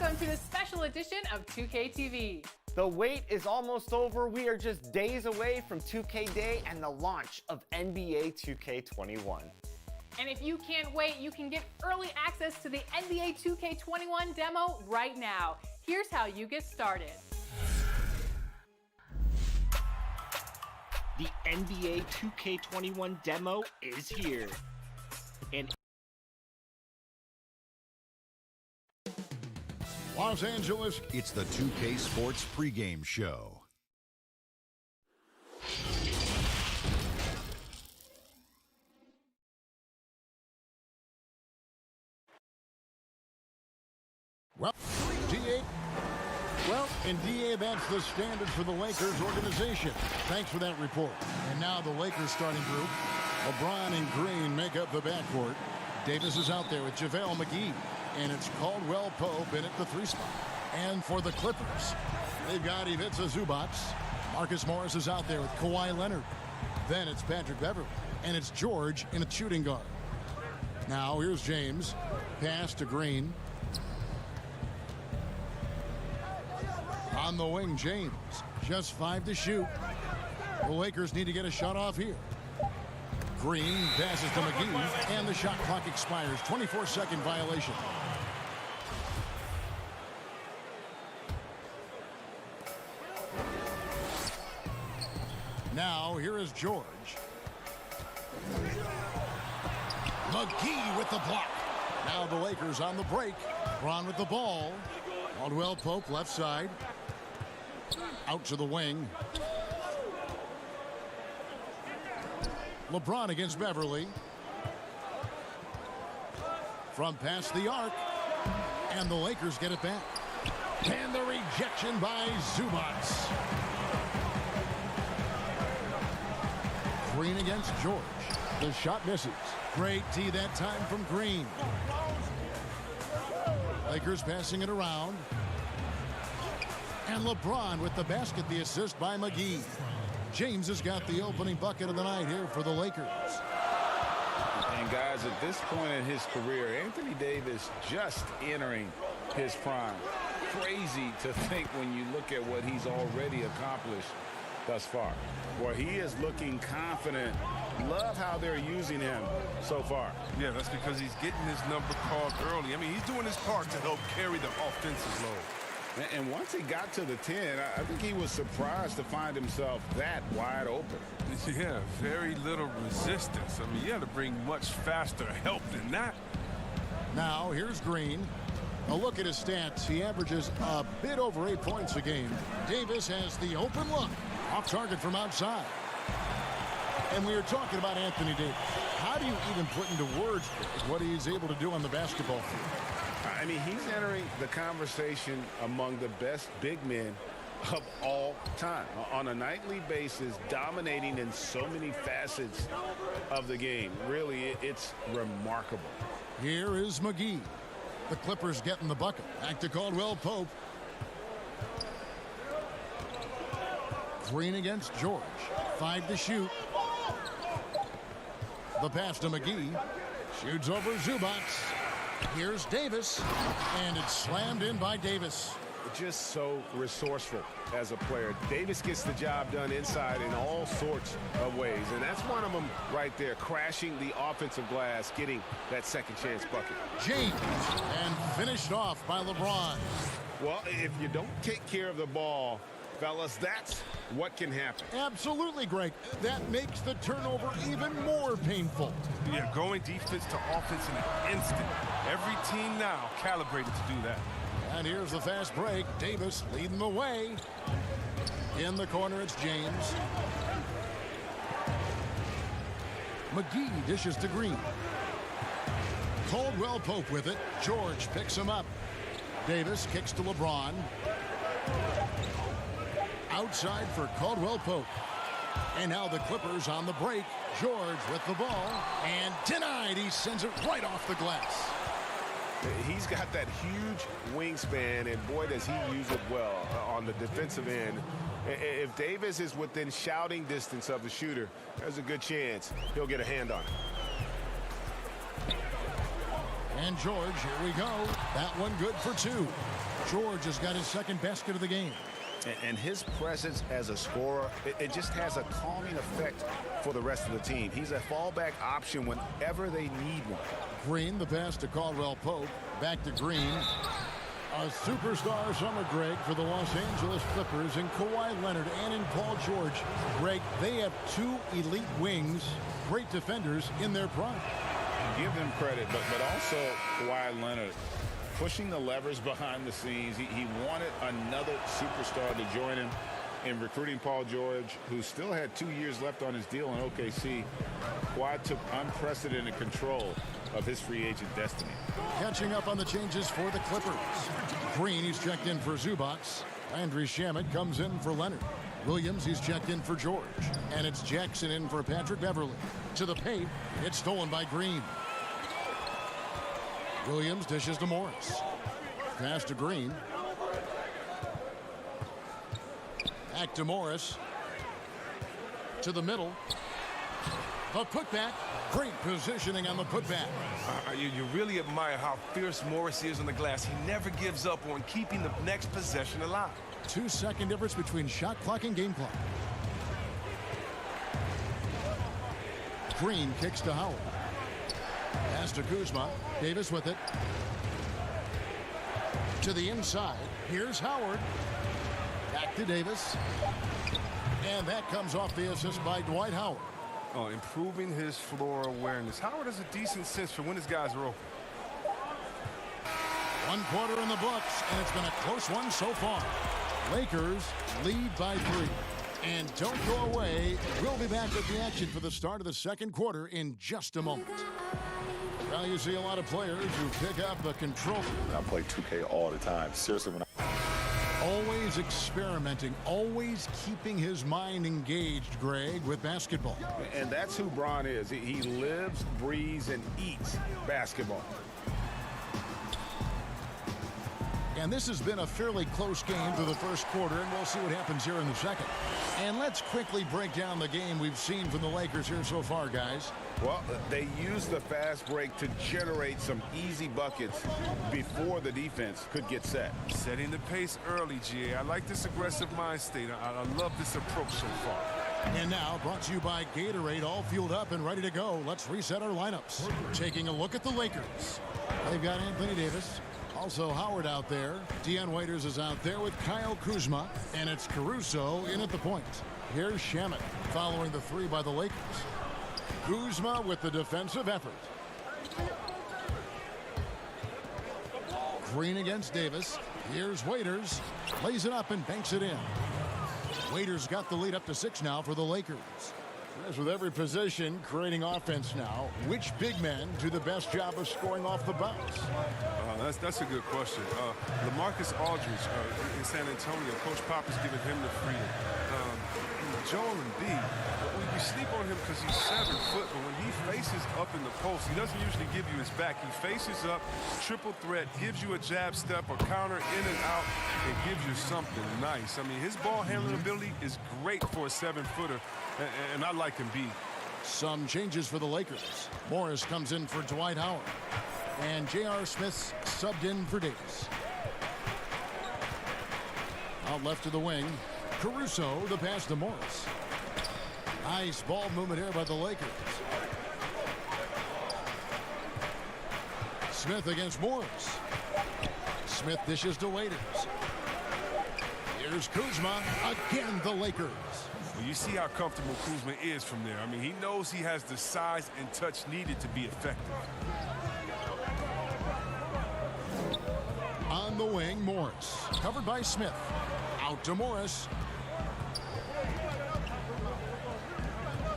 Welcome to this special edition of 2K TV. The wait is almost over. We are just days away from 2K Day and the launch of NBA 2K21. And if you can't wait, you can get early access to the NBA 2K21 demo right now. Here's how you get started. The NBA 2K21 demo is here. And Los Angeles, it's the 2K Sports pregame show. Well, and DA, that's the standard for the Lakers organization. Thanks for that report. And now the Lakers starting group. LeBron and Green make up the backcourt. Davis is out there with JaVale McGee. And it's Caldwell Pope in at the 3 spot. And for the Clippers, they've got Ivica Zubac. Marcus Morris is out there with Kawhi Leonard. Then it's Patrick Beverley. And it's George in a shooting guard. Now here's James. Pass to Green. On the wing, James. Just 5 to shoot. The Lakers need to get a shot off here. Green passes to McGee, and the shot clock expires. 24-second violation. Now, here is George. McGee with the block. Now the Lakers on the break. Braun with the ball. Caldwell Pope left side. Out to the wing. LeBron against Beverley. From past the arc. And the Lakers get it back. And the rejection by Zubac. Green against George. The shot misses. Great D that time from Green. Lakers passing it around. And LeBron with the basket, the assist by McGee. James has got the opening bucket of the night here for the Lakers. And guys, at this point in his career, Anthony Davis just entering his prime. Crazy to think when you look at what he's already accomplished thus far. Well, he is looking confident. Love how they're using him so far. Yeah, that's because he's getting his number called early. I mean, he's doing his part to help carry the offensive load. And once he got to the 10, I think he was surprised to find himself that wide open. Yeah, very little resistance. I mean, you had to bring much faster help than that. Now, here's Green. A look at his stats. He averages a bit over 8 points a game. Davis has the open look. Off target from outside. And we were talking about Anthony Davis. How do you even put into words what he's able to do on the basketball field? I mean, he's entering the conversation among the best big men of all time. On a nightly basis, dominating in so many facets of the game. Really, it's remarkable. Here is McGee. The Clippers getting the bucket. Back to Caldwell Pope. Green against George. 5 to shoot. The pass to McGee. Shoots over Zubac. Here's Davis, and it's slammed in by Davis. Just so resourceful as a player. Davis gets the job done inside in all sorts of ways, and that's one of them right there, crashing the offensive glass, getting that second chance bucket. James, and finished off by LeBron. Well, if you don't take care of the ball, fellas, that's what can happen. Absolutely, Greg. That makes the turnover even more painful. Yeah, going defense to offense in an instant. Every team now calibrated to do that. And here's the fast break. Davis leading the way. In the corner, it's James. McGee dishes to Green. Caldwell Pope with it. George picks him up. Davis kicks to LeBron. Outside for Caldwell Pope. And now the Clippers on the break. George with the ball. And denied. He sends it right off the glass. He's got that huge wingspan, and boy, does he use it well on the defensive end. If Davis is within shouting distance of the shooter, there's a good chance he'll get a hand on it. And George, here we go. That one good for two. George has got his second basket of the game. And his presence as a scorer, it just has a calming effect for the rest of the team. He's a fallback option whenever they need one. Green, the pass to Caldwell Pope. Back to Green. A superstar summer, Greg, for the Los Angeles Clippers in Kawhi Leonard and in Paul George. Greg, they have two elite wings, great defenders in their prime. Give them credit, but also Kawhi Leonard pushing the levers behind the scenes. He wanted another superstar to join him in recruiting Paul George, who still had 2 years left on his deal in OKC. Kawhi took unprecedented control of his free agent destiny. Catching up on the changes for the Clippers. Green, he's checked in for Zubac. Landry Shamet comes in for Leonard. Williams, he's checked in for George. And it's Jackson in for Patrick Beverly. To the paint, it's stolen by Green. Williams dishes to Morris. Pass to Green. Back to Morris. To the middle. The putback. Great positioning on the putback. You really admire how fierce Morris is on the glass. He never gives up on keeping the next possession alive. 2-second difference between shot clock and game clock. Green kicks to Howard. Pass to Kuzma. Davis with it. To the inside. Here's Howard. Back to Davis. And that comes off the assist by Dwight Howard. Oh, improving his floor awareness. Howard has a decent sense for when his guys are open. 1 quarter in the books, and it's been a close one so far. Lakers lead by 3. And don't go away. We'll be back with the action for the start of the second quarter in just a moment. Well, you see a lot of players who pick up the controller. I play 2K all the time. Seriously, when Always experimenting, always keeping his mind engaged, Greg, with basketball. And that's who Bron is. He lives, breathes, and eats basketball. And this has been a fairly close game through the first quarter, and we'll see what happens here in the second. And let's quickly break down the game we've seen from the Lakers here so far, guys. Well, they used the fast break to generate some easy buckets before the defense could get set. Setting the pace early, GA. I like this aggressive mind state. I love this approach so far. And now, brought to you by Gatorade, all fueled up and ready to go. Let's reset our lineups. Taking a look at the Lakers. They've got Anthony Davis. Also Howard out there. Dion Waiters is out there with Kyle Kuzma. And it's Caruso in at the point. Here's Shamet following the 3 by the Lakers. Kuzma with the defensive effort. Green against Davis. Here's Waiters. Lays it up and banks it in. Waiters got the lead up to 6 now for the Lakers. As with every position creating offense now, which big men do the best job of scoring off the bounce? That's a good question. LaMarcus Aldridge in San Antonio, Coach Pop is giving him the freedom. Joel Embiid, we sleep on him because he's 7 foot, but when he faces up in the post, he doesn't usually give you his back. He faces up, triple threat, gives you a jab step or counter in and out, and gives you something nice. I mean, his ball handling ability is great for a 7-footer, and I like Embiid. Some changes for the Lakers. Morris comes in for Dwight Howard. And J.R. Smith's subbed in for Davis. Out left to the wing. Caruso, the pass to Morris. Nice ball movement here by the Lakers. Smith against Morris. Smith dishes to Waiters. Here's Kuzma. Again, the Lakers. Well, you see how comfortable Kuzma is from there. I mean, he knows he has the size and touch needed to be effective. On the wing, Morris. Covered by Smith. Out to Morris.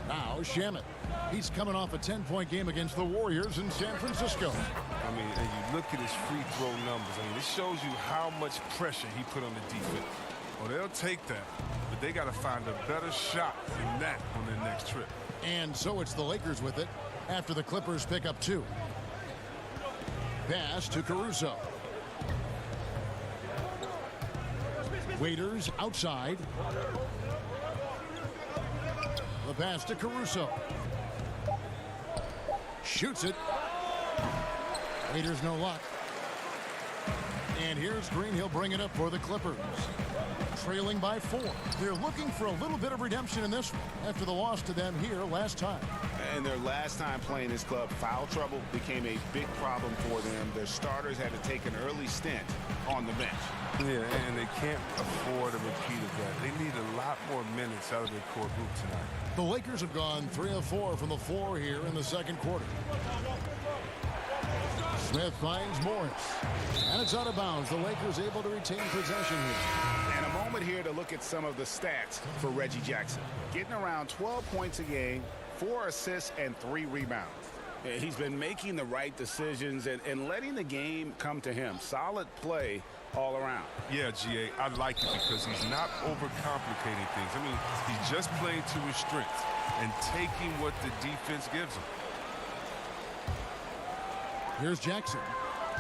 Now Shamet. He's coming off a 10-point game against the Warriors in San Francisco. I mean, and you look at his free throw numbers. I mean, this shows you how much pressure he put on the defense. Well, they'll take that, but they got to find a better shot than that on their next trip. And so it's the Lakers with it after the Clippers pick up 2. Pass to Caruso. Waiters outside. The pass to Caruso. Shoots it. Raiders no luck. And here's Green. He'll bring it up for the Clippers. Trailing by 4. They're looking for a little bit of redemption in this one after the loss to them here last time. And their last time playing this club, foul trouble became a big problem for them. Their starters had to take an early stint on the bench. Yeah, and they can't afford a repeat of that. They need a lot more minutes out of their core group tonight. The Lakers have gone 3 of 4 from the floor here in the second quarter. Smith finds Morris. And it's out of bounds. The Lakers able to retain possession here. And a moment here to look at some of the stats for Reggie Jackson. Getting around 12 points a game, 4 assists, and 3 rebounds. He's been making the right decisions and letting the game come to him. Solid play all around. Yeah, GA, I like it because he's not overcomplicating things. I mean, he's just playing to his strengths and taking what the defense gives him. Here's Jackson.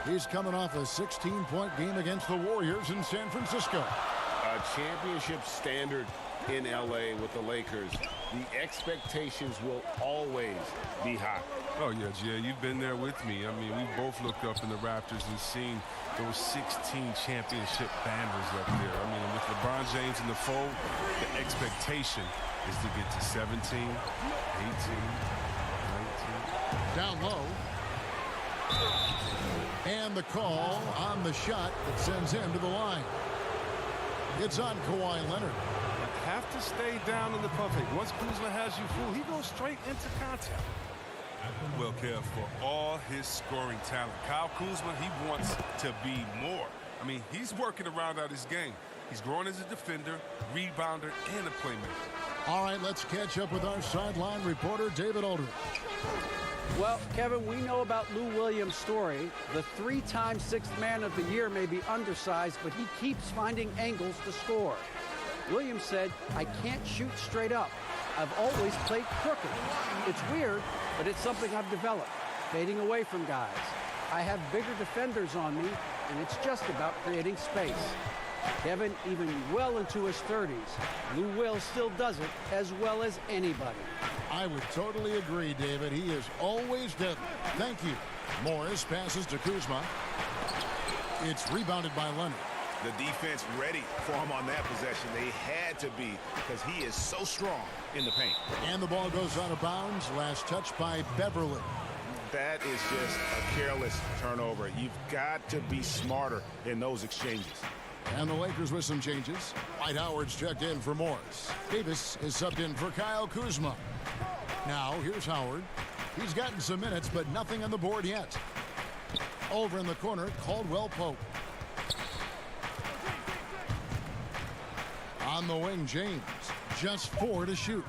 He's coming off a 16-point game against the Warriors in San Francisco. A championship standard in LA with the Lakers. The expectations will always be high. Oh, yeah, GA, you've been there with me. I mean, we both looked up in the rafters and seen those 16 championship banners up there. I mean, with LeBron James in the fold, the expectation is to get to 17, 18, 19. Down low. And the call on the shot that sends him to the line. It's on Kawhi Leonard. Have to stay down in the pump fake. Once Kuzma has you fooled, he goes straight into contact. Well, Kev, for all his scoring talent, Kyle Kuzma, he wants to be more. I mean, he's working around out his game. He's growing as a defender, rebounder, and a playmaker. All right, let's catch up with our sideline reporter, David Aldridge. Well, Kevin, we know about Lou Williams' story. The 3-time Sixth Man of the Year may be undersized, but he keeps finding angles to score. Williams said, "I can't shoot straight up. I've always played crooked. It's weird, but it's something I've developed, fading away from guys. I have bigger defenders on me, and it's just about creating space." Kevin, even well into his 30s, Lou Will still does it as well as anybody. I would totally agree, David. He is always deadly. Thank you. Morris passes to Kuzma. It's rebounded by Leonard. The defense ready for him on that possession. They had to be because he is so strong in the paint. And the ball goes out of bounds. Last touch by Beverly. That is just a careless turnover. You've got to be smarter in those exchanges. And the Lakers with some changes. Dwight Howard's checked in for Morris. Davis is subbed in for Kyle Kuzma. Now, here's Howard. He's gotten some minutes, but nothing on the board yet. Over in the corner, Caldwell Pope. On the wing, James. Just 4 to shoot.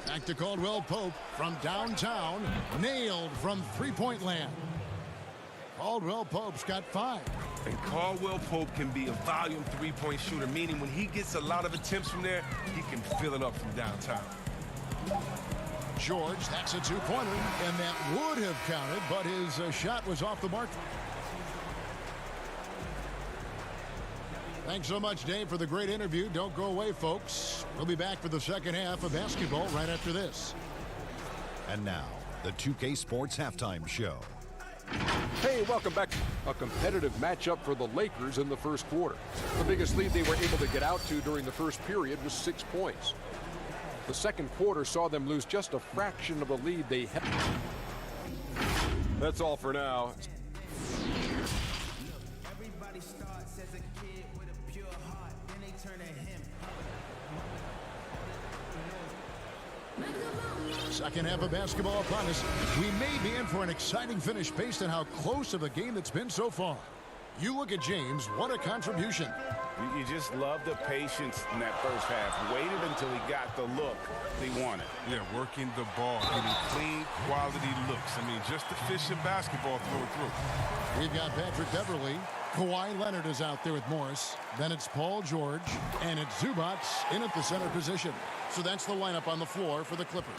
Back to Caldwell Pope from downtown. Nailed from three-point land. Caldwell Pope's got 5. And Caldwell Pope can be a volume three-point shooter, meaning when he gets a lot of attempts from there, he can fill it up from downtown. George, that's a 2-pointer, and that would have counted, but his shot was off the mark. Thanks so much, Dave, for the great interview. Don't go away, folks. We'll be back for the second half of basketball right after this. And now, the 2K Sports Halftime Show. Hey, welcome back. A competitive matchup for the Lakers in the first quarter. The biggest lead they were able to get out to during the first period was 6 points. The second quarter saw them lose just a fraction of the lead they had. That's all for now. Everybody starts as a kid with a pure heart, then they turn to him. Second half of basketball upon us. We may be in for an exciting finish based on how close of a game it's been so far. You look at James, what a contribution. You just love the patience in that first half. Waited until he got the look he wanted. Yeah, working the ball, getting clean, quality looks. I mean, just efficient basketball through and through. We've got Patrick Beverly. Kawhi Leonard is out there with Morris. Then it's Paul George. And it's Zubats in at the center position. So that's the lineup on the floor for the Clippers.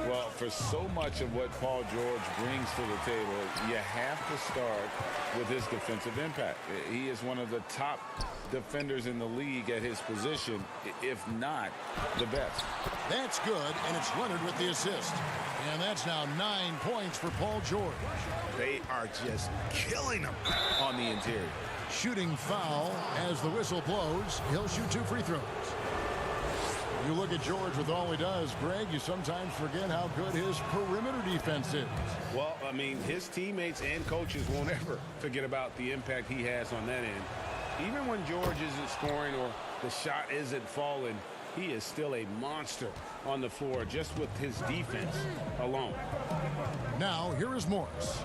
Well, for so much of what Paul George brings to the table, you have to start with his defensive impact. He is one of the top defenders in the league at his position, if not the best. That's good, and it's Leonard with the assist. And that's now 9 points for Paul George. They are just killing him on the interior. Shooting foul as the whistle blows. He'll shoot 2 free throws. You look at George with all he does, Greg, you sometimes forget how good his perimeter defense is. Well, I mean, his teammates and coaches won't ever forget about the impact he has on that end. Even when George isn't scoring or the shot isn't falling, he is still a monster on the floor just with his defense alone. Now, here is Morris.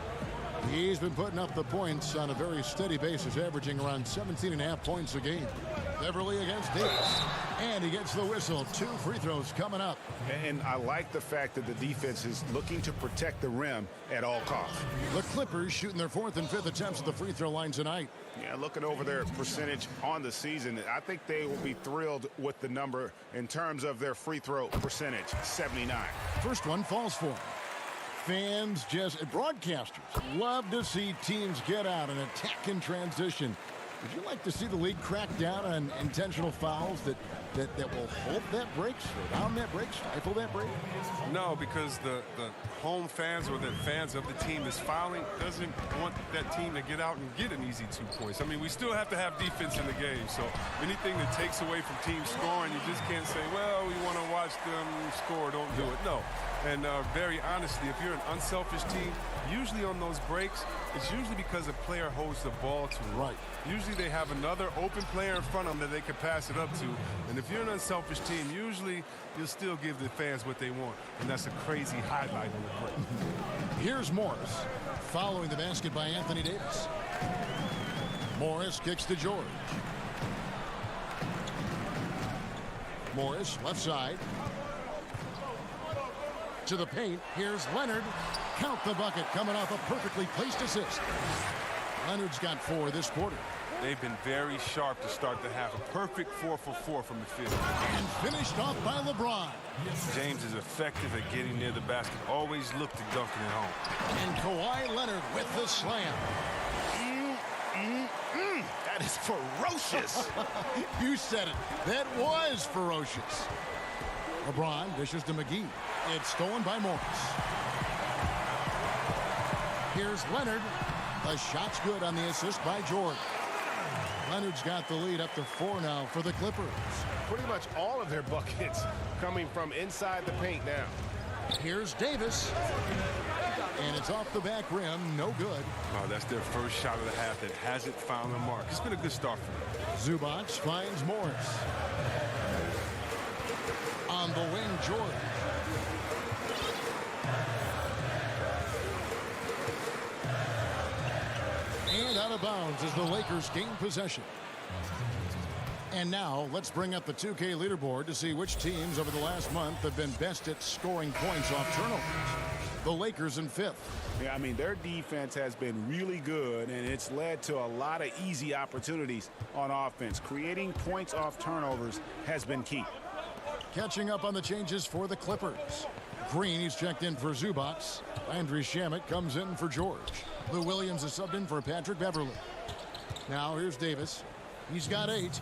He's been putting up the points on a very steady basis, averaging around 17.5 points a game. Beverly against Davis. And he gets the whistle. 2 free throws coming up. And I like the fact that the defense is looking to protect the rim at all costs. The Clippers shooting their 4th and 5th attempts at the free throw line tonight. Yeah, looking over their percentage on the season, I think they will be thrilled with the number in terms of their free throw percentage, 79. First one falls for him. Fans, broadcasters love to see teams get out and attack in transition. Would you like to see the league crack down on intentional fouls that will halt that break, slow down that break, stifle that break? No, because the home fans or the fans of the team that's fouling doesn't want that team to get out and get an easy 2 points. I mean, we still have to have defense in the game, so anything that takes away from teams scoring, you just can't say, well, we want to watch them score, don't do it. No. And very honestly, if you're an unselfish team, usually on those breaks, it's usually because a player holds the ball too long. Right. Usually they have another open player in front of them that they can pass it up to. And if you're an unselfish team, usually you'll still give the fans what they want. And that's a crazy highlight on the break. Here's Morris, following the basket by Anthony Davis. Morris kicks to George. Morris, left side. To the paint. Here's Leonard. Count the bucket coming off a perfectly placed assist. Leonard's got 4 this quarter. They've been very sharp to start the half. A perfect 4 for 4 from the field. And finished off by LeBron. James is effective at getting near the basket. Always look to dunking it home. And Kawhi Leonard with the slam. That is ferocious. You said it. That was ferocious. LeBron dishes to McGee. It's stolen by Morris. Here's Leonard. The shot's good on the assist by George. Leonard's got the lead up to 4 now for the Clippers. Pretty much all of their buckets coming from inside the paint now. Here's Davis. And it's off the back rim. No good. Oh, that's their first shot of the half that hasn't found the mark. It's been a good start for them. Zubac finds Morris. On the wing, George. And out of bounds as the Lakers gain possession. And now let's bring up the 2K leaderboard to see which teams over the last month have been best at scoring points off turnovers. The Lakers in 5th. Yeah, I mean, their defense has been really good, and it's led to a lot of easy opportunities on offense. Creating points off turnovers has been key. Catching up on the changes for the Clippers. Green, he's checked in for Zubac. Landry Shamet comes in for George. Lou Williams is subbed in for Patrick Beverly. Now here's Davis. He's got 8.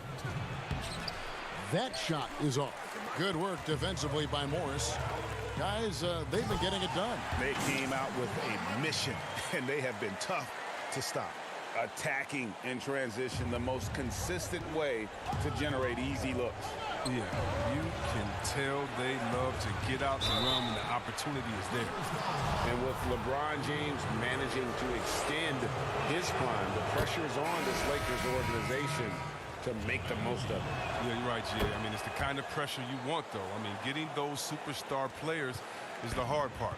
That shot is off. Good work defensively by Morris. Guys, they've been getting it done. They came out with a mission, and they have been tough to stop. Attacking in transition, the most consistent way to generate easy looks. Yeah, you can tell they love to get out and run when the opportunity is there. And with LeBron James managing to extend his prime, the pressure is on this Lakers organization to make the most of it. Yeah, you're right, Jay. I mean, it's the kind of pressure you want, though. I mean, getting those superstar players is the hard part.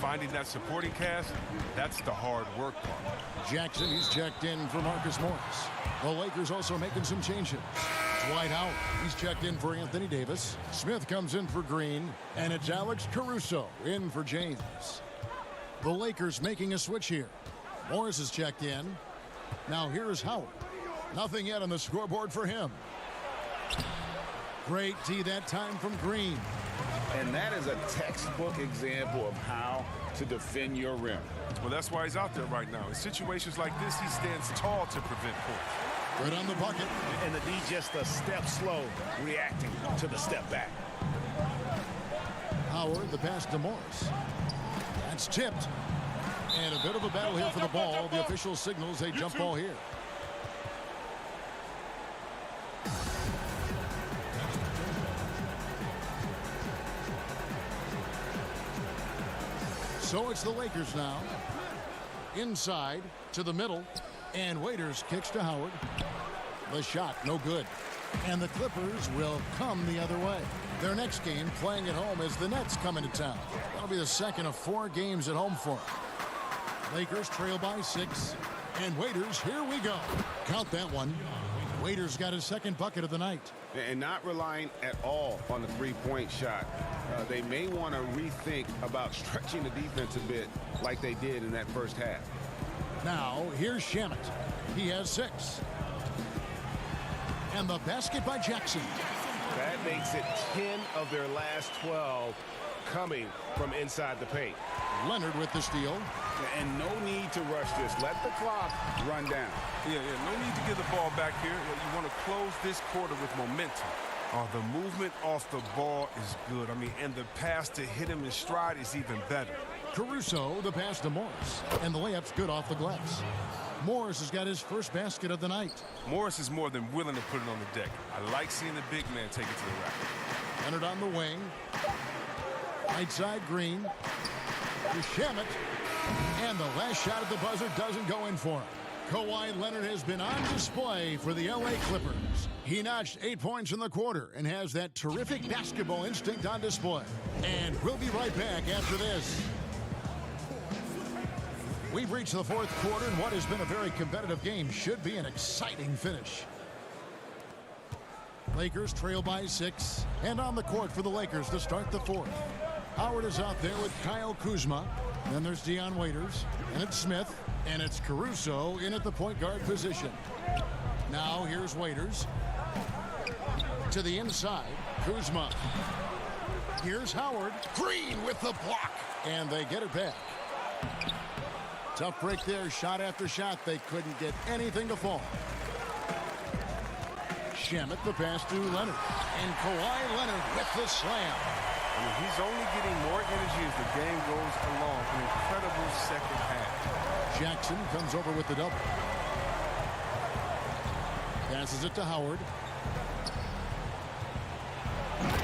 Finding that supporting cast, that's the hard work part. Jackson, he's checked in for Marcus Morris. The Lakers also making some changes. Dwight Howard, he's checked in for Anthony Davis. Smith comes in for Green. And it's Alex Caruso in for James. The Lakers making a switch here. Morris is checked in. Now here's Howard. Nothing yet on the scoreboard for him. Great D that time from Green. And that is a textbook example of how to defend your rim. Well, that's why he's out there right now. In situations like this, he stands tall to prevent points. Right on the bucket. And the D just a step slow, reacting to the step back. Howard, the pass to Morris. That's tipped. And a bit of a battle here for the ball. The official signals a jump ball here. So it's the Lakers now. Inside to the middle. And Waiters kicks to Howard. The shot, no good. And the Clippers will come the other way. Their next game playing at home as the Nets come into town. That'll be the second of 4 games at home for them. Lakers trail by 6. And Waiters, here we go. Count that one. Waiters got his second bucket of the night. And not relying at all on the three-point shot. They may want to rethink about stretching the defense a bit like they did in that first half. Now, here's Shamet. He has 6. And the basket by Jackson. That makes it 10 of their last 12 coming from inside the paint. Leonard with the steal. And no need to rush this. Let the clock run down. Yeah, no need to get the ball back here. You want to close this quarter with momentum. The movement off the ball is good. I mean, and the pass to hit him in stride is even better. Caruso, the pass to Morris. And the layup's good off the glass. Morris has got his first basket of the night. Morris is more than willing to put it on the deck. I like seeing the big man take it to the rack. Leonard on the wing. Right side, Green. To Shamet. And the last shot at the buzzer doesn't go in for him. Kawhi Leonard has been on display for the LA Clippers. He notched 8 points in the quarter and has that terrific basketball instinct on display. And we'll be right back after this. We've reached the fourth quarter, and what has been a very competitive game should be an exciting finish. Lakers trail by 6, and on the court for the Lakers to start the fourth. Howard is out there with Kyle Kuzma. Then there's Dion Waiters, and it's Smith, and it's Caruso in at the point guard position. Now here's Waiters. To the inside, Kuzma. Here's Howard. Green with the block, and they get it back. Tough break there, shot after shot. They couldn't get anything to fall. Shamet the pass to Leonard. And Kawhi Leonard with the slam. I mean, he's only getting more energy as the game goes along. An incredible second half. Jackson comes over with the double. Passes it to Howard.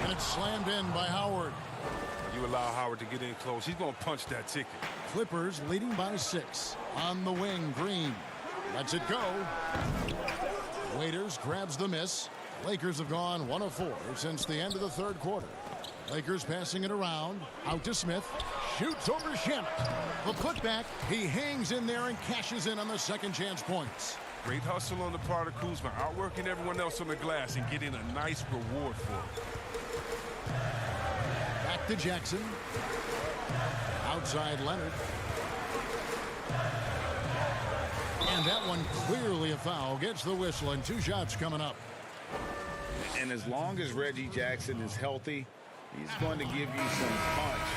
And it's slammed in by Howard. You allow Howard to get in close, he's going to punch that ticket. Clippers leading by 6. On the wing, Green. Lets it go. Waiters grabs the miss. Lakers have gone 1 of 4 since the end of the third quarter. Lakers passing it around. Out to Smith. Shoots over Shamet. The putback. He hangs in there and cashes in on the second chance points. Great hustle on the part of Kuzma. Outworking everyone else on the glass and getting a nice reward for it. Back to Jackson. Outside Leonard. And that one clearly a foul. Gets the whistle and 2 shots coming up. And as long as Reggie Jackson is healthy, he's going to give you some punch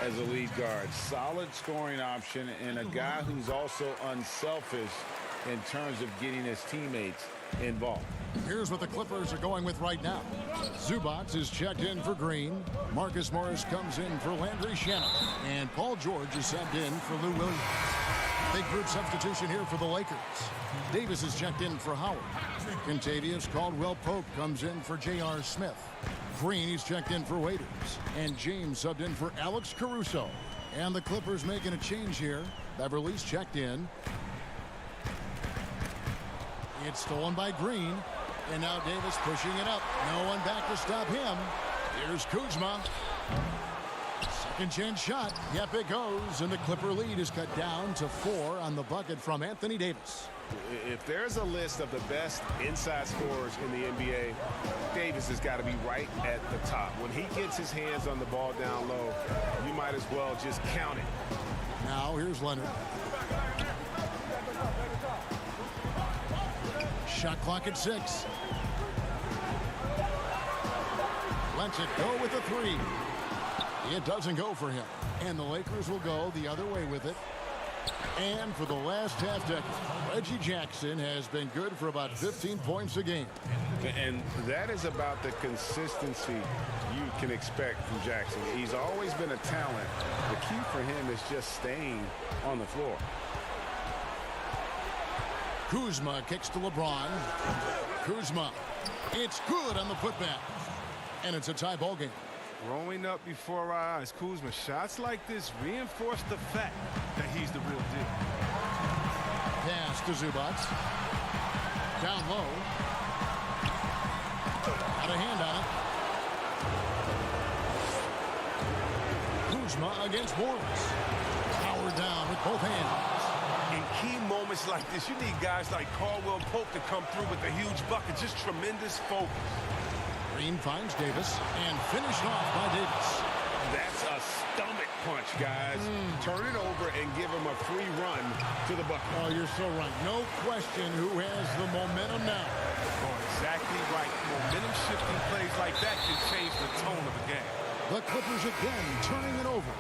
as a lead guard. Solid scoring option and a guy who's also unselfish in terms of getting his teammates involved. Here's what the Clippers are going with right now. Zubac is checked in for Green. Marcus Morris comes in for Landry Shamet. And Paul George is subbed in for Lou Williams. Big group substitution here for the Lakers. Davis is checked in for Howard. Contavious Caldwell-Pope comes in for J.R. Smith. Green is checked in for Waiters. And James subbed in for Alex Caruso. And the Clippers making a change here. Beverly's checked in. It's stolen by Green. And now Davis pushing it up. No one back to stop him. Here's Kuzma. Second chance shot. Yep, it goes. And the Clipper lead is cut down to 4 on the bucket from Anthony Davis. If there's a list of the best inside scorers in the NBA, Davis has got to be right at the top. When he gets his hands on the ball down low, you might as well just count it. Now here's Leonard. Shot clock at 6. Lets it go with a 3. It doesn't go for him. And the Lakers will go the other way with it. And for the last half decade, Reggie Jackson has been good for about 15 points a game. And that is about the consistency you can expect from Jackson. He's always been a talent. The key for him is just staying on the floor. Kuzma kicks to LeBron. Kuzma. It's good on the putback. And it's a tie ball game. Growing up before our eyes, Kuzma, shots like this reinforce the fact that he's the real deal. Pass to Zubac. Down low. Got a hand on it. Kuzma against Morris. Power down with both hands. In key moments like this, you need guys like Caldwell Pope to come through with a huge bucket. Just tremendous focus. Green finds Davis and finished off by Davis. That's a stomach punch, guys. Turn it over and give him a free run to the bucket. Oh, you're so right. No question who has the momentum now. Oh, exactly right. Momentum shifting plays like that can change the tone of the game. The Clippers again turning it over.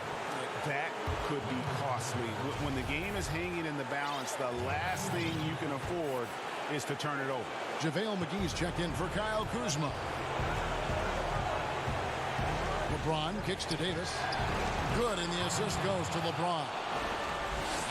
That could be costly. When the game is hanging in the balance, the last thing you can afford is to turn it over. JaVale McGee's checked in for Kyle Kuzma. LeBron kicks to Davis. Good, and the assist goes to LeBron.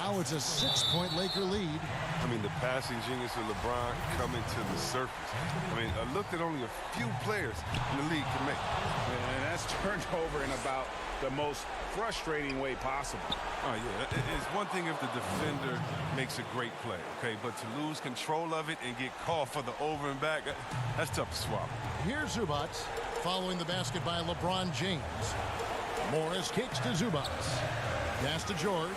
Now it's a 6-point Laker lead. I mean, the passing genius of LeBron coming to the surface. I mean, a look that only a few players in the league can make. And that's turned over in about the most frustrating way possible. Oh, yeah. It's one thing if the defender makes a great play, okay? But to lose control of it and get called for the over and back, that's tough to swallow. Here's Zubac following the basket by LeBron James. Morris kicks to Zubac. Pass to George.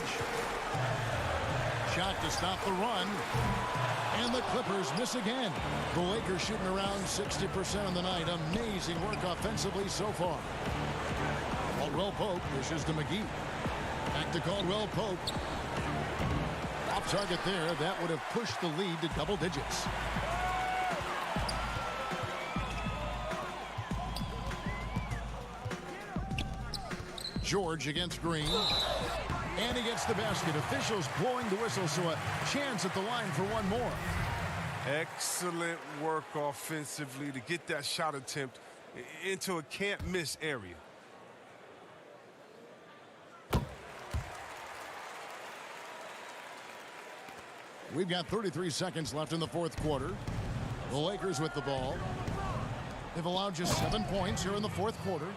Shot to stop the run. And the Clippers miss again. The Lakers shooting around 60% on the night. Amazing work offensively so far. Caldwell Pope pushes to McGee. Back to Caldwell Pope. Off target there. That would have pushed the lead to double digits. George against Green. And he gets the basket. Officials blowing the whistle, so a chance at the line for one more. Excellent work offensively to get that shot attempt into a can't-miss area. We've got 33 seconds left in the fourth quarter. The Lakers with the ball. They've allowed just 7 points here in the fourth quarter.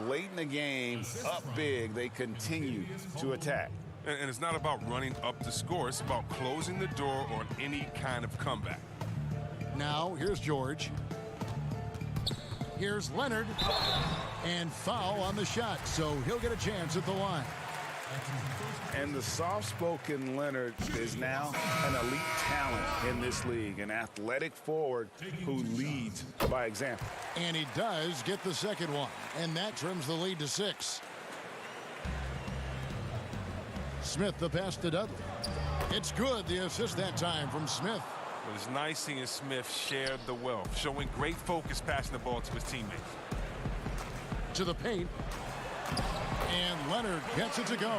Late in the game, up big, they continue to attack. And it's not about running up the score. It's about closing the door on any kind of comeback. Now, here's George. Here's Leonard. And foul on the shot, so he'll get a chance at the line. And the soft-spoken Leonard is now an elite talent in this league, an athletic forward who leads by example. And he does get the second one, and that trims the lead to 6. Smith the pass to Dudley. It's good, the assist that time from Smith. But it's nice seeing Smith share the wealth, showing great focus passing the ball to his teammates. To the paint. And Leonard gets it to go.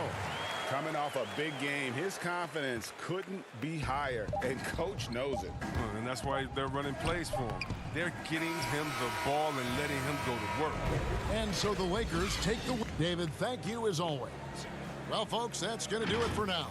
Coming off a big game, his confidence couldn't be higher, and coach knows it. And that's why they're running plays for him. They're getting him the ball and letting him go to work. And so the Lakers take the win. David, thank you as always. Well, folks, that's going to do it for now.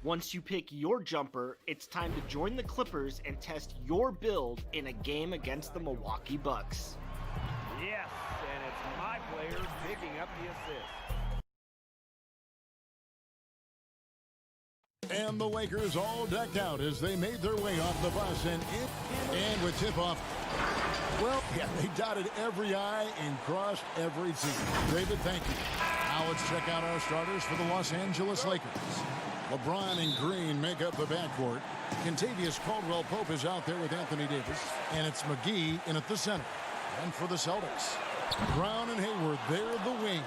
Once you pick your jumper, it's time to join the Clippers and test your build in a game against the Milwaukee Bucks. Yes, and it's my players picking up the assist. And the Lakers all decked out as they made their way off the bus and with tip-off. Well, yeah, they dotted every I and crossed every T. David, thank you. Now let's check out our starters for the Los Angeles Lakers. LeBron and Green make up the backcourt. Kentavious Caldwell-Pope is out there with Anthony Davis. And it's McGee in at the center. And for the Celtics, Brown and Hayward, they're the wings.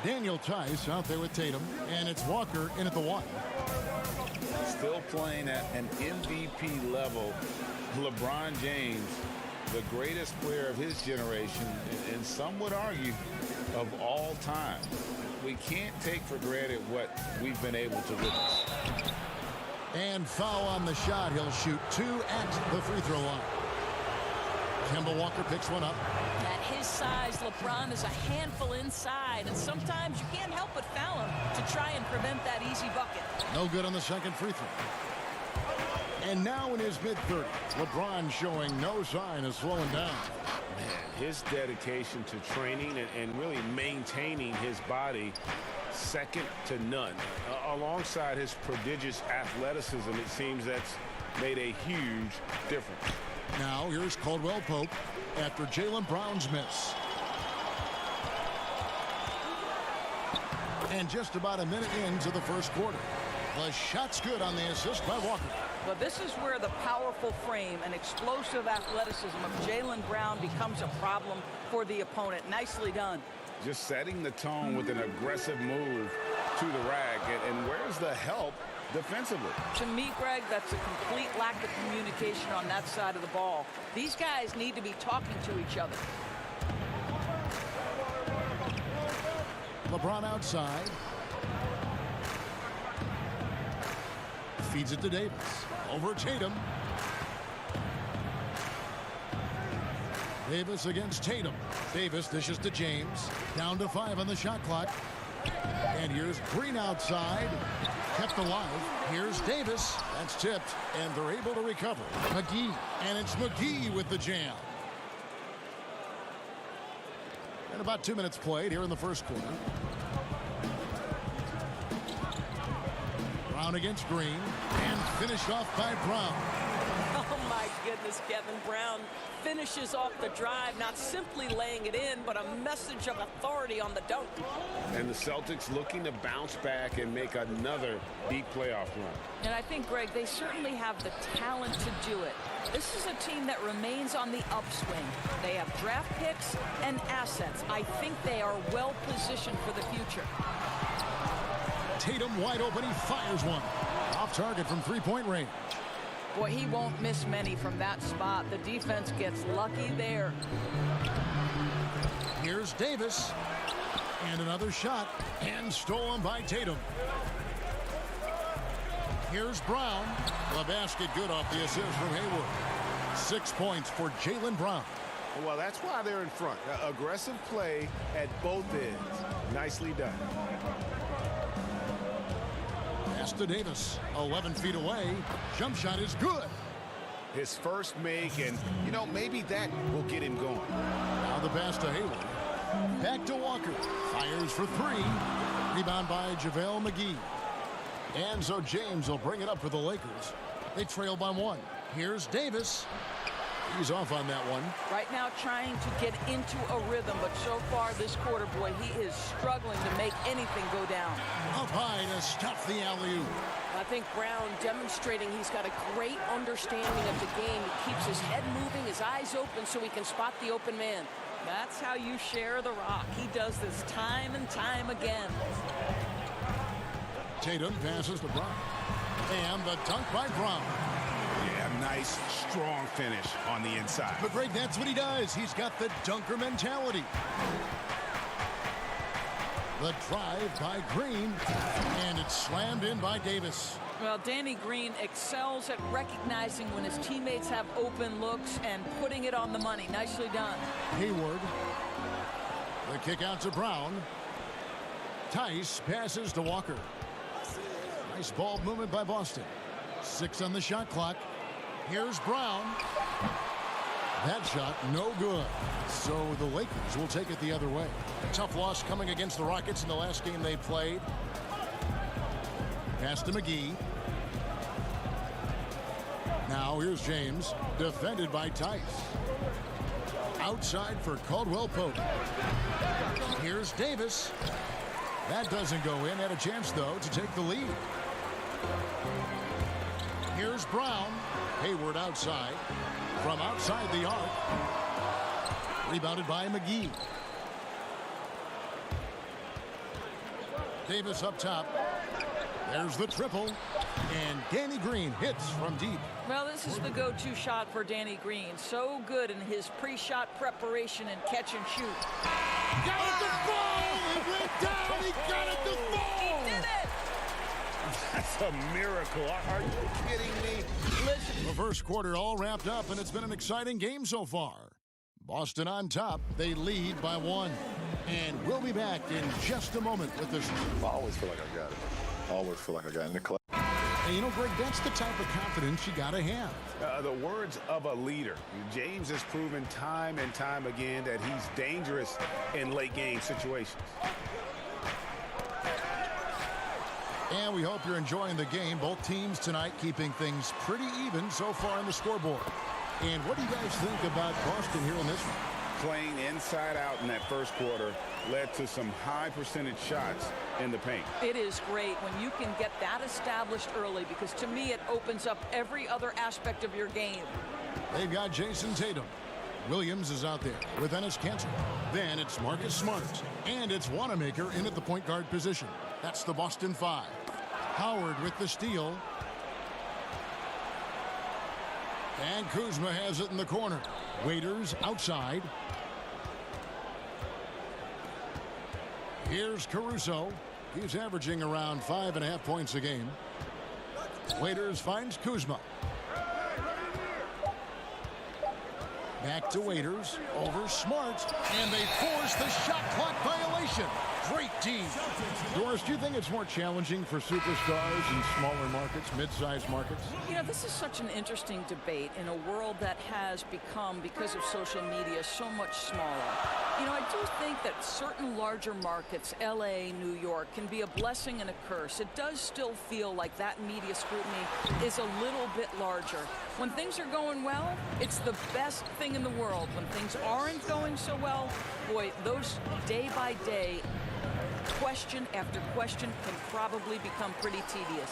Daniel Tice out there with Tatum. And it's Walker in at the 1. Still playing at an MVP level. LeBron James, the greatest player of his generation, and some would argue of all time. We can't take for granted what we've been able to witness. And foul on the shot. He'll shoot 2 at the free throw line. Kemba Walker picks one up. At his size, LeBron is a handful inside, and sometimes you can't help but foul him to try and prevent that easy bucket. No good on the second free throw. And now in his mid-30s, LeBron showing no sign of slowing down. Man, his dedication to training and really maintaining his body, second to none. Alongside his prodigious athleticism, it seems that's made a huge difference. Now here's Caldwell-Pope after Jaylen Brown's miss. And just about a minute into the first quarter. The shot's good on the assist by Walker. Well, this is where the powerful frame and explosive athleticism of Jaylen Brown becomes a problem for the opponent. Nicely done. Just setting the tone with an aggressive move to the rack. And where's the help defensively? To me, Greg, that's a complete lack of communication on that side of the ball. These guys need to be talking to each other. LeBron outside. Feeds it to Davis. Over Tatum. Davis against Tatum. Davis dishes to James. Down to 5 on the shot clock. And here's Green outside. Kept alive. Here's Davis. That's tipped. And they're able to recover. McGee. And it's McGee with the jam. And about 2 minutes played here in the first quarter. Brown against Green. And finished off by Brown. Oh, my goodness, Kevin. Brown finishes off the drive, not simply laying it in, but a message of authority on the dunk. And the Celtics looking to bounce back and make another deep playoff run. And I think, Greg, they certainly have the talent to do it. This is a team that remains on the upswing. They have draft picks and assets. I think they are well positioned for the future. Tatum wide open. He fires one. Off target from three-point range. Boy, he won't miss many from that spot. The defense gets lucky there. Here's Davis. And another shot. And stolen by Tatum. Here's Brown. The basket good off the assist from Hayward. 6 points for Jaylen Brown. Well, that's why they're in front. Aggressive play at both ends. Nicely done. Pass to Davis. 11 feet away. Jump shot is good. His first make, and, you know, maybe that will get him going. Now the pass to Hayward. Back to Walker. Fires for 3. Rebound by JaVale McGee. And so James will bring it up for the Lakers. They trail by 1. Here's Davis. He's off on that one. Right now trying to get into a rhythm, but so far this quarter, boy, he is struggling to make anything go down. Up high to stop the alley-oop. I think Brown demonstrating he's got a great understanding of the game. He keeps his head moving, his eyes open so he can spot the open man. That's how you share the rock. He does this time and time again. Tatum passes to Brown. And the dunk by Brown. Yeah, nice, strong finish on the inside. But Greg, that's what he does. He's got the dunker mentality. The drive by Green. And it's slammed in by Davis. Well, Danny Green excels at recognizing when his teammates have open looks and putting it on the money. Nicely done. Hayward. The kick out to Brown. Tice passes to Walker. Nice ball movement by Boston. 6 on the shot clock. Here's Brown. That shot no good. So the Lakers will take it the other way. Tough loss coming against the Rockets in the last game they played. Pass to McGee. Now here's James, defended by Tice. Outside for Caldwell Pope. Here's Davis. That doesn't go in. Had a chance, though, to take the lead. Here's Brown. Hayward outside. From outside the arc. Rebounded by McGee. Davis up top. There's the triple. And Danny Green hits from deep. Well, this is the go-to shot for Danny Green. So good in his pre-shot preparation and catch and shoot. Got it to fall! It went down! He got it to fall! He did it! That's a miracle. Are you kidding me? Listen. The first quarter all wrapped up, and it's been an exciting game so far. Boston on top. They lead by 1. And we'll be back in just a moment with this. I always feel like I got it. I always feel like I got it in the club. And you know, Greg, that's the type of confidence you got to have. The words of a leader. James has proven time and time again that he's dangerous in late game situations. And we hope you're enjoying the game. Both teams tonight keeping things pretty even so far on the scoreboard. And what do you guys think about Boston here in this one? Playing inside out in that first quarter led to some high percentage shots in the paint. It is great when you can get that established early, because to me it opens up every other aspect of your game. They've got Jason Tatum. Williams is out there with Enes Kanter. Then it's Marcus Smart. And it's Wanamaker in at the point guard position. That's the Boston 5. Howard with the steal. And Kuzma has it in the corner. Waiters outside. Here's Caruso. He's averaging around 5.5 points a game. Waiters finds Kuzma. Back to Waiters. Over Smart. And they force the shot clock violation. Great team. Doris, do you think it's more challenging for superstars in smaller markets, mid-sized markets? You know, this is such an interesting debate in a world that has become, because of social media, so much smaller. You know, I do think that certain larger markets, LA, New York, can be a blessing and a curse. It does still feel like that media scrutiny is a little bit larger. When things are going well, it's the best thing in the world. When things aren't going so well, boy, those day by day, question after question can probably become pretty tedious.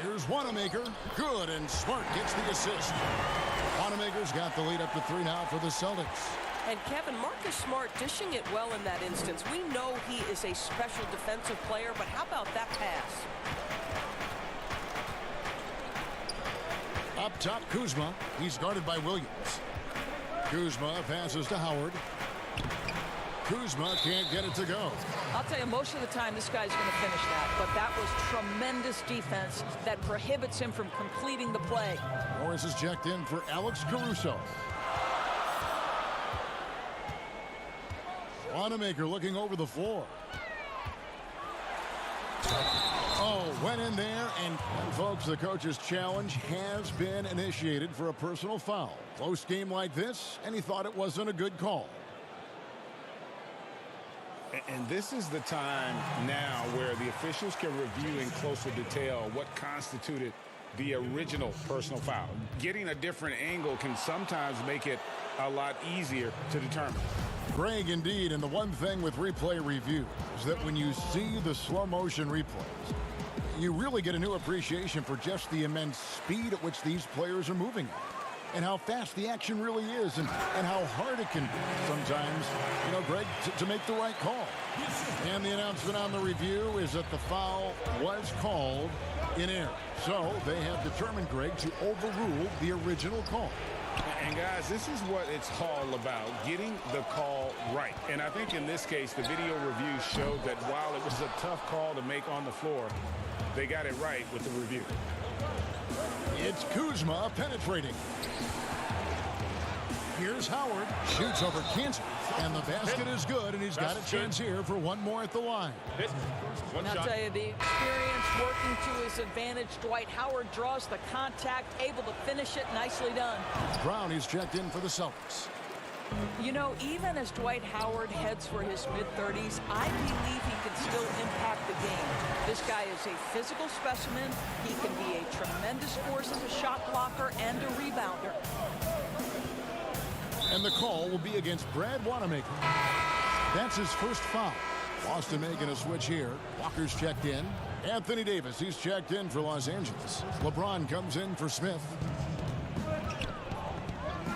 Here's Wanamaker. Good, and Smart gets the assist. Wanamaker's got the lead up to 3 now for the Celtics. And Kevin, Marcus Smart dishing it well in that instance. We know he is a special defensive player, but how about that pass? Up top, Kuzma. He's guarded by Williams. Kuzma passes to Howard. Kuzma can't get it to go. I'll tell you, most of the time this guy's going to finish that, but that was tremendous defense that prohibits him from completing the play. Norris is checked in for Alex Caruso. Wanamaker looking over the floor. Oh, went in there, and folks, the coach's challenge has been initiated for a personal foul. Close game like this, and he thought it wasn't a good call. And this is the time now where the officials can review in closer detail what constituted the original personal foul. Getting a different angle can sometimes make it a lot easier to determine. Greg, indeed, and the one thing with replay review is that when you see the slow motion replays, you really get a new appreciation for just the immense speed at which these players are moving and how fast the action really is and how hard it can be sometimes, you know, Greg, to make the right call. And the announcement on the review is that the foul was called in error. So they have determined, Greg, to overrule the original call. And guys, this is what it's all about, getting the call right. And I think in this case, the video review showed that while it was a tough call to make on the floor, they got it right with the review. It's Kuzma penetrating. Here's Howard. Shoots over Kanter. And the basket is good, and he's got a chance here for one more at the line. And I'll tell you, the experience working to his advantage. Dwight Howard draws the contact, able to finish it. Nicely done. Brown, he's checked in for the Celtics. You know, even as Dwight Howard heads for his mid-30s, I believe he can still impact the game. This guy is a physical specimen. He can be a tremendous force as a shot blocker and a rebounder. And the call will be against Brad Wanamaker. That's his first foul. Boston making a switch here. Walker's checked in. Anthony Davis, he's checked in for Los Angeles. LeBron comes in for Smith.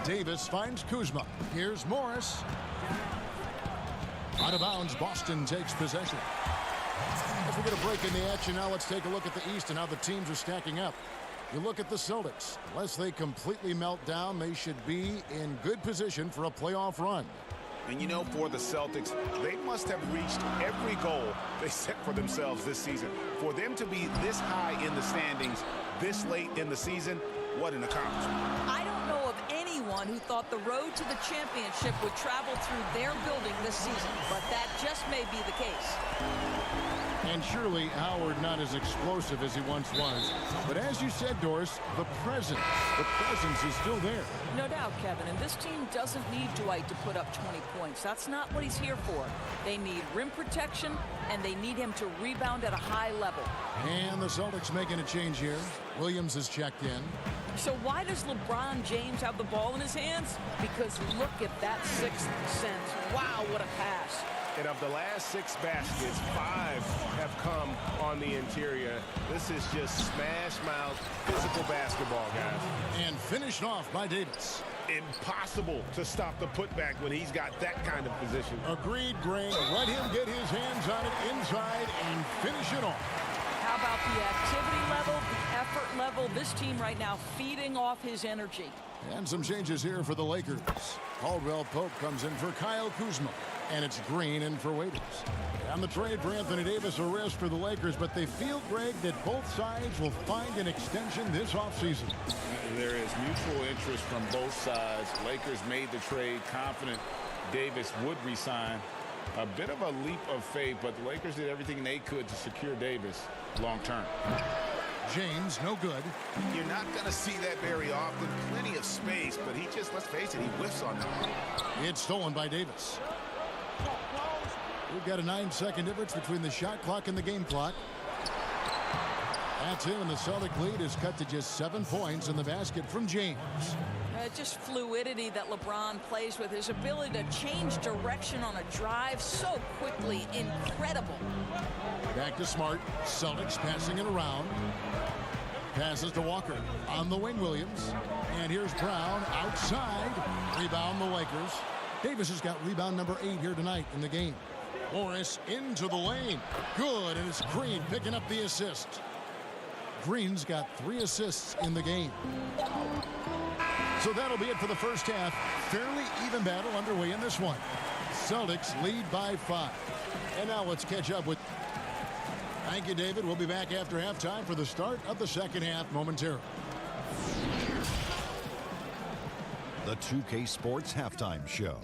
Davis finds Kuzma. Here's Morris. Out of bounds, Boston takes possession. As we get a break in the action now, let's take a look at the East and how the teams are stacking up. You look at the Celtics. Unless they completely melt down, they should be in good position for a playoff run. And you know, for the Celtics, they must have reached every goal they set for themselves this season. For them to be this high in the standings this late in the season, what an accomplishment. I don't know of anyone who thought the road to the championship would travel through their building this season, but that just may be the case. And surely Howard not as explosive as he once was. But as you said, Doris, the presence is still there. No doubt, Kevin. And this team doesn't need Dwight to put up 20 points. That's not what he's here for. They need rim protection, and they need him to rebound at a high level. And the Celtics making a change here. Williams is checked in. So why does LeBron James have the ball in his hands? Because look at that sixth sense. Wow, what a pass. And of the last 6 baskets, 5 have come on the interior. This is just smash mouth physical basketball, guys. And finished off by Davis. Impossible to stop the putback when he's got that kind of position. Agreed, Gray. Let him get his hands on it inside and finish it off. How about the activity level, the effort level? This team right now feeding off his energy. And some changes here for the Lakers. Caldwell Pope comes in for Kyle Kuzma. And it's Green in for Waiters. On the trade for Anthony Davis, a risk for the Lakers, but they feel, Greg, that both sides will find an extension this offseason. There is mutual interest from both sides. Lakers made the trade confident Davis would resign. A bit of a leap of faith, but the Lakers did everything they could to secure Davis long term. James, no good. You're not going to see that very often. Plenty of space, but he just, let's face it, he whiffs on that. It's stolen by Davis. We've got a 9-second difference between the shot clock and the game clock. That's him, and the Celtic lead is cut to just 7 points in the basket from James. Just fluidity that LeBron plays with. His ability to change direction on a drive so quickly. Incredible. Back to Smart. Celtics passing it around. Passes to Walker. On the wing, Williams. And here's Brown outside. Rebound the Lakers. Davis has got rebound number 8 here tonight in the game. Morris into the lane. Good, and it's Green picking up the assist. Green's got 3 assists in the game. So that'll be it for the first half. Fairly even battle underway in this one. Celtics lead by 5. And now let's catch up with... Thank you, David. We'll be back after halftime for the start of the second half momentarily. The 2K Sports Halftime Show.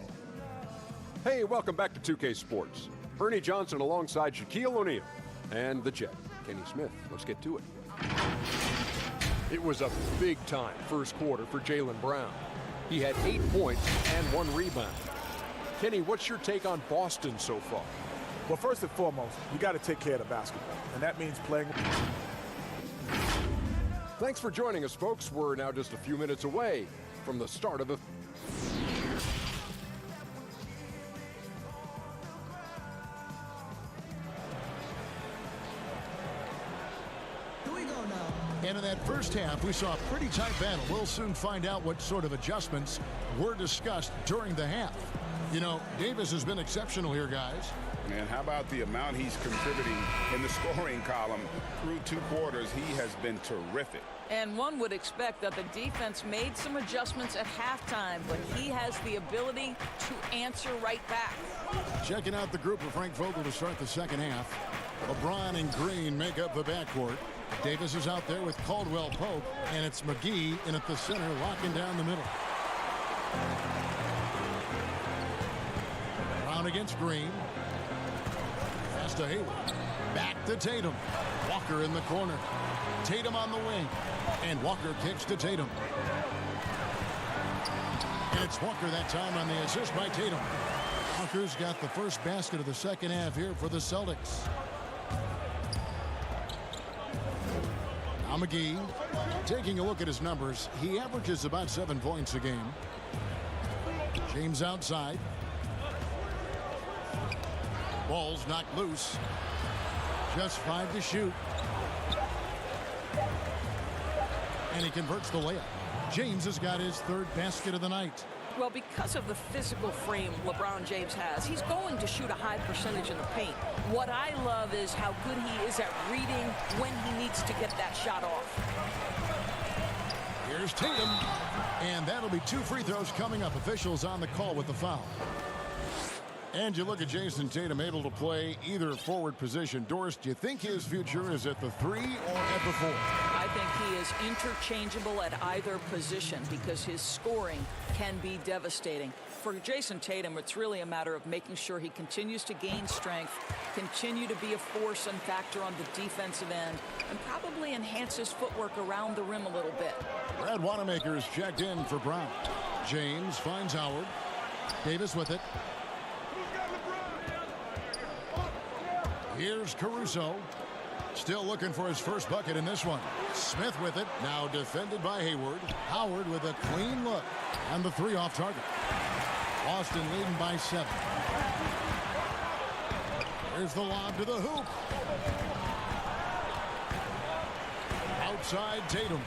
Hey, welcome back to 2K Sports. Ernie Johnson alongside Shaquille O'Neal and the Jet, Kenny Smith. Let's get to it. It was a big-time first quarter for Jaylen Brown. He had 8 points and 1 rebound. Kenny, what's your take on Boston so far? Well, first and foremost, you got to take care of the basketball, and that means playing. Thanks for joining us, folks. We're now just a few minutes away from the start of the... And in that first half, we saw a pretty tight battle. We'll soon find out what sort of adjustments were discussed during the half. You know, Davis has been exceptional here, guys. And how about the amount he's contributing in the scoring column? Through 2 quarters, he has been terrific. And one would expect that the defense made some adjustments at halftime, but he has the ability to answer right back. Checking out the group of Frank Vogel to start the second half. LeBron and Green make up the backcourt. Davis is out there with Caldwell Pope, and it's McGee in at the center, locking down the middle. Brown against Green. Pass to Hayward. Back to Tatum. Walker in the corner. Tatum on the wing. And Walker kicks to Tatum. And it's Walker that time on the assist by Tatum. Walker's got the first basket of the second half here for the Celtics. Now McGee, taking a look at his numbers, he averages about 7 points a game. James outside. Ball's knocked loose. Just 5 to shoot. And he converts the layup. James has got his third basket of the night. Well, because of the physical frame LeBron James has, he's going to shoot a high percentage in the paint. What I love is how good he is at reading when he needs to get that shot off. Here's Tatum. And that'll be 2 free throws coming up. Officials on the call with the foul. And you look at Jason Tatum able to play either forward position. Doris, do you think his future is at the 3 or at the 4? I think he is interchangeable at either position because his scoring can be devastating. For Jason Tatum, it's really a matter of making sure he continues to gain strength, continue to be a force and factor on the defensive end, and probably enhance his footwork around the rim a little bit. Brad Wanamaker's checked in for Brown. James finds Howard. Davis with it. Here's Caruso. Still looking for his first bucket in this one. Smith with it. Now defended by Hayward. Howard with a clean look. And the 3 off target. Boston leading by 7. Here's the lob to the hoop. Outside Tatum.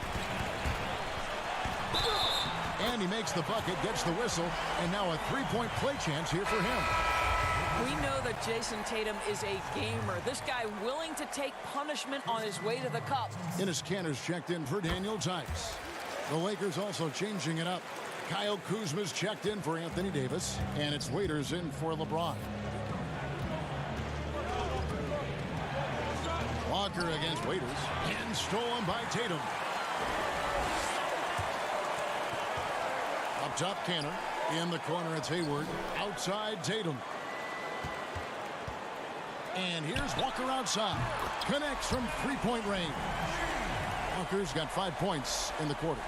And he makes the bucket, gets the whistle, and now a 3-point play chance here for him. We know that Jason Tatum is a gamer. This guy willing to take punishment on his way to the cup. Ennis Cantor's checked in for Daniel Tice. The Lakers also changing it up. Kyle Kuzma's checked in for Anthony Davis. And it's Waiters in for LeBron. Walker against Waiters. And stolen by Tatum. Up top, Cantor. In the corner, it's Hayward. Outside, Tatum. And here's Walker outside. Connects from 3-point range. Walker's got 5 points in the quarter.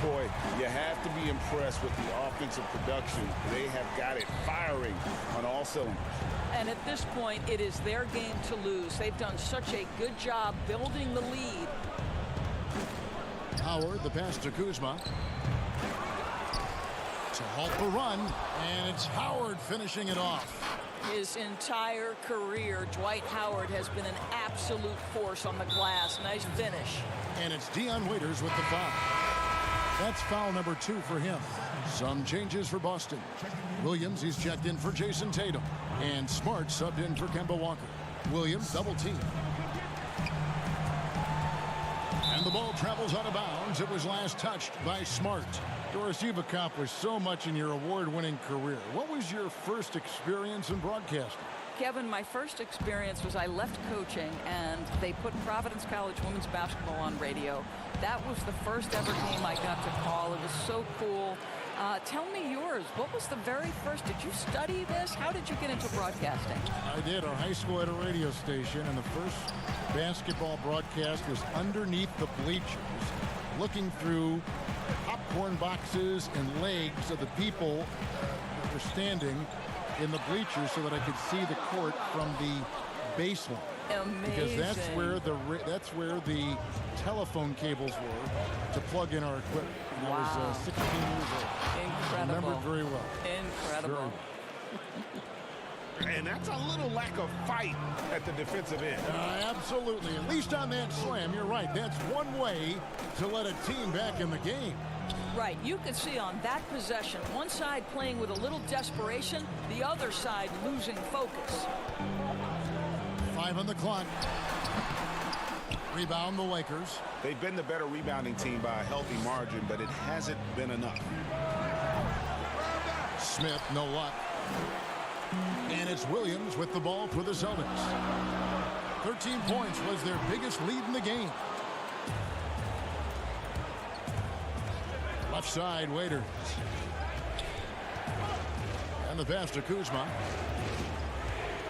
Boy, you have to be impressed with the offensive production. They have got it firing on all cylinders. And at this point, it is their game to lose. They've done such a good job building the lead. Howard, the pass to Kuzma. To halt the run, and it's Howard finishing it off. His entire career, Dwight Howard has been an absolute force on the glass. Nice finish. And it's Dion Waiters with the foul. That's foul number 2 for him. Some changes for Boston. Williams, he's checked in for Jason Tatum. And Smart subbed in for Kemba Walker. Williams double team. And the ball travels out of bounds. It was last touched by Smart. Doris, you've accomplished so much in your award-winning career. What was your first experience in broadcasting? Kevin, my first experience was I left coaching and they put Providence College women's basketball on radio. That was the first ever game I got to call. It was so cool. Tell me yours. What was the very first? Did you study this? How did you get into broadcasting? I did. Our high school had a radio station, and the first basketball broadcast was underneath the bleachers, looking through popcorn boxes and legs of the people that were standing in the bleachers so that I could see the court from the baseline. Amazing. Because that's where the telephone cables were to plug in our equipment. And I was 16 years old. Incredible. I remember it very well. Incredible. And that's a little lack of fight at the defensive end. Absolutely. At least on that slam, you're right. That's one way to let a team back in the game. Right. You could see on that possession, one side playing with a little desperation, the other side losing focus. 5 on the clock. Rebound the Lakers. They've been the better rebounding team by a healthy margin, but it hasn't been enough. Smith, no luck. And it's Williams with the ball for the Celtics. 13 points was their biggest lead in the game. Left side, Waiters. And the pass to Kuzma.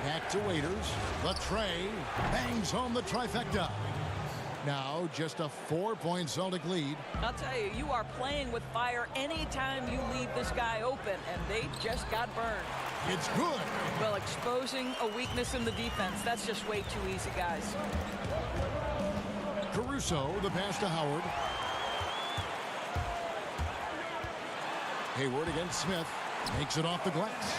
Back to Waiters. The tray bangs home the trifecta. Now just a 4-point Celtic lead. I'll tell you, you are playing with fire anytime you leave this guy open, and they just got burned. It's good. Well, exposing a weakness in the defense, that's just way too easy, guys. Caruso, the pass to Howard. Hayward against Smith. Makes it off the glass.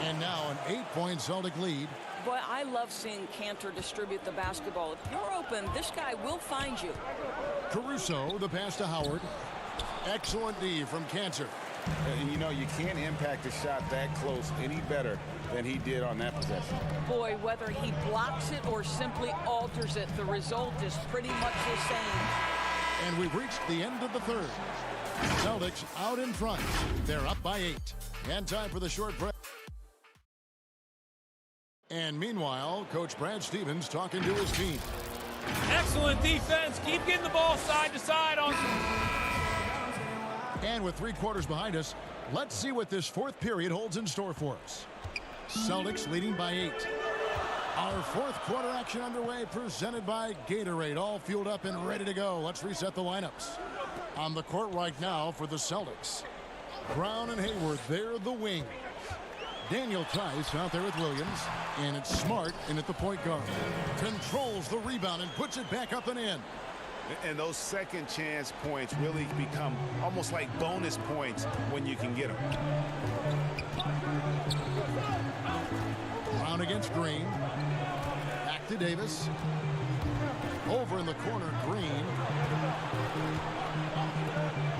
And now an 8-point Celtic lead. Boy, I love seeing Cantor distribute the basketball. If you're open, this guy will find you. Caruso, the pass to Howard. Excellent D from Cantor. And you know, you can't impact a shot that close any better than he did on that possession. Boy, whether he blocks it or simply alters it, the result is pretty much the same. And we've reached the end of the third. Celtics out in front. They're up by 8. And time for the short break. And meanwhile, Coach Brad Stevens talking to his team. Excellent defense. Keep getting the ball side to side on. And with 3 quarters behind us, let's see what this fourth period holds in store for us. Celtics leading by 8. Our fourth quarter action underway, presented by Gatorade, all fueled up and ready to go. Let's reset the lineups. On the court right now for the Celtics, Brown and Hayward, they're the wing. Daniel Tice out there with Williams, and it's Smart in at the point guard. Controls the rebound and puts it back up and in. And those second chance points really become almost like bonus points when you can get them. Brown against Green. Back to Davis. Over in the corner, Green.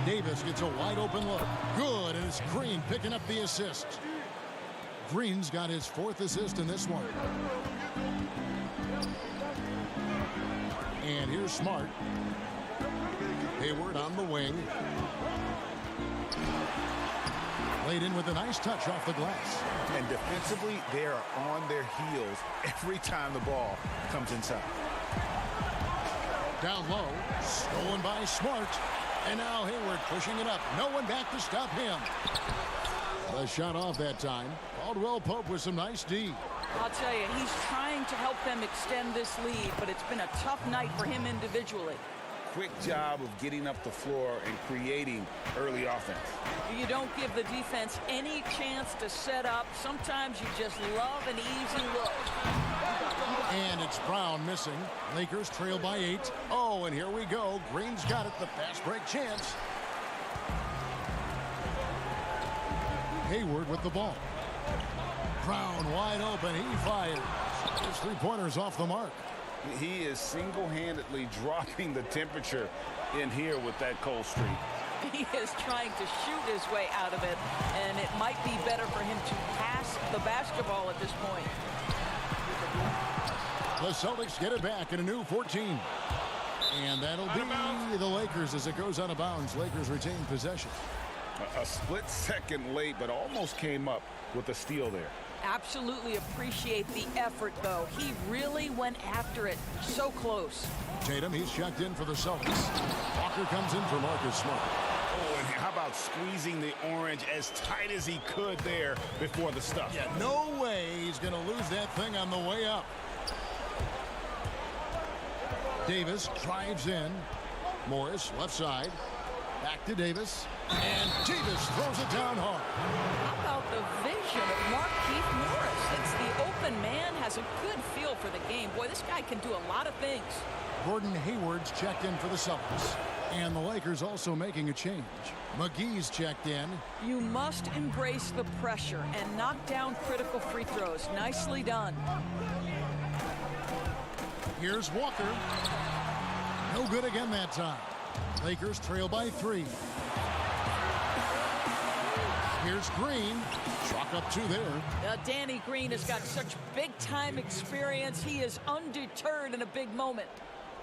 Davis gets a wide open look. Good, and it's Green picking up the assist. Green's got his 4th assist in this one. And here's Smart. Hayward on the wing. Laid in with a nice touch off the glass. And defensively, they are on their heels every time the ball comes inside. Down low, stolen by Smart. And now Hayward pushing it up. No one back to stop him. A shot off that time. Caldwell Pope with some nice D. I'll tell you, he's trying to help them extend this lead, but it's been a tough night for him individually. Quick job of getting up the floor and creating early offense. You don't give the defense any chance to set up. Sometimes you just love an easy look. And it's Brown missing. Lakers trail by 8. Oh, and here we go. Green's got it. The fast break chance. Hayward with the ball. Brown wide open. He fires. His 3-pointers off the mark. He is single-handedly dropping the temperature in here with that cold streak. He is trying to shoot his way out of it, and it might be better for him to pass the basketball at this point. The Celtics get it back in a new 14. And that'll be the Lakers as it goes out of bounds. Lakers retain possession. A split second late, but almost came up with a steal there. Absolutely appreciate the effort, though. He really went after it. So close. Tatum, he's checked in for the Celtics. Walker comes in for Marcus Smart. Oh, and how about squeezing the orange as tight as he could there before the stuff? Yeah, no way he's going to lose that thing on the way up. Davis drives in. Morris, left side. Back to Davis. And Davis throws it down hard. How about the vision of Markieff Morris? It's the open man, has a good feel for the game. Boy, this guy can do a lot of things. Gordon Hayward's checked in for the Celtics. And the Lakers also making a change. McGee's checked in. You must embrace the pressure and knock down critical free throws. Nicely done. Here's Walker. No good again that time. Lakers trail by 3. Here's Green. Chalk up 2 there. Danny Green has got such big-time experience. He is undeterred in a big moment.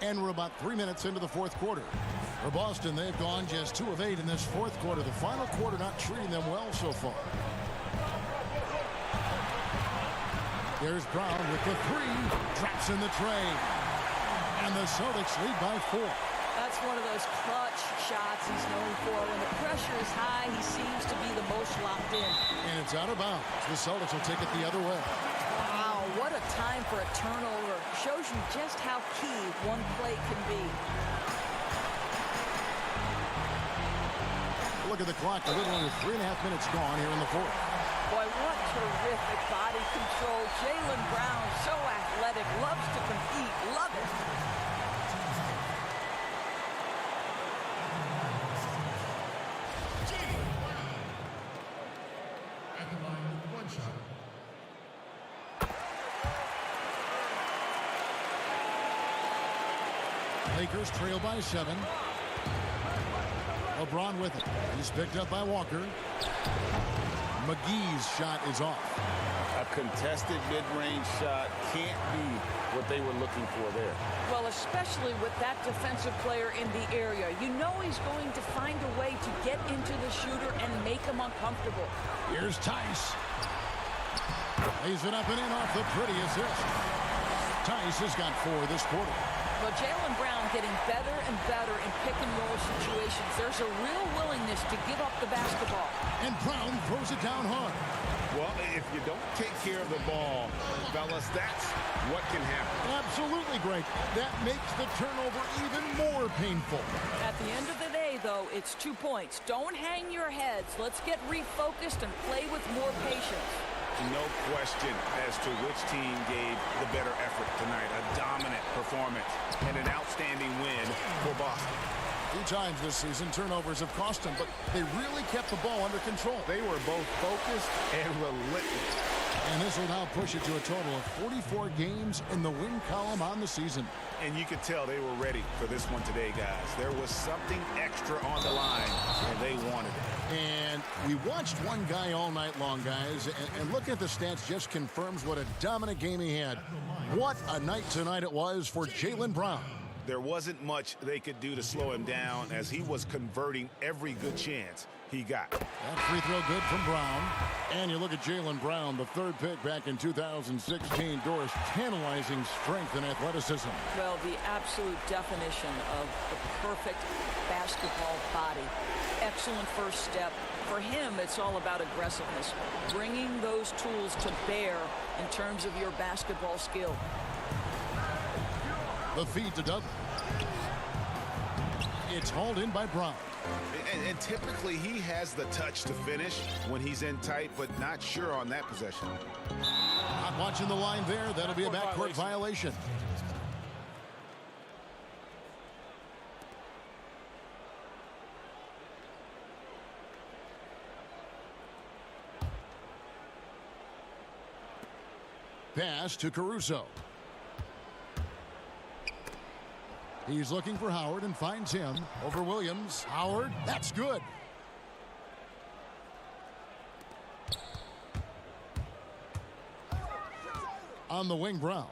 And we're about 3 minutes into the fourth quarter. For Boston, they've gone just 2 of 8 in this fourth quarter. The final quarter not treating them well so far. There's Brown with the 3. Drops in the tray. And the Celtics lead by 4. That's one of those clutch shots he's known for. When the pressure is high, he seems to be the most locked in. And it's out of bounds. The Celtics will take it the other way. Wow, what a time for a turnover. Shows you just how key one play can be. Look at the clock. A little under 3.5 minutes gone here in the fourth. Boy, what terrific body control. Jaylen Brown, so athletic, loves to compete, love it. Lakers trail by 7. LeBron with it. He's picked up by Walker. McGee's shot is off. A contested mid-range shot can't be what they were looking for there. Well, especially with that defensive player in the area. You know he's going to find a way to get into the shooter and make him uncomfortable. Here's Tice. Lays it up and in off the pretty assist. Tice has got 4 this quarter. Well, Jaylen Brown getting better and better in pick-and-roll situations. There's a real willingness to give up the basketball. And Brown throws it down hard. Well, if you don't take care of the ball, fellas, that's what can happen. Absolutely, Greg. That makes the turnover even more painful. At the end of the day, though, it's 2 points. Don't hang your heads. Let's get refocused and play with more patience. No question as to which team gave the better effort tonight. A dominant performance and an outstanding win for Boston. 2 times this season, turnovers have cost them, but they really kept the ball under control. They were both focused and relentless. And this will now push it to a total of 44 games in the win column on the season. And you could tell they were ready for this one today, guys. There was something extra on the line, and they wanted it. And we watched one guy all night long, guys, and looking at the stats just confirms what a dominant game he had. What a night tonight it was for Jaylen Brown. There wasn't much they could do to slow him down as he was converting every good chance he got. That free throw good from Brown. And you look at Jaylen Brown, the 3rd pick back in 2016. Doris, tantalizing strength and athleticism. Well, the absolute definition of the perfect basketball body. Excellent first step. For him, it's all about aggressiveness. Bringing those tools to bear in terms of your basketball skill. The feed to Doug. It's hauled in by Brown. And typically he has the touch to finish when he's in tight, but not sure on that possession. Not watching the line there. That'll be a backcourt violation. Pass to Caruso. He's looking for Howard and finds him over Williams. Howard, that's good. On the wing, Brown.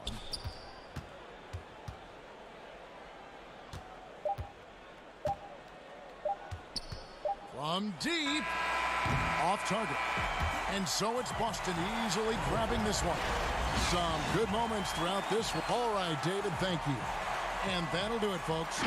From deep. Off target. And so it's Boston easily grabbing this one. Some good moments throughout this one. All right, David, thank you. And that'll do it, folks.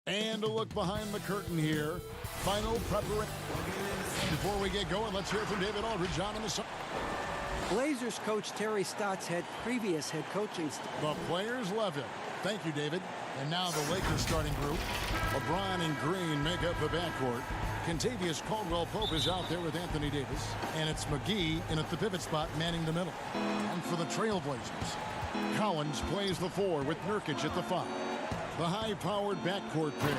And a look behind the curtain here. Final preparation. Before we get going, let's hear from David Aldridge on the side. Blazers coach Terry Stotts had previous head coaching. The players love him. Thank you, David. And now the Lakers starting group. LeBron and Green make up the backcourt. Kentavious Caldwell-Pope is out there with Anthony Davis. And it's McGee in at the pivot spot manning the middle. And for the Trailblazers, Collins plays the 4 with Nurkic at the 5. The high-powered backcourt pair,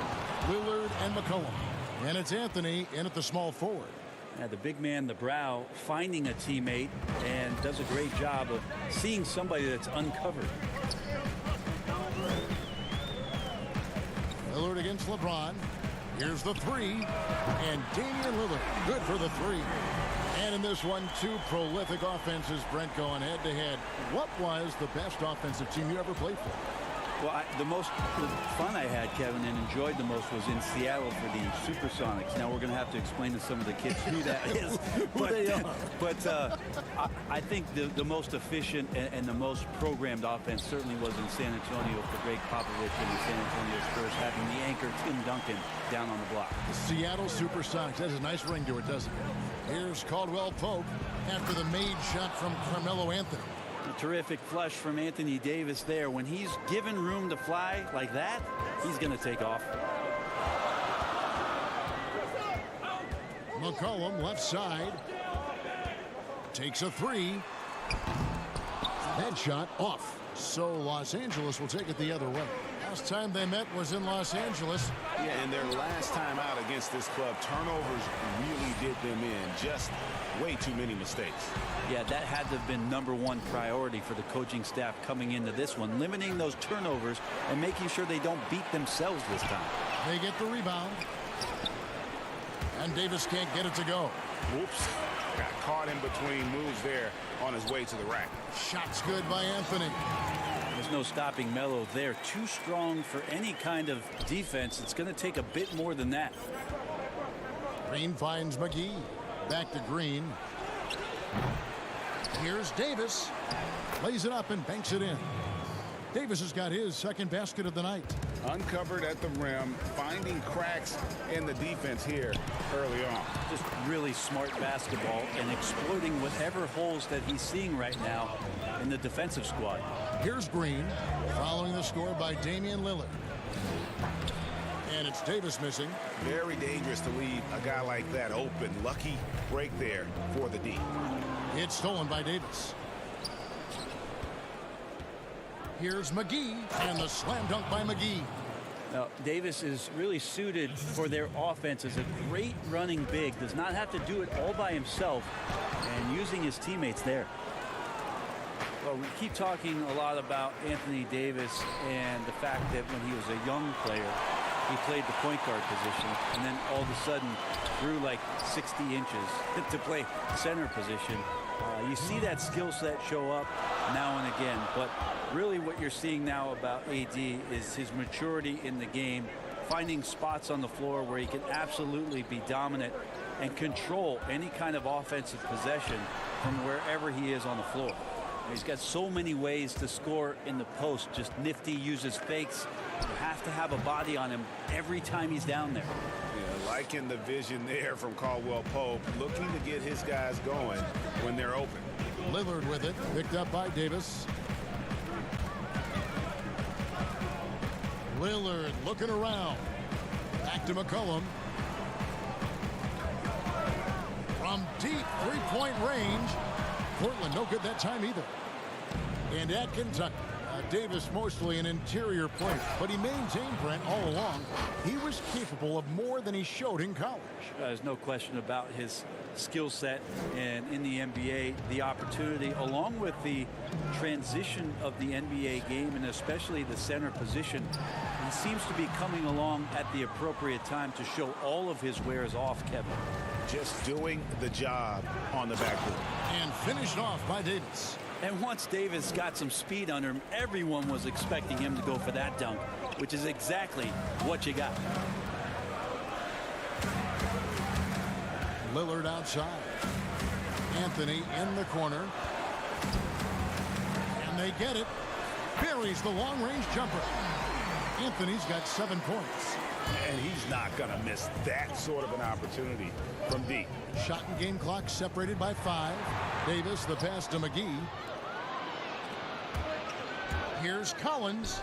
Lillard and McCollum. And it's Anthony in at the small forward. Yeah, the big man, the brow, finding a teammate and does a great job of seeing somebody that's uncovered. Lillard against LeBron. Here's the 3. And Damian Lillard, good for the 3. And in this one, 2 prolific offenses, Brent, going head-to-head. What was the best offensive team you ever played for? Well, the fun I had, Kevin, and enjoyed the most was in Seattle for the Supersonics. Now we're going to have to explain to some of the kids who that is. I think the most efficient and the most programmed offense certainly was in San Antonio for Greg Popovich and the San Antonio Spurs, having the anchor Tim Duncan down on the block. The Seattle Supersonics. That has a nice ring to it, doesn't it? Here's Caldwell-Pope after the made shot from Carmelo Anthony. A terrific flush from Anthony Davis there. When he's given room to fly like that, he's going to take off. McCollum left side. Takes a 3. Headshot off. So Los Angeles will take it the other way. Last time they met was in Los Angeles. Yeah, and their last time out against this club, turnovers really did them in. Just way too many mistakes. Yeah, that had to have been #1 priority for the coaching staff coming into this one, limiting those turnovers and making sure they don't beat themselves this time. They get the rebound. And Davis can't get it to go. Whoops. Got caught in between moves there on his way to the rack. Shot's good by Anthony. There's no stopping Melo there. Too strong for any kind of defense. It's going to take a bit more than that. Green finds McGee. Back to Green. Here's Davis. Lays it up and banks it in. Davis has got his second basket of the night. Uncovered at the rim, finding cracks in the defense here early on. Just really smart basketball and exploiting whatever holes that he's seeing right now in the defensive squad. Here's Green, following the score by Damian Lillard. And it's Davis missing. Very dangerous to leave a guy like that open. Lucky break there for the D. It's stolen by Davis. Here's McGee, and the slam dunk by McGee. Now, Davis is really suited for their offense as a great running big. Does not have to do it all by himself, and using his teammates there. Well, we keep talking a lot about Anthony Davis and the fact that when he was a young player, he played the point guard position, and then all of a sudden grew like 60 inches to play center position. You see that skill set show up now and again, but really what you're seeing now about AD is his maturity in the game, finding spots on the floor where he can absolutely be dominant and control any kind of offensive possession from wherever he is on the floor. He's got so many ways to score in the post. Just nifty, uses fakes. You have to have a body on him every time he's down there. Yeah, liking the vision there from Caldwell-Pope, looking to get his guys going when they're open. Lillard with it, picked up by Davis. Lillard looking around. Back to McCollum. From deep three-point range. Portland no good that time either. And at Kentucky, Davis mostly an interior player, but he maintained, Brent, all along. He was capable of more than he showed in college. There's no question about his skill set, and in the NBA, the opportunity, along with the transition of the NBA game, and especially the center position, he seems to be coming along at the appropriate time to show all of his wares off, Kevin. Just doing the job on the backboard. And finished off by Davis. And once Davis got some speed under him, everyone was expecting him to go for that dunk, which is exactly what you got. Lillard outside. Anthony in the corner. And they get it. Buries the long-range jumper. Anthony's got 7 points. And he's not going to miss that sort of an opportunity from deep. Shot and game clock separated by 5. Davis, the pass to McGee. Here's Collins.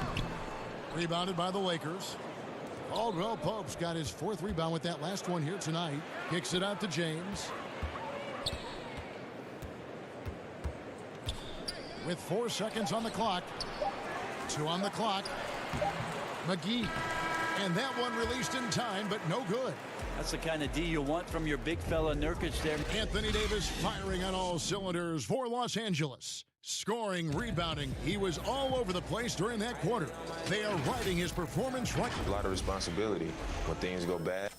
Rebounded by the Lakers. Caldwell Pope's got his 4th rebound with that last one here tonight. Kicks it out to James. With 4 seconds on the clock. 2 on the clock. McGee. And that one released in time, but no good. That's the kind of D you want from your big fella Nurkic there. Anthony Davis firing on all cylinders for Los Angeles. Scoring, rebounding. He was all over the place during that quarter. They are riding his performance right. A lot of responsibility when things go bad.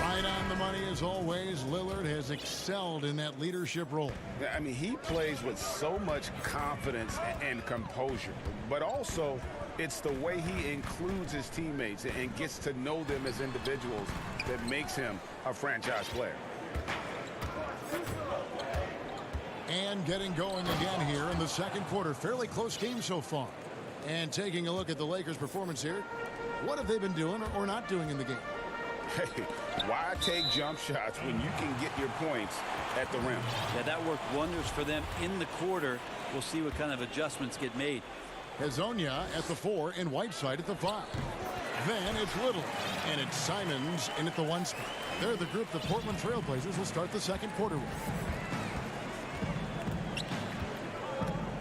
Right on the money as always. Lillard has excelled in that leadership role. I mean, he plays with so much confidence and composure, but also it's the way he includes his teammates and gets to know them as individuals that makes him a franchise player. And getting going again here in the second quarter. Fairly close game so far. And taking a look at the Lakers' performance here. What have they been doing or not doing in the game? Hey, why take jump shots when you can get your points at the rim? Yeah, that worked wonders for them in the quarter. We'll see what kind of adjustments get made. Hazonia at the 4 and Whiteside at the 5. Then it's Little. And it's Simons in at the 1 spot. They're the group the Portland Trailblazers will start the second quarter with.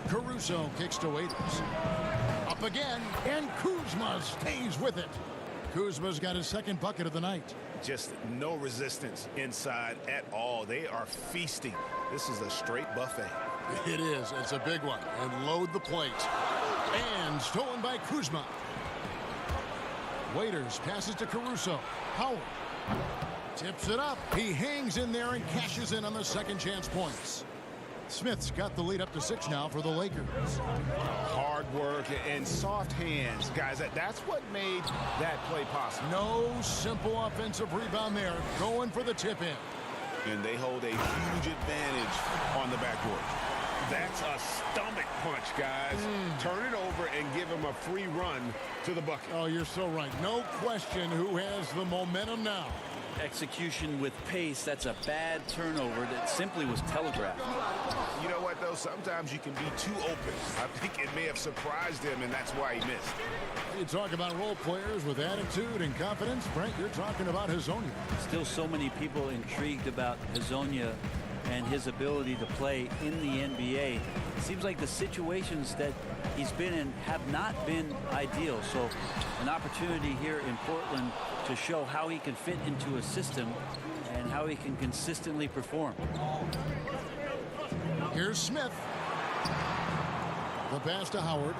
Caruso kicks to Waiters. Up again, and Kuzma stays with it. Kuzma's got his 2nd bucket of the night. Just no resistance inside at all. They are feasting. This is a straight buffet. It is. It's a big one. And load the plate. And stolen by Kuzma. Waiters passes to Caruso. Howard tips it up. He hangs in there and cashes in on the second chance points. Smith's got the lead up to 6 now for the Lakers. Hard work and soft hands, guys. That's what made that play possible. No simple offensive rebound there. Going for the tip in. And they hold a huge advantage on the backboard. That's a stomach punch, guys. Turn it over and give him a free run to the bucket. Oh, you're so right. No question who has the momentum now. Execution with pace. That's a bad turnover that simply was telegraphed. You know what, though? Sometimes you can be too open. I think it may have surprised him, and that's why he missed. You talk about role players with attitude and confidence. Frank, you're talking about Hazonia. Still so many people intrigued about Hazonia and his ability to play in the NBA. It seems like the situations that he's been in have not been ideal. So an opportunity here in Portland to show how he can fit into a system and how he can consistently perform. Here's Smith. The pass to Howard.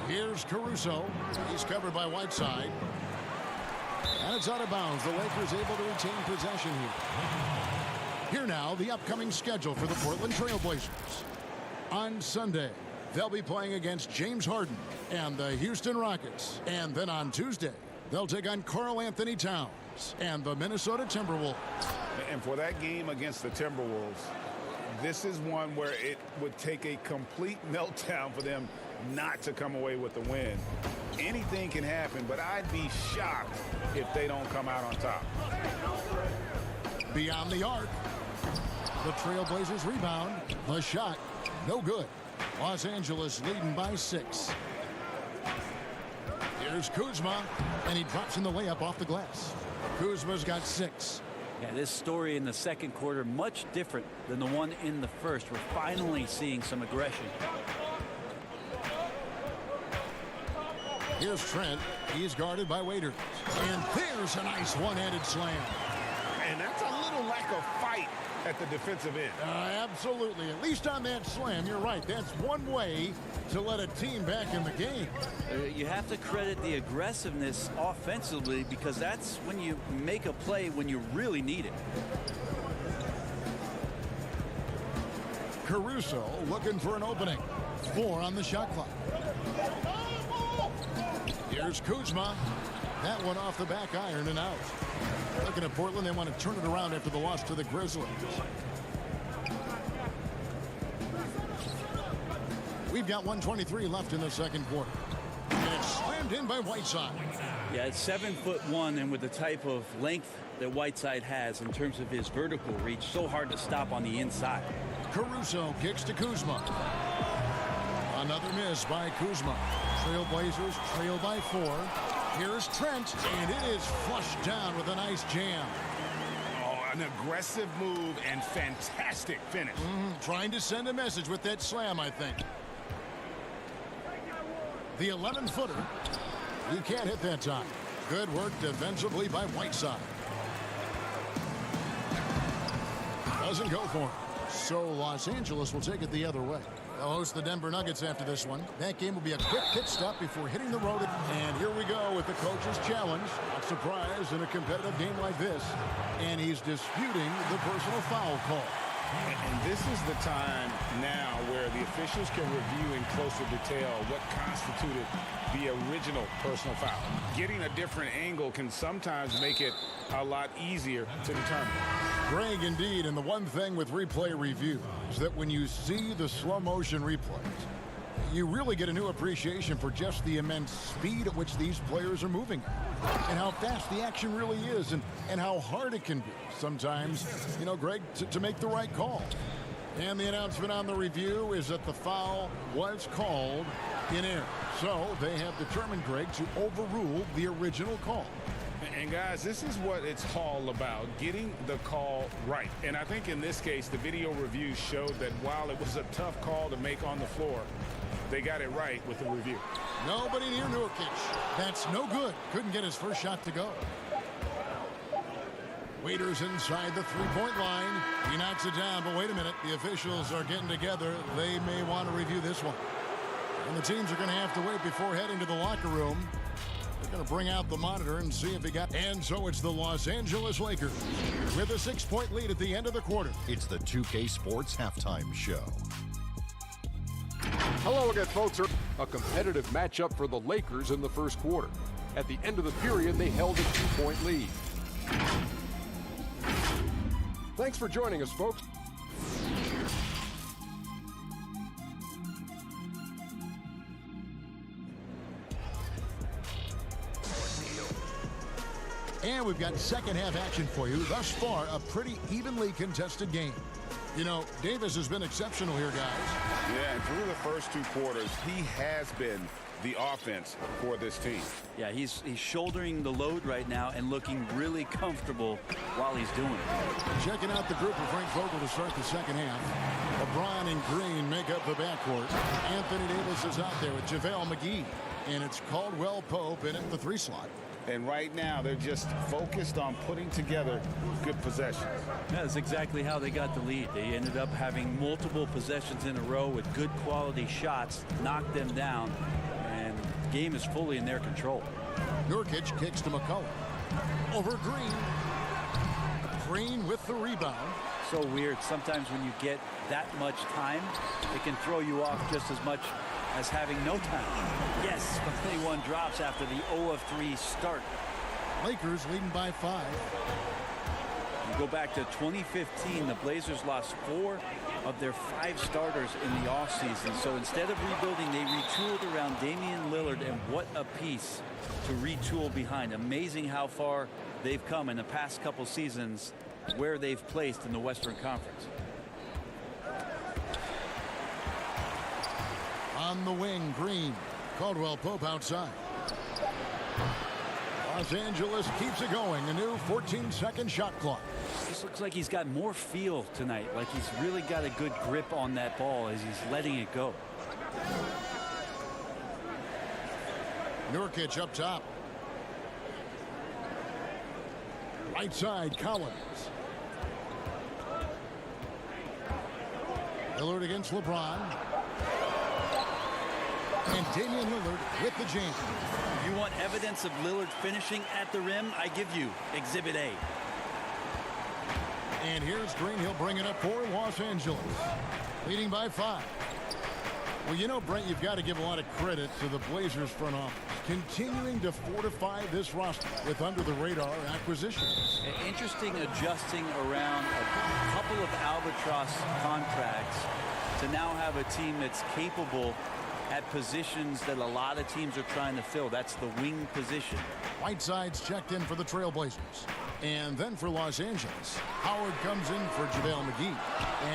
Here's Caruso. He's covered by Whiteside. And it's out of bounds. The Lakers able to retain possession here. Here now, the upcoming schedule for the Portland Trailblazers. On Sunday, they'll be playing against James Harden and the Houston Rockets. And then on Tuesday, they'll take on Karl Anthony Towns and the Minnesota Timberwolves. And for that game against the Timberwolves, this is one where it would take a complete meltdown for them not to come away with the win. Anything can happen, but I'd be shocked if they don't come out on top. Beyond the arc. The Trailblazers rebound. The shot, no good. Los Angeles leading by 6. Here's Kuzma, and he drops in the layup off the glass. Kuzma's got 6. Yeah, this story in the second quarter much different than the one in the first. We're finally seeing some aggression. Here's Trent. He's guarded by Waiters. And there's a nice one-handed slam. And that's a little lack of fight at the defensive end. Absolutely. At least on that slam, you're right. That's one way to let a team back in the game. You have to credit the aggressiveness offensively because that's when you make a play when you really need it. Caruso looking for an opening. 4 on the shot clock. Here's Kuzma. That one off the back iron and out. Looking at Portland, they want to turn it around after the loss to the Grizzlies. We've got 1:23 left in the second quarter. And it's slammed Jammed in by Whiteside. Yeah, it's 7'1", and with the type of length that Whiteside has in terms of his vertical reach, so hard to stop on the inside. Caruso kicks to Kuzma. Another miss by Kuzma. Trailblazers trail by 4. Here's Trent, and it is flushed down with a nice jam. Oh, an aggressive move and fantastic finish. Trying to send a message with that slam, I think. The 11-footer. He can't hit that time. Good work defensively by Whiteside. Doesn't go for him. So Los Angeles will take it the other way. They'll host the Denver Nuggets after this one. That game will be a quick pit stop before hitting the road. And here we go with the coach's challenge. Not surprised in a competitive game like this. And he's disputing the personal foul call. And this is the time now where the officials can review in closer detail what constituted the original personal foul. Getting a different angle can sometimes make it a lot easier to determine. Greg, indeed, and the one thing with replay review is that when you see the slow motion replays, you really get a new appreciation for just the immense speed at which these players are moving and how fast the action really is and how hard it can be sometimes, you know, Greg, to make the right call. And the announcement on the review is that the foul was called in error. So they have determined, Greg, to overrule the original call. And guys, this is what it's all about, getting the call right. And I think in this case, the video review showed that while it was a tough call to make on the floor, they got it right with the review. Nobody near Nurkic. That's no good. Couldn't get his first shot to go. Waiters inside the three-point line. He knocks it down, but wait a minute. The officials are getting together. They may want to review this one. And the teams are going to have to wait before heading to the locker room. They're going to bring out the monitor and see if he got... And so it's the Los Angeles Lakers with a 6-point lead at the end of the quarter. It's the 2K Sports Halftime Show. Hello again, folks. A competitive matchup for the Lakers in the first quarter. At the end of the period, they held a 2-point lead. Thanks for joining us, folks. And we've got second half action for you. Thus far, a pretty evenly contested game. You know, Davis has been exceptional here, guys. Yeah, and through the first 2 quarters, he has been the offense for this team. Yeah, he's shouldering the load right now and looking really comfortable while he's doing it. Checking out the group of Frank Vogel to start the second half. LeBron and Green make up the backcourt. Anthony Davis is out there with JaVale McGee. And it's Caldwell Pope in at the 3 slot. And right now, they're just focused on putting together good possessions. Yeah, that's exactly how they got the lead. They ended up having multiple possessions in a row with good quality shots, knocked them down, and the game is fully in their control. Nurkic kicks to McCullough. Over Green. Green with the rebound. So weird. Sometimes when you get that much time, it can throw you off just as much as having no time. Yes, but 21 drops after the 0 of 3 start. Lakers leading by 5. You go back to 2015, the Blazers lost 4 of their 5 starters in the offseason. So instead of rebuilding, they retooled around Damian Lillard, and what a piece to retool behind. Amazing how far they've come in the past couple seasons, where they've placed in the Western Conference. On the wing, Green. Caldwell Pope outside. Los Angeles keeps it going. A new 14-second shot clock. This looks like he's got more feel tonight, like he's really got a good grip on that ball as he's letting it go. Nurkic up top. Right side, Collins. Lillard against LeBron. And Damian Lillard with the jam. You want evidence of Lillard finishing at the rim? I give you Exhibit A. And here's Green. He'll bring it up for Los Angeles. Leading by 5. Well, you know, Brent, you've got to give a lot of credit to the Blazers front office. Continuing to fortify this roster with under-the-radar acquisitions. Interesting adjusting around a couple of albatross contracts to now have a team that's capable at positions that a lot of teams are trying to fill. That's the wing position. Whiteside's checked in for the Trailblazers. And then for Los Angeles, Howard comes in for JaVale McGee.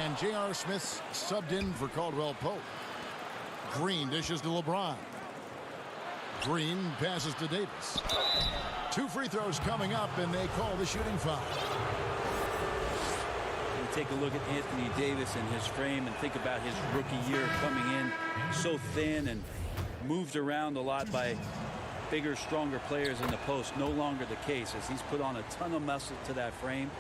And J.R. Smith's subbed in for Caldwell Pope. Green dishes to LeBron. Green passes to Davis. 2 free throws coming up, and they call the shooting foul. You take a look at Anthony Davis and his frame and think about his rookie year coming in so thin and moved around a lot by bigger, stronger players in the post. No longer the case, as he's put on a ton of muscle to that frame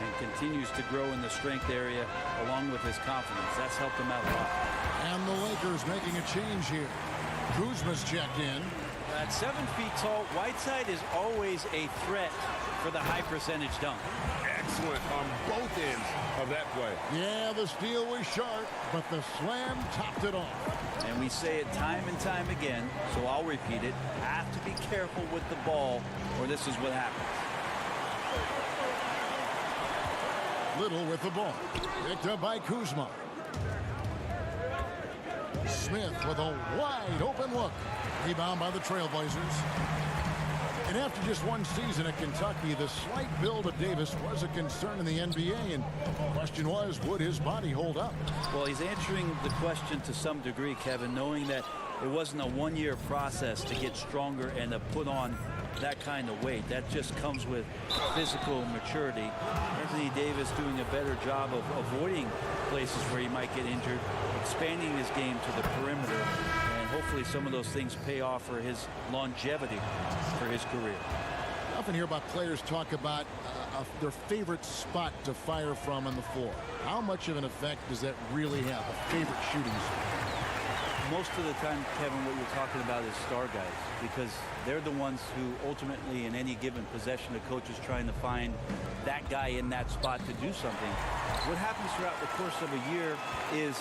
and continues to grow in the strength area along with his confidence. That's helped him out a lot. And the Lakers making a change here. Kuzma's checked in. At 7 feet tall, Whiteside is always a threat for the high percentage dunk. Excellent on both ends of that play. Yeah, the steal was sharp, but the slam topped it off. And we say it time and time again, so I'll repeat it. Have to be careful with the ball, or this is what happens. Little with the ball. Picked up by Kuzma. Smith with a wide open look. Rebound by the Trailblazers. And after just one season at Kentucky, the slight build of Davis was a concern in the NBA. And the question was, would his body hold up? Well, he's answering the question to some degree, Kevin, knowing that it wasn't a one-year process to get stronger and to put on that kind of weight. That just comes with physical maturity. Anthony Davis doing a better job of avoiding places where he might get injured, expanding his game to the perimeter, and hopefully some of those things pay off for his longevity for his career. I often hear about players talk about their favorite spot to fire from on the floor. How much of an effect does that really have, a favorite shooting spot? Most of the time, Kevin, what you're talking about is star guys, because they're the ones who ultimately in any given possession, the coach is trying to find that guy in that spot to do something. What happens throughout the course of a year is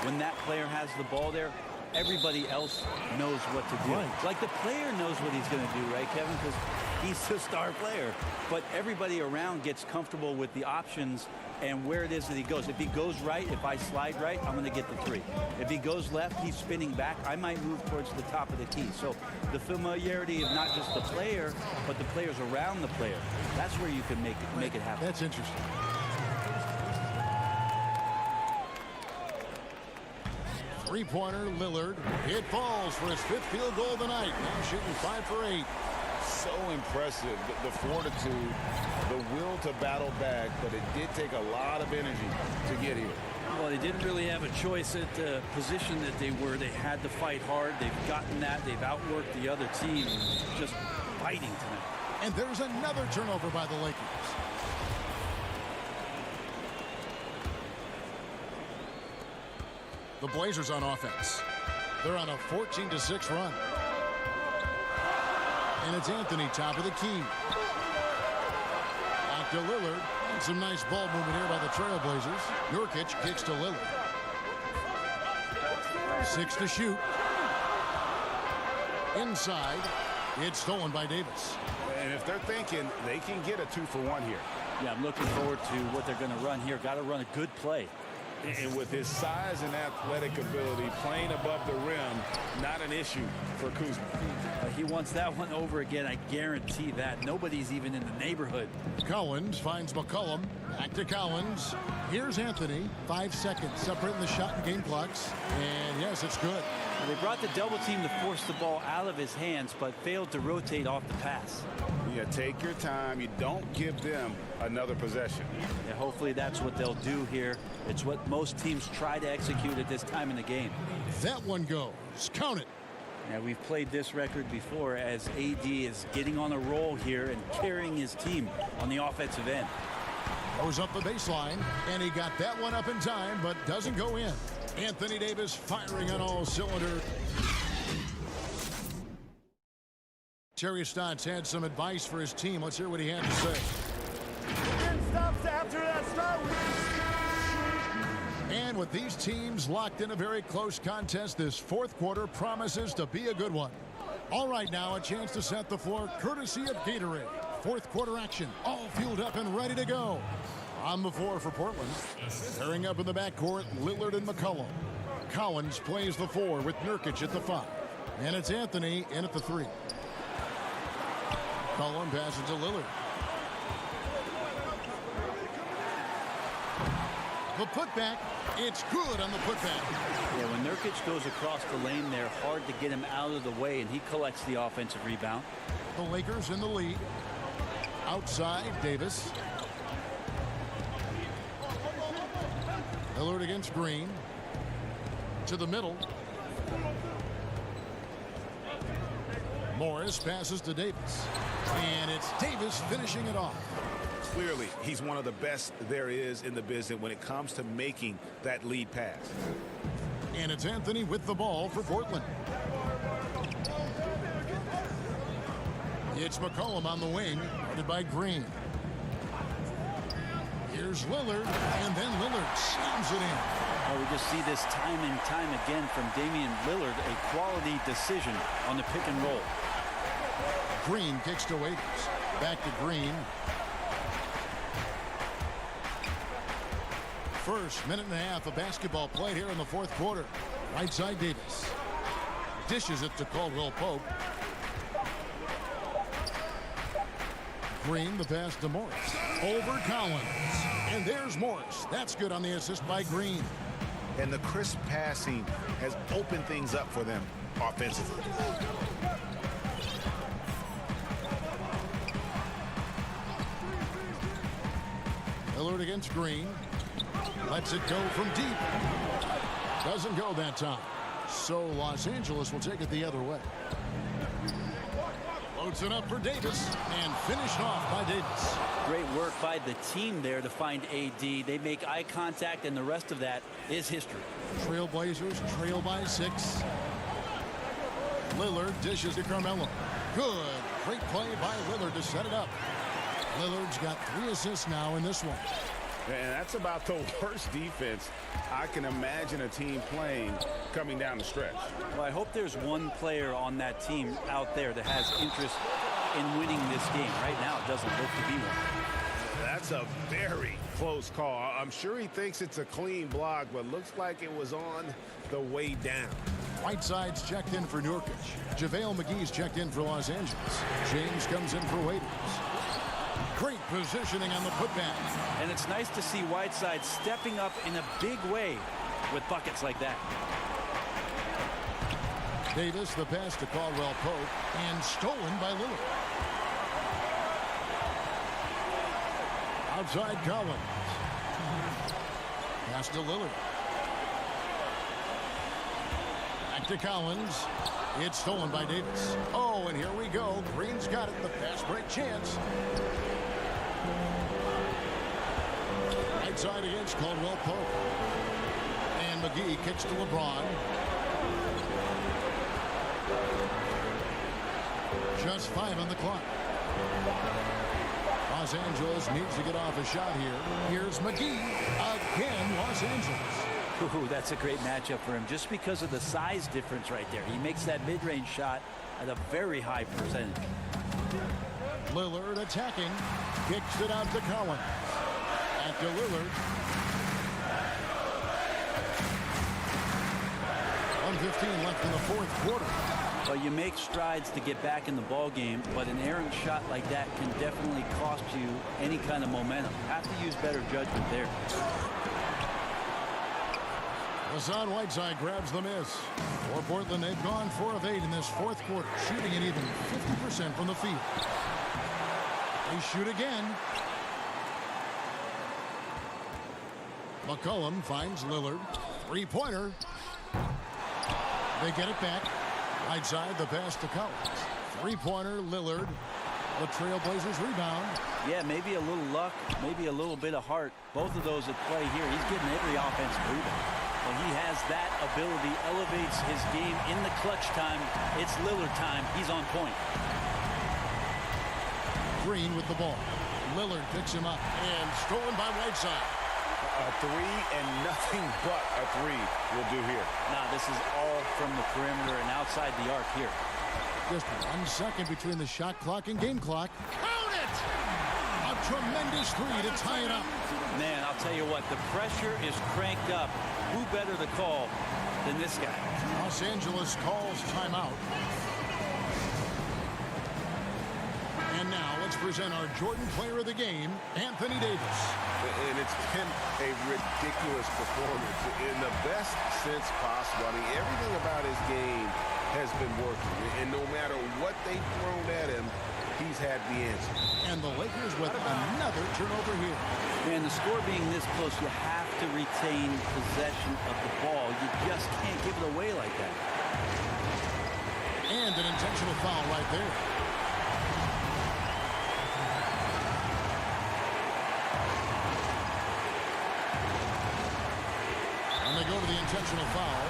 when that player has the ball there, everybody else knows what to do. Right. Like the player knows what he's going to do, right, Kevin? Because he's the star player. But everybody around gets comfortable with the options and where it is that he goes. If he goes right, if I slide right, I'm going to get the 3. If he goes left, he's spinning back. I might move towards the top of the key. So the familiarity of not just the player, but the players around the player. That's where you can make it happen. That's interesting. Three-pointer, Lillard. It falls for his 5th field goal of the night. Now shooting 5 for 8. So impressive, the fortitude, the will to battle back, but it did take a lot of energy to get here. Well, they didn't really have a choice at the position that they were. They had to fight hard. They've gotten that. They've outworked the other team, just fighting tonight. And there's another turnover by the Lakers. The Blazers on offense. They're on a 14-6 run. And it's Anthony, top of the key. Back to Lillard. And some nice ball movement here by the Trailblazers. Nurkic kicks to Lillard. 6 to shoot. Inside. It's stolen by Davis. And if they're thinking they can get a 2-for-1 here. Yeah, I'm looking forward to what they're going to run here. Got to run a good play. And with his size and athletic ability, playing above the rim, not an issue for Kuzma. He wants that one over again. I guarantee that. Nobody's even in the neighborhood. Collins finds McCollum. Back to Collins. Here's Anthony. 5 seconds separating the shot and game clocks. And yes, it's good. They brought the double team to force the ball out of his hands, but failed to rotate off the pass. Yeah, take your time. You don't give them another possession. Yeah, hopefully that's what they'll do here. It's what most teams try to execute at this time in the game. That one goes. Count it. Now, we've played this record before as AD is getting on a roll here and carrying his team on the offensive end. Goes up the baseline, and he got that one up in time, but doesn't go in. Anthony Davis firing on all cylinders. Terry Stotts had some advice for his team. Let's hear what he had to say. Stops after that stop. And with these teams locked in a very close contest, this 4th quarter promises to be a good one. All right, now a chance to set the floor courtesy of Gatorade. 4th quarter action, all fueled up and ready to go. On the floor for Portland. Pairing up in the backcourt, Lillard and McCollum. Collins plays the 4 with Nurkic at the 5. And it's Anthony in at the 3. Collins passes to Lillard. The putback, it's good on the putback. Yeah, when Nurkic goes across the lane there, hard to get him out of the way, and he collects the offensive rebound. The Lakers in the lead. Outside, Davis. Lillard against Green. To the middle. Morris passes to Davis. And it's Davis finishing it off. Clearly, he's one of the best there is in the business when it comes to making that lead pass. And it's Anthony with the ball for Portland. It's McCollum on the wing, guarded by Green. Here's Lillard, and then Lillard slams it in. Well, we just see this time and time again from Damian Lillard, a quality decision on the pick and roll. Green kicks to Waiters. Back to Green. First minute and a half of basketball played here in the fourth quarter. Right side, Davis. Dishes it to Caldwell Pope. Green, the pass to Morris. Over Collins. And there's Morris. That's good on the assist by Green. And the crisp passing has opened things up for them offensively. Lillard against Green. Lets it go from deep. Doesn't go that time. So Los Angeles will take it the other way. Loads it up for Davis and finished off by Davis. Great work by the team there to find AD. They make eye contact, and the rest of that is history. Trailblazers trail by 6. Lillard dishes to Carmelo. Good. Great play by Lillard to set it up. Lillard's got 3 assists now in this one. And that's about the worst defense I can imagine a team playing coming down the stretch. Well, I hope there's one player on that team out there that has interest in winning this game. Right now, it doesn't look to be one. That's a very close call. I'm sure he thinks it's a clean block, but looks like it was on the way down. Whiteside's checked in for Nurkic. JaVale McGee's checked in for Los Angeles. James comes in for Waiters. Great positioning on the putback. And it's nice to see Whiteside stepping up in a big way with buckets like that. Davis, the pass to Caldwell Pope, and stolen by Lillard. Outside Collins. Pass to Lillard. Back to Collins. It's stolen by Davis. Oh, and here we go. Green's got it. The fast break chance. Right side against Caldwell Pope. And McGee kicks to LeBron. Just 5 on the clock. Los Angeles needs to get off a shot here. Here's McGee. Again, Los Angeles. Ooh, that's a great matchup for him just because of the size difference right there. He makes that mid-range shot at a very high percentage. Lillard attacking. Kicks it out to Collins. Back to Lillard. 1:15 left in the fourth quarter. Well, you make strides to get back in the ball game, but an errant shot like that can definitely cost you any kind of momentum. Have to use better judgment there. Hassan Whiteside grabs the miss. For Portland, they've gone 4 of 8 in this fourth quarter, shooting it even 50% from the field. They shoot again. McCollum finds Lillard. 3-pointer. They get it back. Right side, the pass to Collins. 3-pointer, Lillard. The Trailblazers rebound. Yeah, maybe a little luck, maybe a little bit of heart. Both of those at play here. He's getting every offensive rebound. Well, he has that ability, elevates his game in the clutch time. It's Lillard time. He's on point. Green with the ball. Lillard picks him up and stolen by Whiteside. A 3 and nothing but a 3 will do here. Nah, this is all from the perimeter and outside the arc here. Just 1 second between the shot clock and game clock. Count it! A tremendous three to tie it up. Man, I'll tell you what, the pressure is cranked up. Who better to call than this guy? Los Angeles calls timeout. And now let's present our Jordan Player of the Game, Anthony Davis. And it's been a ridiculous performance in the best sense possible. I mean, everything about his game has been working. And no matter what they've thrown at him, he's had the answer. And the Lakers with another turnover here. Man, the score being this close, you have to retain possession of the ball. You just can't give it away like that. And an intentional foul right there. And they go to the intentional foul.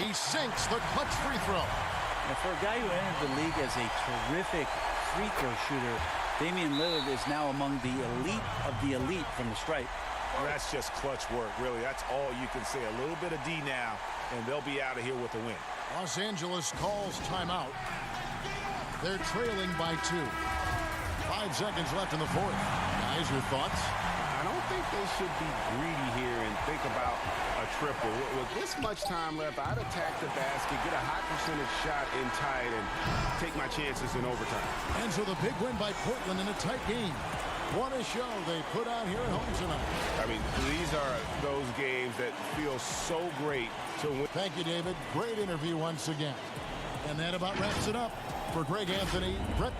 He sinks the clutch free throw. Now, for a guy who entered the league as a terrific free throw shooter, Damian Lillard is now among the elite of the elite from the stripe. Well, that's just clutch work, really. That's all you can say. A little bit of D now, and they'll be out of here with a win. Los Angeles calls timeout. They're trailing by 2. 5 seconds left in the fourth. Guys, your thoughts? I don't think they should be greedy here and think about a triple. With this much time left, I'd attack the basket, get a high percentage shot in tight, and take my chances in overtime. And so the big win by Portland in a tight game. What a show they put out here at home tonight. I mean, these are those games that feel so great to win. Thank you, David. Great interview once again. And that about wraps it up. For Greg Anthony, Brett.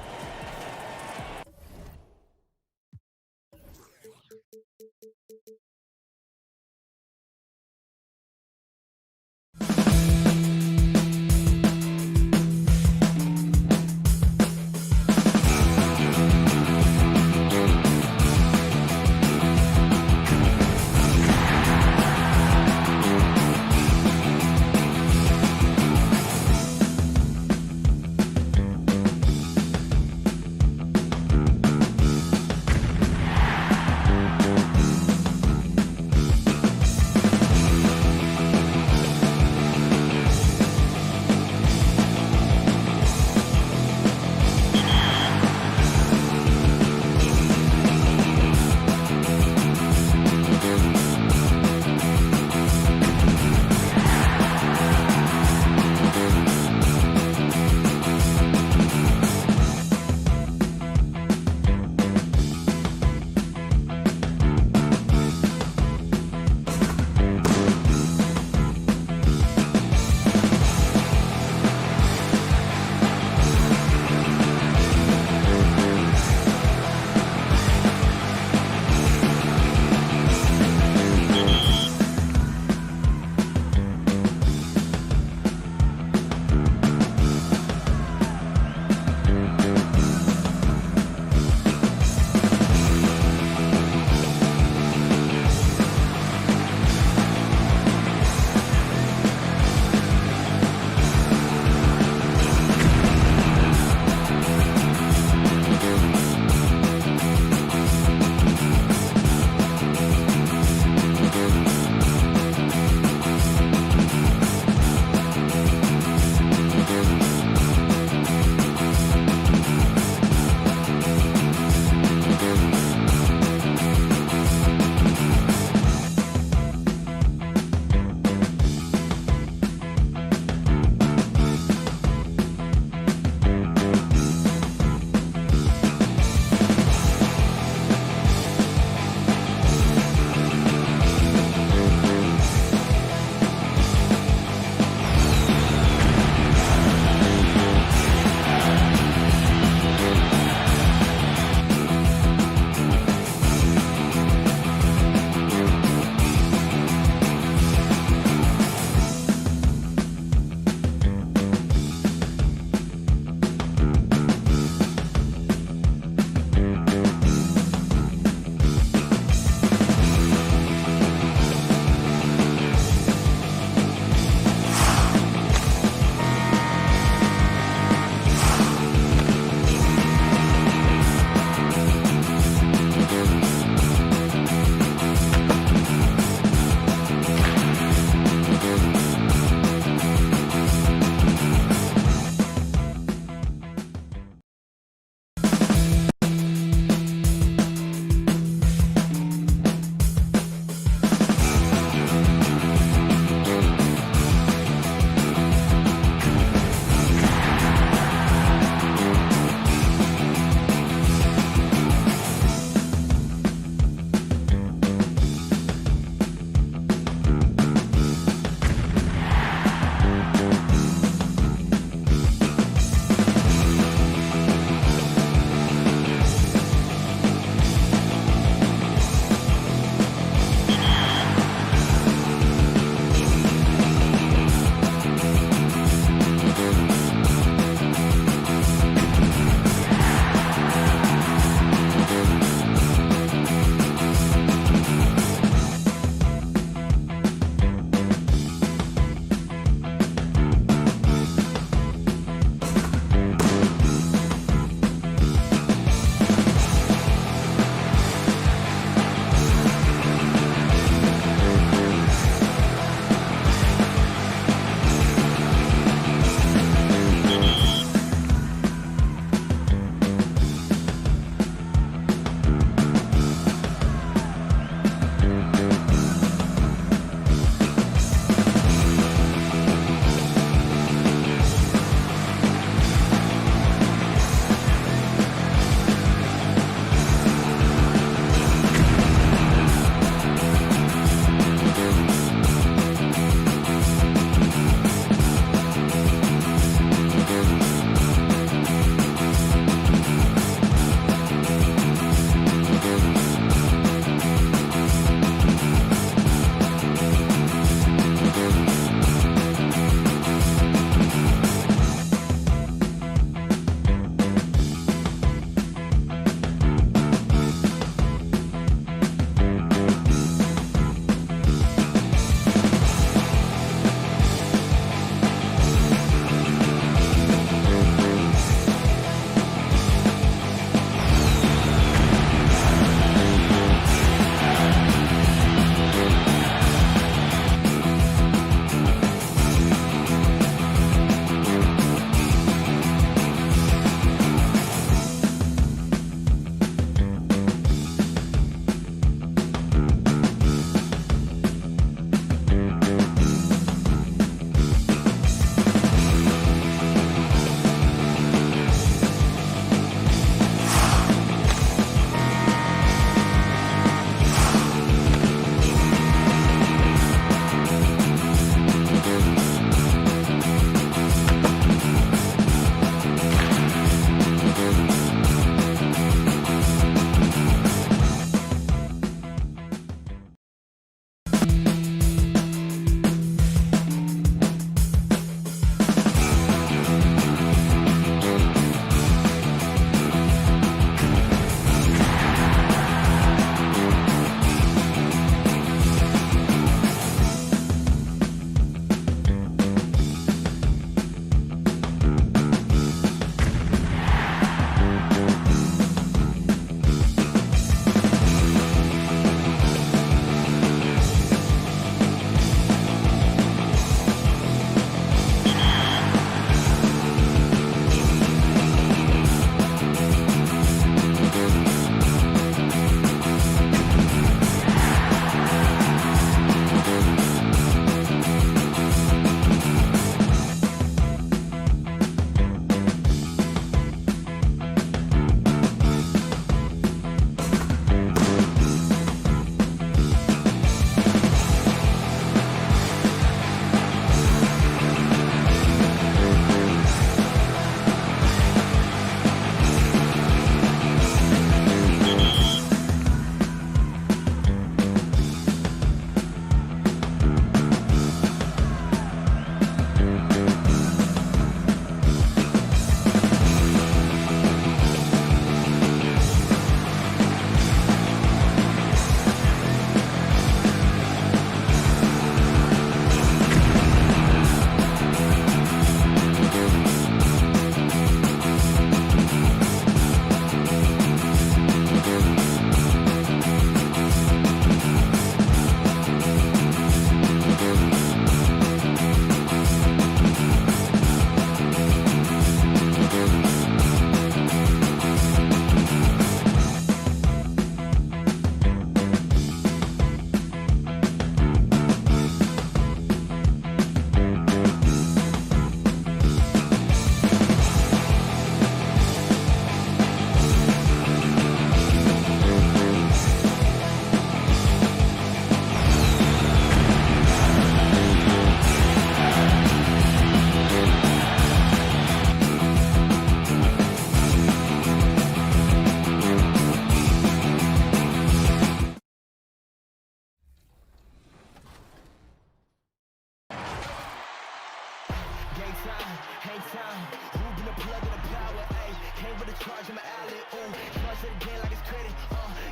time. Who been a plug in the power, ayy. Came with a charge in my alley, ooh. Charge it again like it's credit,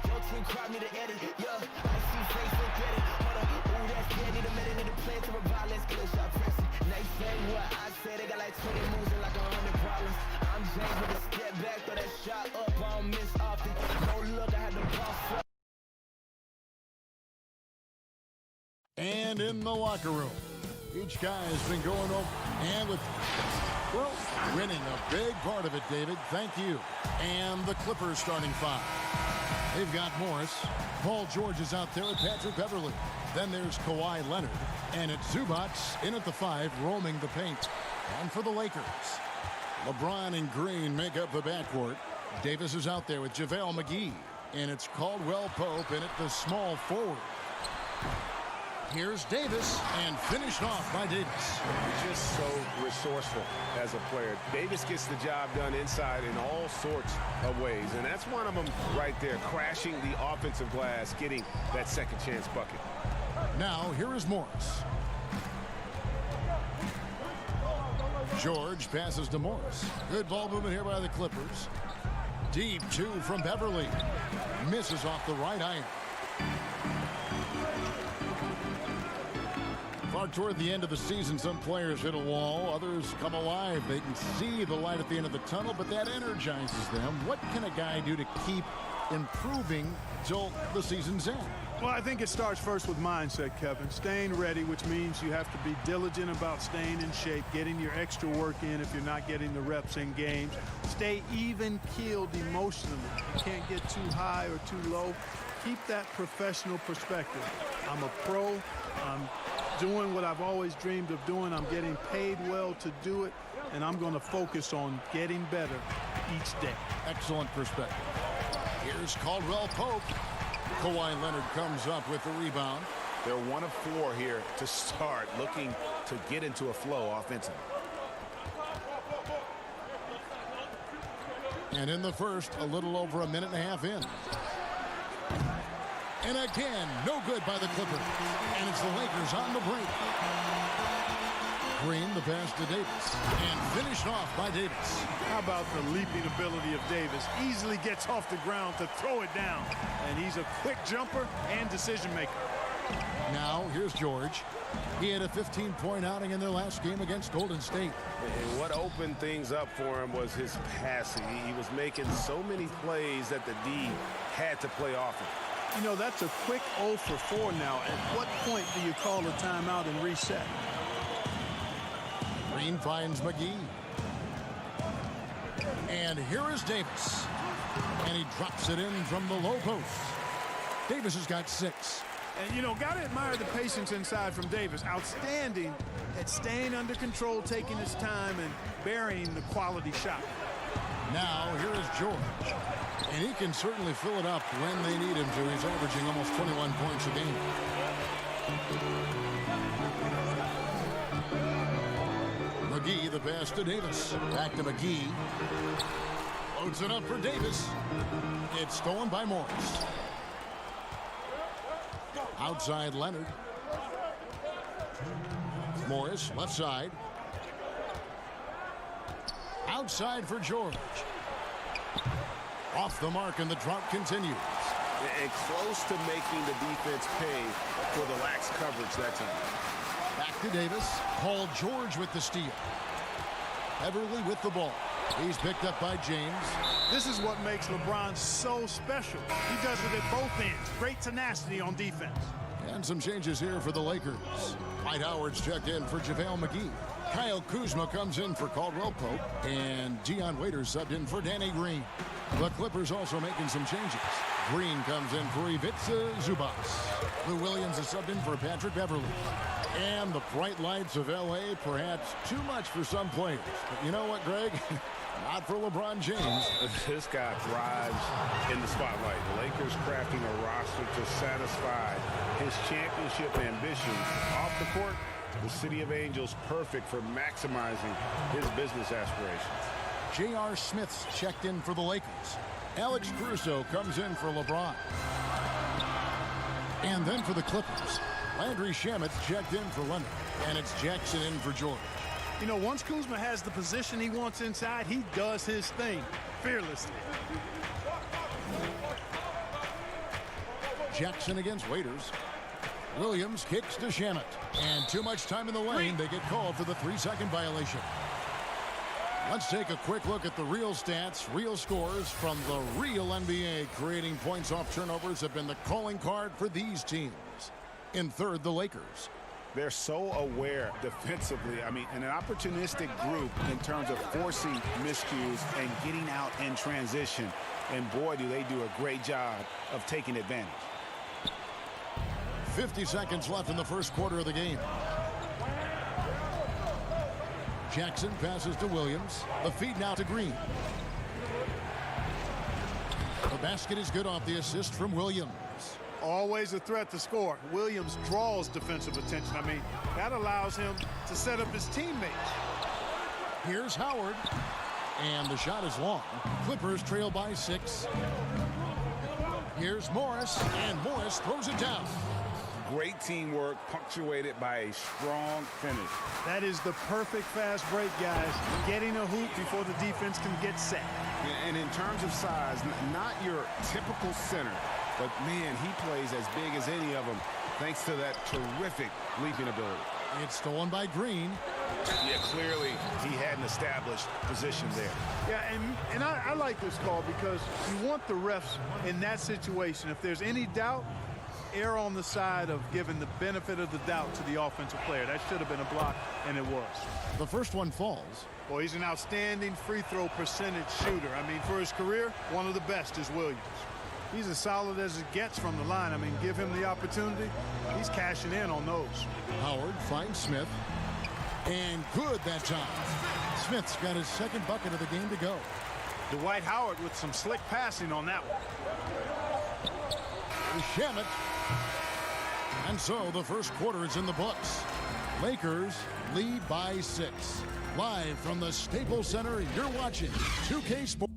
Your team crowd need to edit, yeah. I see face, look at it, hold up. Ooh, that's dead, need a minute, need a plan to revive, let's get a shot pressing. Next thing what I say, they got like 20 moves and like 100 problems. I'm James with a step back, throw that shot up, I don't miss often. No look, I had to boss up. And in the locker room, each guy has been going over and with, well, winning a big part of it, David. Thank you. And the Clippers starting five. They've got Morris. Paul George is out there at Patrick Beverley. Then there's Kawhi Leonard. And it's Zubats in at the five, roaming the paint. And for the Lakers, LeBron and Green make up the backcourt. Davis is out there with JaVale McGee. And it's Caldwell Pope in at the small forward. Here's Davis, and finished off by Davis. He's just so resourceful as a player. Davis gets the job done inside in all sorts of ways, and that's one of them right there, crashing the offensive glass, getting that second chance bucket. Now, here is Morris. George passes to Morris. Good ball movement here by the Clippers. Deep two from Beverly. Misses off the right iron. Far toward the end of the season, some players hit a wall, others come alive. They can see the light at the end of the tunnel, but that energizes them. What can a guy do to keep improving till the season's end? Well, I think it starts first with mindset, Kevin. Staying ready, which means you have to be diligent about staying in shape, getting your extra work in if you're not getting the reps in games. Stay even-keeled emotionally. You can't get too high or too low. Keep that professional perspective. I'm a pro. I'm doing what I've always dreamed of doing. I'm getting paid well to do it, and I'm going to focus on getting better each day. Excellent perspective. Here's Caldwell Pope. Kawhi Leonard comes up with the rebound. They're 1 of 4 here to start, looking to get into a flow offensively. And in the first, a little over a minute and a half in. And again, no good by the Clippers. And it's the Lakers on the break. Green, the pass to Davis. And finished off by Davis. How about the leaping ability of Davis? Easily gets off the ground to throw it down. And he's a quick jumper and decision maker. Now, here's George. He had a 15-point outing in their last game against Golden State. And what opened things up for him was his passing. He was making so many plays that the D had to play off him. You know, that's a quick 0 for 4 now. At what point do you call a timeout and reset? Green finds McGee. And here is Davis. And he drops it in from the low post. Davis has got 6. And, you know, got to admire the patience inside from Davis. Outstanding at staying under control, taking his time, and burying the quality shot. Now, here is George. And he can certainly fill it up when they need him to. He's averaging almost 21 points a game. McGee, the pass to Davis. Back to McGee. Loads it up for Davis. It's stolen by Morris. Outside Leonard. Morris, left side. Outside for George. Off the mark, and the drop continues. And close to making the defense pay for the lax coverage that time. Back to Davis. Paul George with the steal. Beverly with the ball. He's picked up by James. This is what makes LeBron so special. He does it at both ends. Great tenacity on defense. And some changes here for the Lakers. Dwight Howard's checked in for JaVale McGee. Kyle Kuzma comes in for Caldwell Pope. And Dion Waiters subbed in for Danny Green. The Clippers also making some changes. Green comes in for Ivica Zubats. Lou Williams is subbed in for Patrick Beverly. And the bright lights of L.A. perhaps too much for some players. But you know what, Greg? Not for LeBron James. This guy thrives in the spotlight. The Lakers crafting a roster to satisfy his championship ambitions. Off the court, the City of Angels perfect for maximizing his business aspirations. J.R. Smith's checked in for the Lakers. Alex Caruso comes in for LeBron. And then for the Clippers, Landry Shamet's checked in for Leonard. And it's Jackson in for George. You know, once Kuzma has the position he wants inside, he does his thing fearlessly. Jackson against Waiters. Williams kicks to Shamet. And too much time in the lane. They get called for the 3-second violation. Let's take a quick look at the real stats, real scores from the real NBA. Creating points off turnovers have been the calling card for these teams. In third, the Lakers. They're so aware defensively. I mean, an opportunistic group in terms of forcing miscues and getting out in transition. And boy, do they do a great job of taking advantage. 50 seconds left in the first quarter of the game. Jackson passes to Williams. The feed now to Green. The basket is good off the assist from Williams. Always a threat to score. Williams draws defensive attention. I mean, that allows him to set up his teammates. Here's Howard. And the shot is long. Clippers trail by 6. Here's Morris. And Morris throws it down. Great teamwork punctuated by a strong finish. That is the perfect fast break, guys. Getting a hoop before the defense can get set. And in terms of size, not your typical center, but man, he plays as big as any of them thanks to that terrific leaping ability. It's stolen by Green. Yeah, clearly he had an established position there. Yeah, and I like this call because you want the refs in that situation. If there's any doubt, err on the side of giving the benefit of the doubt to the offensive player. That should have been a block, and it was. The first one falls. Well, he's an outstanding free throw percentage shooter. I mean, for his career, one of the best is Williams. He's as solid as it gets from the line. I mean, give him the opportunity. He's cashing in on those. Howard finds Smith. And good that time. Smith's got his second bucket of the game to go. Dwight Howard with some slick passing on that one. Shamet. And so the first quarter is in the books. Lakers lead by 6. Live from the Staples Center, you're watching 2K Sports.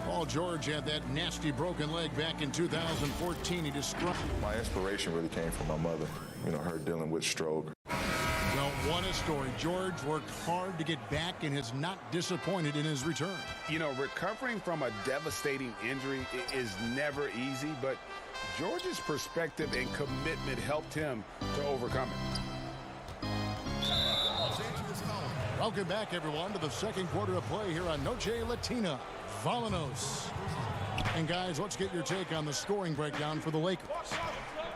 Paul George had that nasty broken leg back in 2014. He described. My inspiration really came from my mother, you know, her dealing with stroke. Well, what a story. George worked hard to get back and has not disappointed in his return. You know, recovering from a devastating injury is never easy, but George's perspective and commitment helped him to overcome it. Welcome back, everyone, to the second quarter of play here on Noche Latina. Valanos. And guys, let's get your take on the scoring breakdown for the Lakers.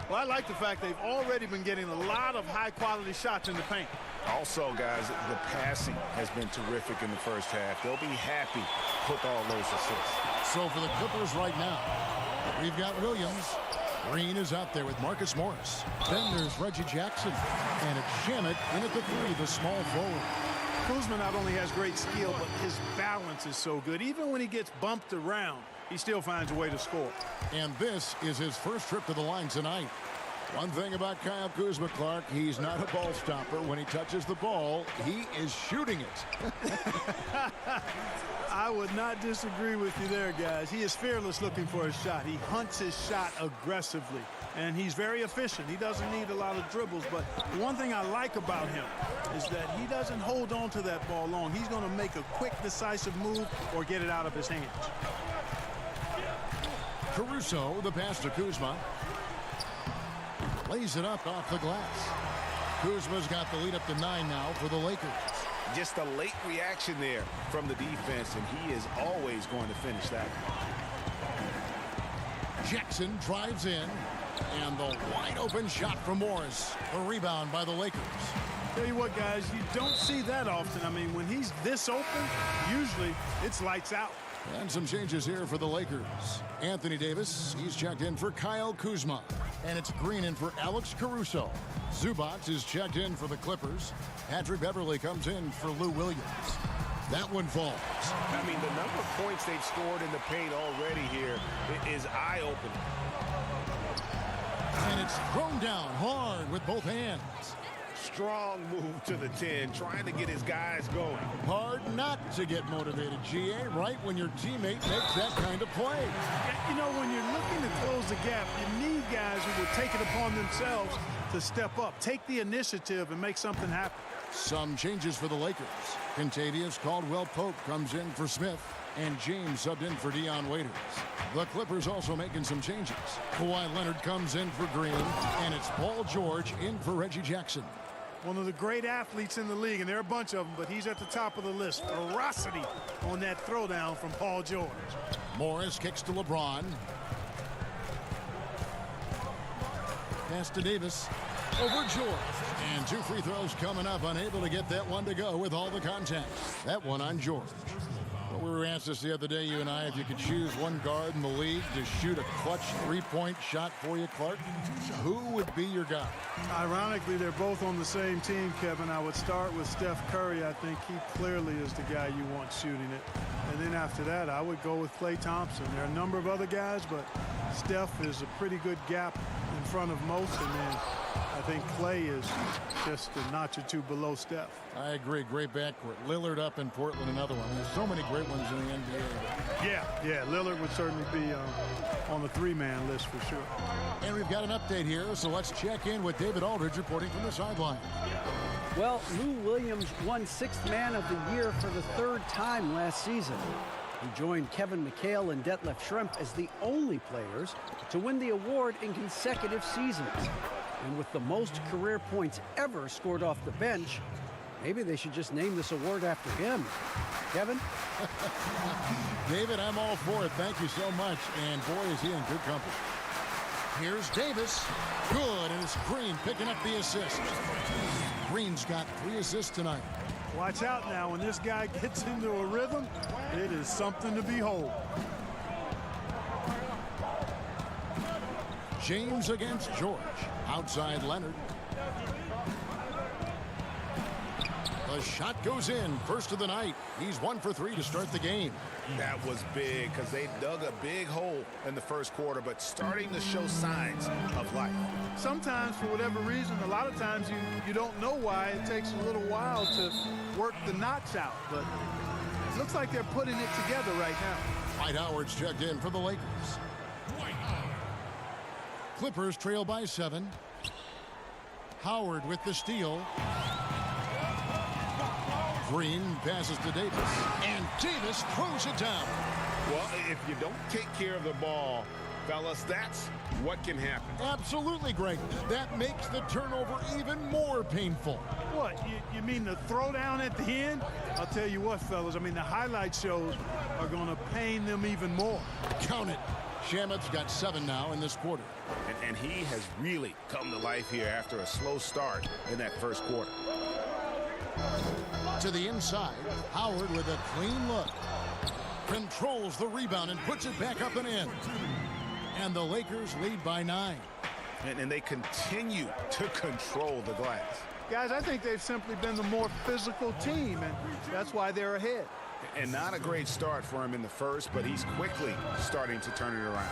Well, I like the fact they've already been getting a lot of high-quality shots in the paint. Also, guys, the passing has been terrific in the first half. They'll be happy with all those assists. So for the Clippers right now, we've got Williams. Green is out there with Marcus Morris. Then there's Reggie Jackson. And it's Shamet in at the 3, the small forward. Kuzma not only has great skill, but his balance is so good. Even when he gets bumped around, he still finds a way to score. And this is his first trip to the line tonight. One thing about Kyle Kuzma, Clark, he's not a ball stopper. When he touches the ball, he is shooting it. I would not disagree with you there, guys. He is fearless looking for a shot. He hunts his shot aggressively, and he's very efficient. He doesn't need a lot of dribbles, but the one thing I like about him is that he doesn't hold on to that ball long. He's going to make a quick, decisive move or get it out of his hands. Caruso, the pass to Kuzma. Lays it up off the glass. Kuzma's got the lead up to 9 now for the Lakers. Just a late reaction there from the defense, and he is always going to finish that. Jackson drives in, and the wide open shot from Morris. A rebound by the Lakers. Tell you what, guys, you don't see that often. I mean, when he's this open, usually it's lights out. And some changes here for the Lakers. Anthony Davis, he's checked in for Kyle Kuzma. And it's Green in for Alex Caruso. Zubac is checked in for the Clippers. Patrick Beverly comes in for Lou Williams. That one falls. I mean, the number of points they've scored in the paint already here is eye-opening. And it's thrown down hard with both hands. Strong move to the 10, trying to get his guys going. Hard not to get motivated, GA, right when your teammate makes that kind of play. You know, when you're looking to close the gap, you need guys who will take it upon themselves to step up, take the initiative, and make something happen. Some changes for the Lakers. Contavious Caldwell-Pope comes in for Smith, and James subbed in for Dion Waiters. The Clippers also making some changes. Kawhi Leonard comes in for Green, and it's Paul George in for Reggie Jackson. One of the great athletes in the league, and there are a bunch of them, but he's at the top of the list. Ferocity on that throwdown from Paul George. Morris kicks to LeBron. Pass to Davis. Over George. And 2 free throws coming up. Unable to get that one to go with all the contact. That one on George. Well, we were asked this the other day, you and I, if you could choose one guard in the league to shoot a clutch 3-point shot for you, Clark, who would be your guy? Ironically, they're both on the same team, Kevin. I would start with Steph Curry. I think he clearly is the guy you want shooting it. And then after that, I would go with Klay Thompson. There are a number of other guys, but Steph is a pretty good gap in front of most. And then I think Klay is just a notch or two below Steph. I agree. Great backcourt. Lillard up in Portland, another one. There's so many great ones in the NBA. Yeah. Lillard would certainly be on the 3-man list for sure. And we've got an update here, so let's check in with David Aldridge reporting from the sideline. Well, Lou Williams won 6th Man of the Year for the 3rd time last season. He joined Kevin McHale and Detlef Schrempf as the only players to win the award in consecutive seasons. And with the most career points ever scored off the bench, maybe they should just name this award after him. Kevin? David, I'm all for it. Thank you so much. And boy, is he in good company. Here's Davis. Good, and it's Green picking up the assist. Green's got 3 assists tonight. Watch out now. When this guy gets into a rhythm, it is something to behold. James against George. Outside Leonard. The shot goes in. First of the night. He's 1 for 3 to start the game. That was big because they dug a big hole in the first quarter, but starting to show signs of life. Sometimes, for whatever reason, a lot of times you don't know why. It takes a little while to work the knots out, but it looks like they're putting it together right now. Dwight Howard's checked in for the Lakers. Clippers trail by 7. Howard with the steal. Green passes to Davis, and Davis throws it down. Well, if you don't take care of the ball, fellas, that's what can happen. Absolutely, Greg. That makes the turnover even more painful. What, you mean the throwdown at the end? I'll tell you what, fellas, I mean, the highlight shows are going to pain them even more. Count it. Shamit's got 7 now in this quarter. And he has really come to life here after a slow start in that first quarter. To the inside, Howard with a clean look. Controls the rebound and puts it back up and in. And the Lakers lead by 9. And they continue to control the glass. Guys, I think they've simply been the more physical team, and that's why they're ahead. And not a great start for him in the first, but he's quickly starting to turn it around.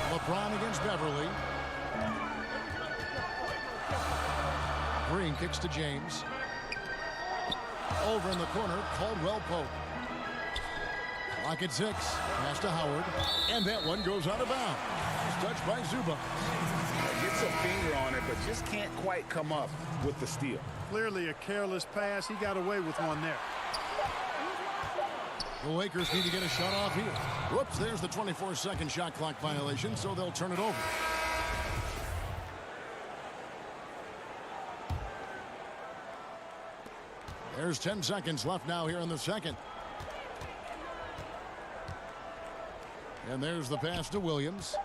LeBron against Beverly. Green kicks to James. Over in the corner, Caldwell-Pope. Clock at 6. Pass to Howard. And that one goes out of bounds. Touched by Zubac. Gets a finger on it, but just can't quite come up with the steal. Clearly a careless pass. He got away with one there. The Lakers need to get a shot off here. Whoops, there's the 24-second shot clock violation, so they'll turn it over. There's 10 seconds left now here in the second. And there's the pass to Williams.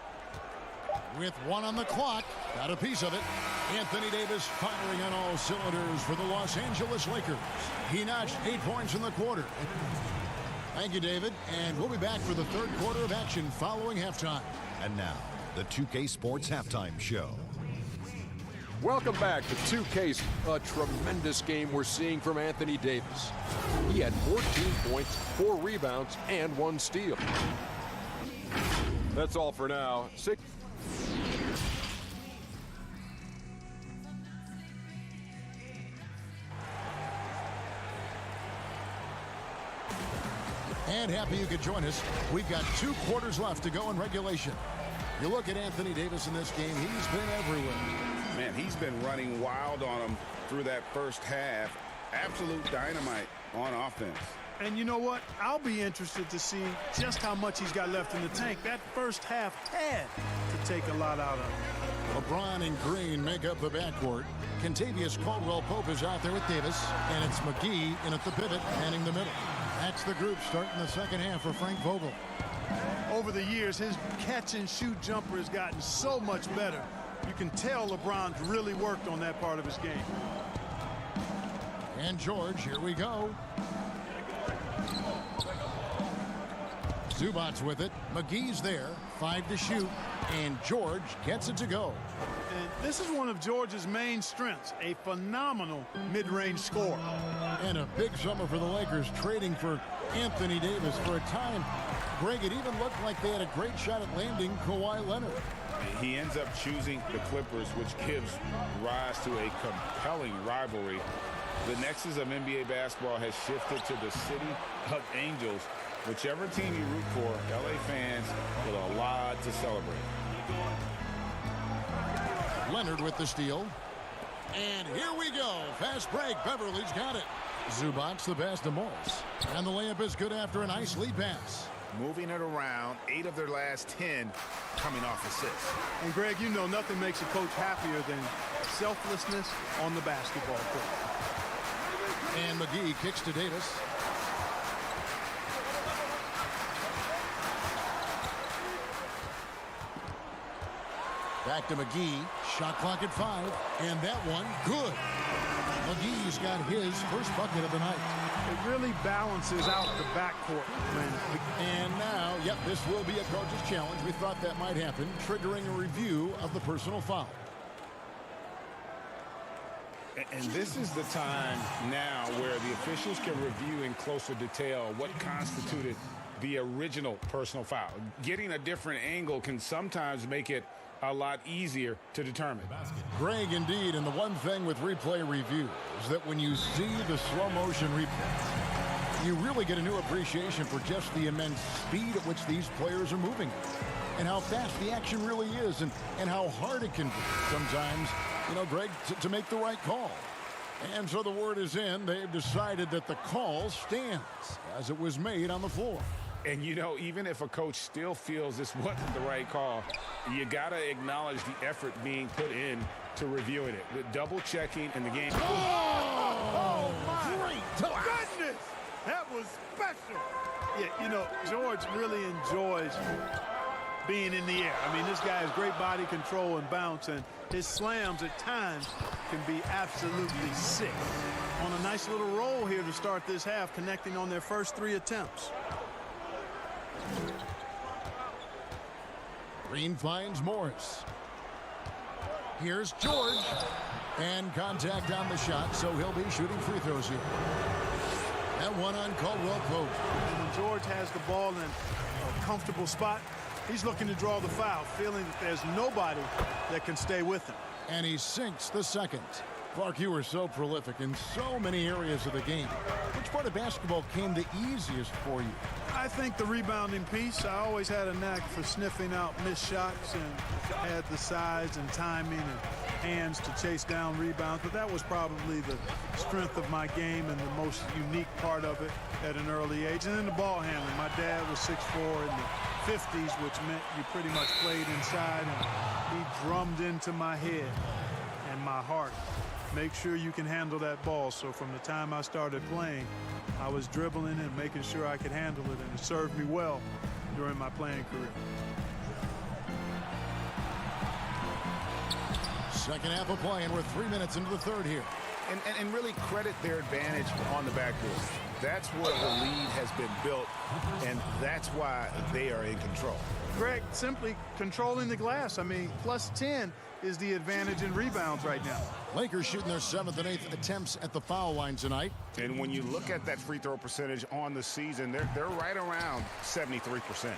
With 1 on the clock, got a piece of it. Anthony Davis firing on all cylinders for the Los Angeles Lakers. He notched 8 points in the quarter. Thank you, David. And we'll be back for the third quarter of action following halftime. And now, the 2K Sports Halftime Show. Welcome back to 2K. A tremendous game we're seeing from Anthony Davis. He had 14 points, 4 rebounds, and 1 steal. That's all for now. And happy you could join us. We've got 2 quarters left to go in regulation. You look at Anthony Davis in this game, he's been everywhere. Man, he's been running wild on him through that first half. Absolute dynamite on offense. And you know what? I'll be interested to see just how much he's got left in the tank. That first half had to take a lot out of him. LeBron and Green make up the backcourt. Kentavious Caldwell-Pope is out there with Davis, and it's McGee in at the pivot, manning the middle. That's the group starting the second half for Frank Vogel. Over the years, his catch-and-shoot jumper has gotten so much better. You can tell LeBron's really worked on that part of his game. And George, here we go. Zubac's with it. McGee's there. 5 to shoot. And George gets it to go. And this is one of George's main strengths, a phenomenal mid-range scorer. And a big summer for the Lakers, trading for Anthony Davis. For a time, Greg, it even looked like they had a great shot at landing Kawhi Leonard. He ends up choosing the Clippers, which gives rise to a compelling rivalry. The nexus of NBA basketball has shifted to the city of angels. Whichever team you root for, LA fans with a lot to celebrate. Leonard with the steal. And here we go. Fast break. Beverly's got it. Zubac's the pass to Morris. And the layup is good after a nice lead pass. Moving it around, 8 of their last 10 coming off assists. And Greg, you know nothing makes a coach happier than selflessness on the basketball court. And McGee kicks to Davis. Back to McGee. Shot clock at 5. And that one, good. McGee's got his first bucket of the night. It really balances out the backcourt. And now, yep, this will be a coach's challenge. We thought that might happen, triggering a review of the personal foul. And this is the time now where the officials can review in closer detail what constituted the original personal foul. Getting a different angle can sometimes make it a lot easier to determine. Greg, indeed, and the one thing with replay review is that when you see the slow motion replay, you really get a new appreciation for just the immense speed at which these players are moving and how fast the action really is and how hard it can be sometimes, you know, Greg, to make the right call. And so the word is in. They've decided that the call stands as it was made on the floor. And, you know, even if a coach still feels this wasn't the right call, you got to acknowledge the effort being put in to reviewing it. The double checking in the game. Oh my goodness! That was special. Yeah, you know, George really enjoys being in the air. I mean, this guy has great body control and bounce, and his slams at times can be absolutely sick. On a nice little roll here to start this half, connecting on their first 3 attempts. Green finds Morris. Here's George. And contact on the shot, so he'll be shooting free throws here. That one on Caldwell-Pope. And when George has the ball in a comfortable spot, he's looking to draw the foul, feeling that there's nobody that can stay with him. And he sinks the second. Clark, you were so prolific in so many areas of the game. Which part of basketball came the easiest for you? I think the rebounding piece. I always had a knack for sniffing out missed shots and had the size and timing and hands to chase down rebounds. But that was probably the strength of my game and the most unique part of it at an early age. And then the ball handling. My dad was 6'4" in the 50s, which meant you pretty much played inside. And he drummed into my head and my heart. Make sure you can handle that ball. So from the time I started playing, I was dribbling and making sure I could handle it, and it served me well during my playing career. Second half of play, and we're 3 minutes into the third here. And really credit their advantage on the backboard. That's where the lead has been built, and that's why they are in control. Greg, simply controlling the glass. I mean, plus 10 is the advantage in rebounds right now. Lakers shooting their 7th and 8th attempts at the foul line tonight. And when you look at that free throw percentage on the season, they're right around 73%.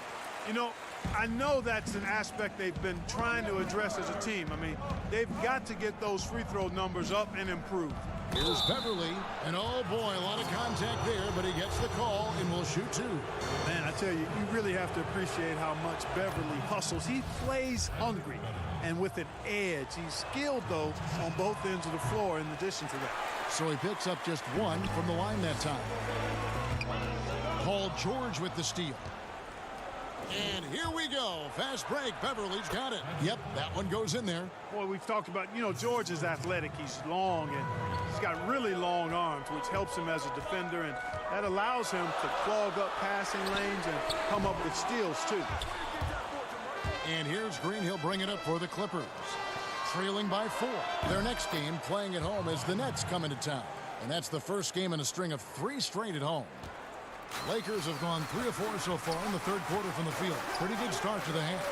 You know, I know that's an aspect they've been trying to address as a team. I mean, they've got to get those free throw numbers up and improve. Here's Beverly, and oh boy, a lot of contact there, but he gets the call and will shoot two. Man, I tell you, you really have to appreciate how much Beverly hustles. He plays hungry and with an edge. He's skilled, though, on both ends of the floor in addition to that. So he picks up just one from the line that time. Paul George with the steal. And here we go. Fast break. Beverly's got it. Yep, that one goes in there. Boy, we've talked about, George is athletic. He's long, and he's got really long arms, which helps him as a defender, and that allows him to clog up passing lanes and come up with steals, too. And here's Green. He'll bring it up for the Clippers. Trailing by 4. Their next game playing at home as the Nets come into town. And that's the first game in a string of 3 straight at home. Lakers have gone 3 of 4 so far in the third quarter from the field. Pretty good start to the half.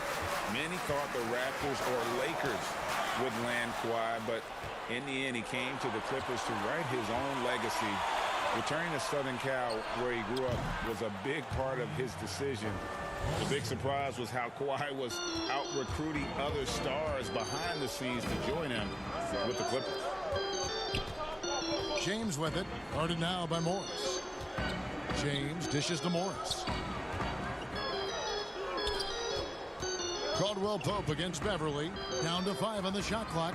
Many thought the Raptors or Lakers would land Kawhi, but in the end, he came to the Clippers to write his own legacy. Returning to Southern Cal, where he grew up, was a big part of his decision. The big surprise was how Kawhi was out recruiting other stars behind the scenes to join him with the Clippers. James with it, guarded now by Morris. James dishes to Morris. Caldwell Pope against Beverly. Down to 5 on the shot clock.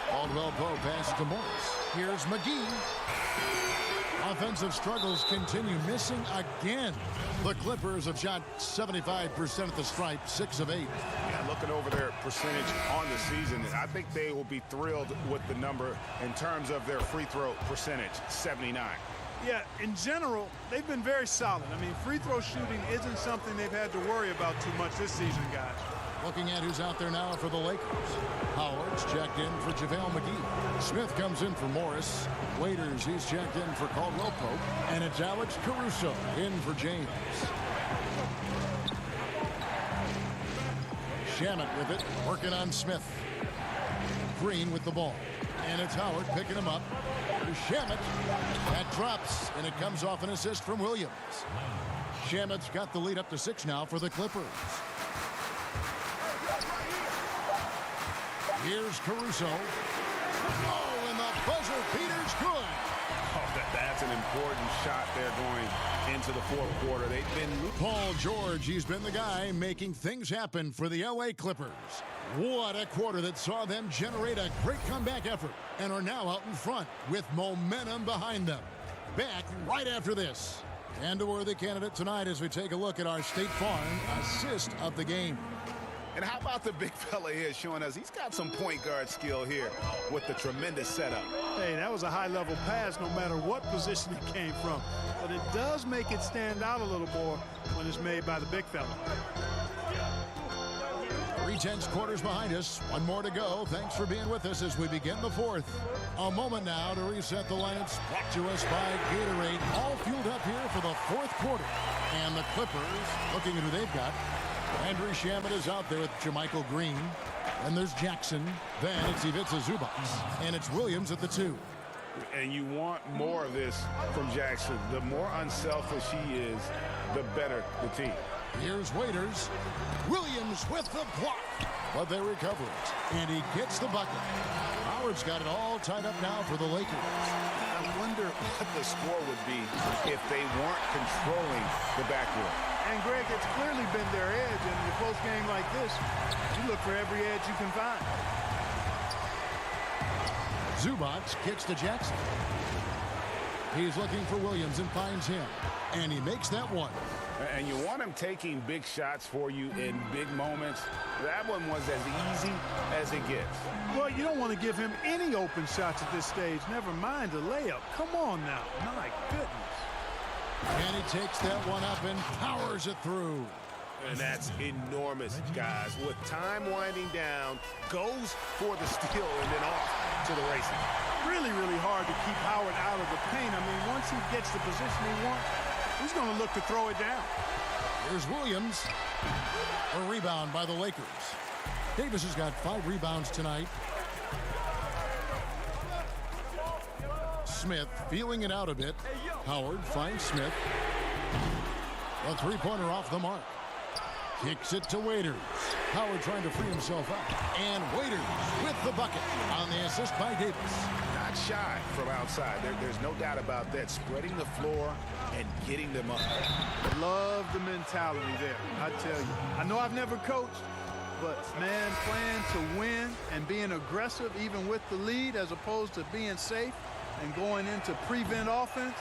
Caldwell Pope passes to Morris. Here's McGee. Offensive struggles continue, missing again. The Clippers have shot 75% at the stripe, 6 of 8. Yeah, looking over their percentage on the season, I think they will be thrilled with the number in terms of their free throw percentage, 79. Yeah, in general, they've been very solid. I mean, free throw shooting isn't something they've had to worry about too much this season, guys. Looking at who's out there now for the Lakers. Howard's checked in for JaVale McGee. Smith comes in for Morris. Waiters, he's checked in for Caldwell Pope. And it's Alex Caruso in for James. Shamet with it, working on Smith. Green with the ball. And it's Howard picking him up. There's Shamet. That drops, and it comes off an assist from Williams. Shamet's got the lead up to 6 now for the Clippers. Here's Caruso. Oh, and the buzzer beater's good. Oh, that's an important shot there going into the fourth quarter. They've been... Paul George, he's been the guy making things happen for the LA Clippers. What a quarter that saw them generate a great comeback effort and are now out in front with momentum behind them. Back right after this. And a worthy candidate tonight as we take a look at our State Farm assist of the game. And how about the big fella here showing us he's got some point guard skill here with the tremendous setup. Hey, that was a high-level pass no matter what position it came from. But it does make it stand out a little more when it's made by the big fella. 3/10 quarters behind us. One more to go. Thanks for being with us as we begin the fourth. A moment now to reset the lineups. Brought to us by Gatorade. All fueled up here for the fourth quarter. And the Clippers, looking at who they've got. Andrew Shamet is out there with Jermichael Green. And there's Jackson. Then it's Ivica Zubac. And it's Williams at the 2. And you want more of this from Jackson. The more unselfish he is, the better the team. Here's Waiters. Williams with the block. But they recover it. And he gets the bucket. Howard's got it all tied up now for the Lakers. I wonder what the score would be if they weren't controlling the backcourt. And, Greg, it's clearly been their edge. And in a close game like this, you look for every edge you can find. Zubac kicks to Jackson. He's looking for Williams and finds him. And he makes that one. And you want him taking big shots for you in big moments. That one was as easy as it gets. Well, you don't want to give him any open shots at this stage. Never mind a layup. Come on now. My goodness. And he takes that one up and powers it through. And that's enormous, guys. With time winding down, goes for the steal and then off to the races. Really, really hard to keep Howard out of the paint. I mean, once he gets the position he wants, he's going to look to throw it down. Here's Williams. A rebound by the Lakers. Davis has got 5 rebounds tonight. Smith feeling it out a bit. Howard finds Smith. A three-pointer off the mark. Kicks it to Waiters. Howard trying to free himself up. And Waiters with the bucket on the assist by Davis. Not shy from outside. There's no doubt about that. Spreading the floor and getting them up. Love the mentality there, I tell you. I know I've never coached, but, man, playing to win and being aggressive even with the lead as opposed to being safe and going into prevent offense,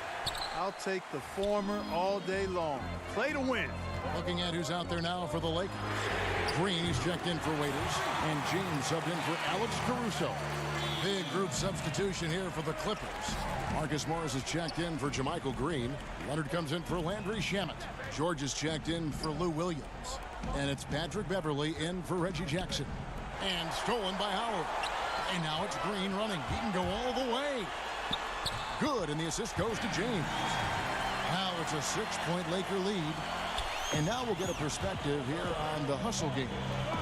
I'll take the former all day long. Play to win. Looking at who's out there now for the Lakers. Green, he's checked in for Waiters, and James subbed in for Alex Caruso. Big group substitution here for the Clippers. Marcus Morris is checked in for JaMychal Green. Leonard comes in for Landry Shamet. George is checked in for Lou Williams. And it's Patrick Beverley in for Reggie Jackson. And stolen by Howard. And now it's Green running. He can go all the way. Good, and the assist goes to James. Now it's a 6-point Laker lead. And now we'll get a perspective here on the hustle game,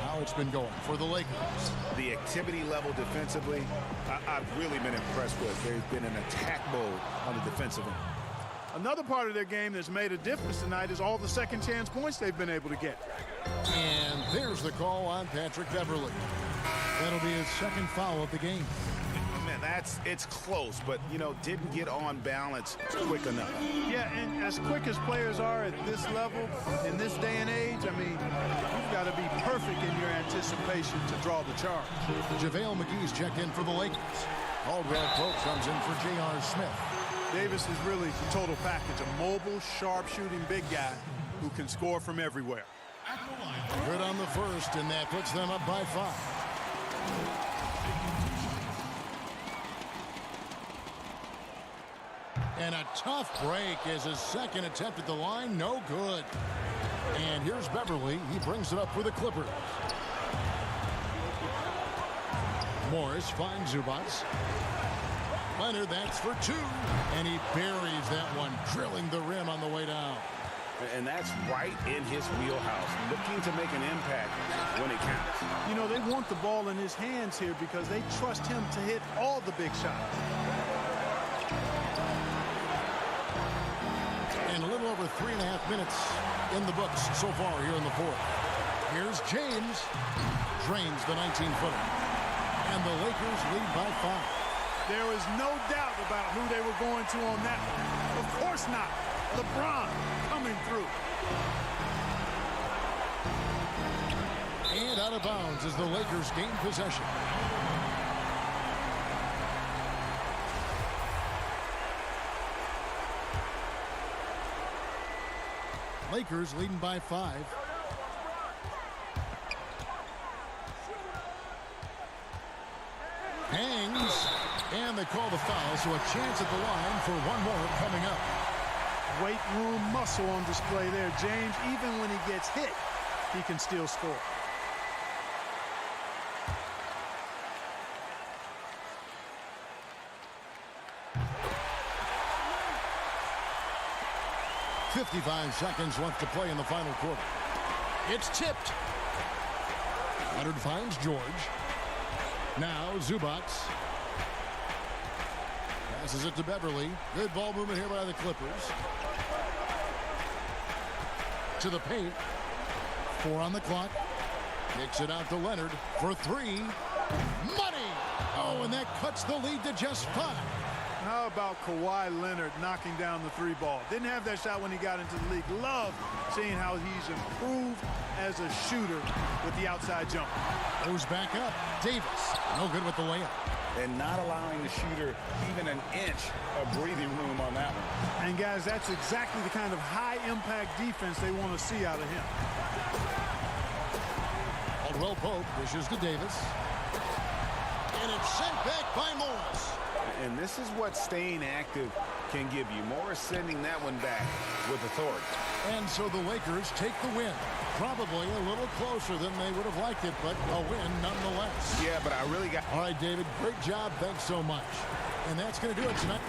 how it's been going for the Lakers. The activity level defensively, I've really been impressed with. There's been an attack mode on the defensive end. Another part of their game that's made a difference tonight is all the second chance points they've been able to get. And there's the call on Patrick Beverley. That'll be his second foul of the game. Man, it's close, but, you know, didn't get on balance quick enough. Yeah, and as quick as players are at this level, in this day and age, I mean, you've got to be perfect in your anticipation to draw the charge. JaVale McGee's checked in for the Lakers. Caldwell Pope comes in for J.R. Smith. Davis is really the total package, a mobile, sharp-shooting big guy who can score from everywhere. Good on the first, and that puts them up by 5. And a tough break is his second attempt at the line. No good. And here's Beverley. He brings it up for the Clippers. Morris finds Zubats. Leonard, that's for 2. And he buries that one, drilling the rim on the way down. And that's right in his wheelhouse, looking to make an impact when it counts. You know, they want the ball in his hands here because they trust him to hit all the big shots. And a little over 3.5 minutes in the books so far here in the fourth. Here's James. Drains the 19-footer. And the Lakers lead by 5. There is no doubt about who they were going to on that one. Of course not. LeBron coming through. And out of bounds as the Lakers gain possession. Lakers leading by 5. Hangs, and they call the foul, so a chance at the line for one more coming up. Weight room muscle on display there, James. Even when he gets hit, he can still score. .55 seconds left to play in the final quarter. It's tipped. Leonard finds George. Now Zubats. Passes it to Beverley. Good ball movement here by the Clippers. To the paint. 4 on the clock. Kicks it out to Leonard for 3. Money! Oh, and that cuts the lead to just 5. How about Kawhi Leonard knocking down the 3 ball? Didn't have that shot when he got into the league. Love seeing how he's improved as a shooter with the outside jump. Goes back up. Davis. No good with the layup. And not allowing the shooter even an inch of breathing room on that one. And guys, that's exactly the kind of high-impact defense they want to see out of him. Caldwell Pope dishes to Davis. And it's sent back by Morris. And this is what staying active can give you. Morris sending that one back with authority. And so the Lakers take the win. Probably a little closer than they would have liked it, but a win nonetheless. Yeah, but I really got... All right, David, great job. Thanks so much. And that's going to do it tonight.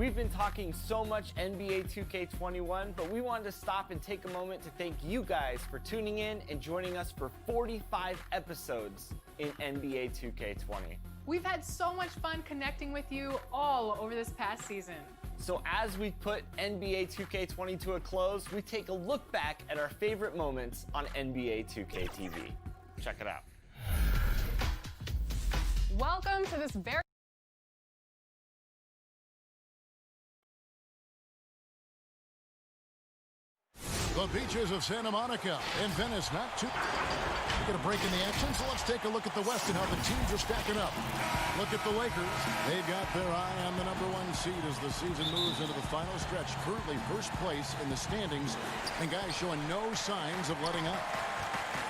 We've been talking so much NBA 2K21, but we wanted to stop and take a moment to thank you guys for tuning in and joining us for 45 episodes in NBA 2K20. We've had so much fun connecting with you all over this past season. So as we put NBA 2K20 to a close, we take a look back at our favorite moments on NBA 2K TV. Check it out. Welcome to this very The beaches of Santa Monica and Venice, not too. We're going to break in the action, so let's take a look at the West and how the teams are stacking up. Look at the Lakers. They've got their eye on the #1 seed as the season moves into the final stretch. Currently first place in the standings, and guys showing no signs of letting up.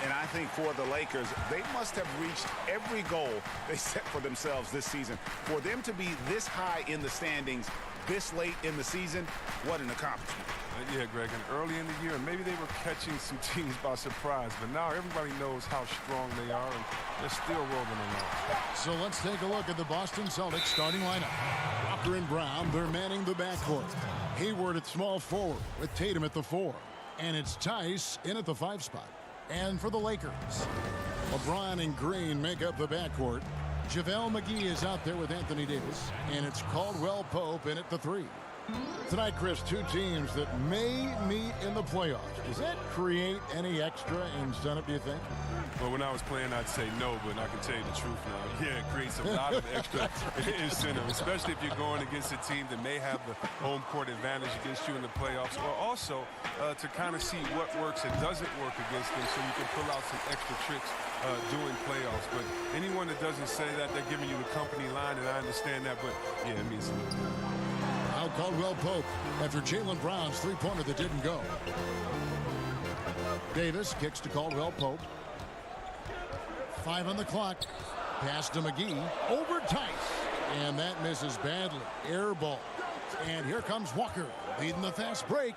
And I think for the Lakers, they must have reached every goal they set for themselves this season. For them to be this high in the standings this late in the season, what an accomplishment. Yeah, Greg, and early in the year, maybe they were catching some teams by surprise, but now everybody knows how strong they are, and they're still rolling along. So let's take a look at the Boston Celtics starting lineup. Walker and Brown, they're manning the backcourt. Hayward at small forward with Tatum at the 4. And it's Tice in at the 5 spot. And for the Lakers, LeBron and Green make up the backcourt. JaVale McGee is out there with Anthony Davis, and it's Caldwell Pope in at the 3. Tonight, Chris, two teams that may meet in the playoffs. Does that create any extra incentive, do you think? Well, when I was playing, I'd say no, but I can tell you the truth now. Yeah, it creates a lot of extra incentive, especially if you're going against a team that may have the home court advantage against you in the playoffs, or also to kind of see what works and doesn't work against them so you can pull out some extra tricks during playoffs. But anyone that doesn't say that, they're giving you the company line, and I understand that, but yeah, it means something. Now Caldwell Pope after Jaylen Brown's three-pointer that didn't go. Davis kicks to Caldwell Pope. 5 on the clock. Pass to McGee. Over Tice. And that misses badly. Air ball. And here comes Walker leading the fast break.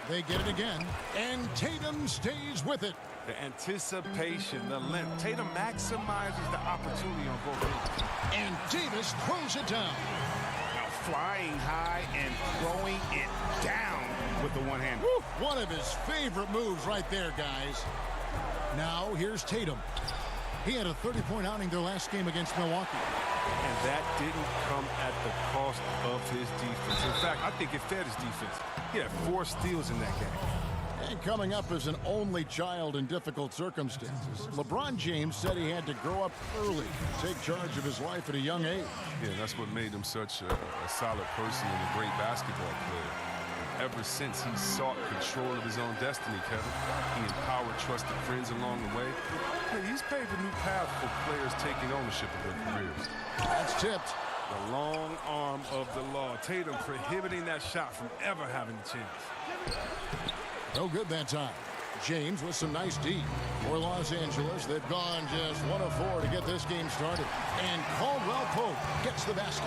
They get it again. And Tatum stays with it. The anticipation, the length. Tatum maximizes the opportunity on both ends. And Davis throws it down. Flying high and throwing it down with the one hand. Woo! One of his favorite moves right there, guys. Now here's Tatum. He had a 30-point outing their last game against Milwaukee. And that didn't come at the cost of his defense. In fact, I think it fed his defense. He had 4 steals in that game. And coming up as an only child in difficult circumstances, LeBron James said he had to grow up early, take charge of his life at a young age. Yeah, that's what made him such a solid person and a great basketball player. Ever since he sought control of his own destiny, Kevin, he empowered trusted friends along the way. Hey, he's paved a new path for players taking ownership of their careers. That's tipped. The long arm of the law. Tatum prohibiting that shot from ever having a chance. No good that time. James with some nice D. For Los Angeles, they've gone just 1 of 4 to get this game started. And Caldwell Pope gets the basket.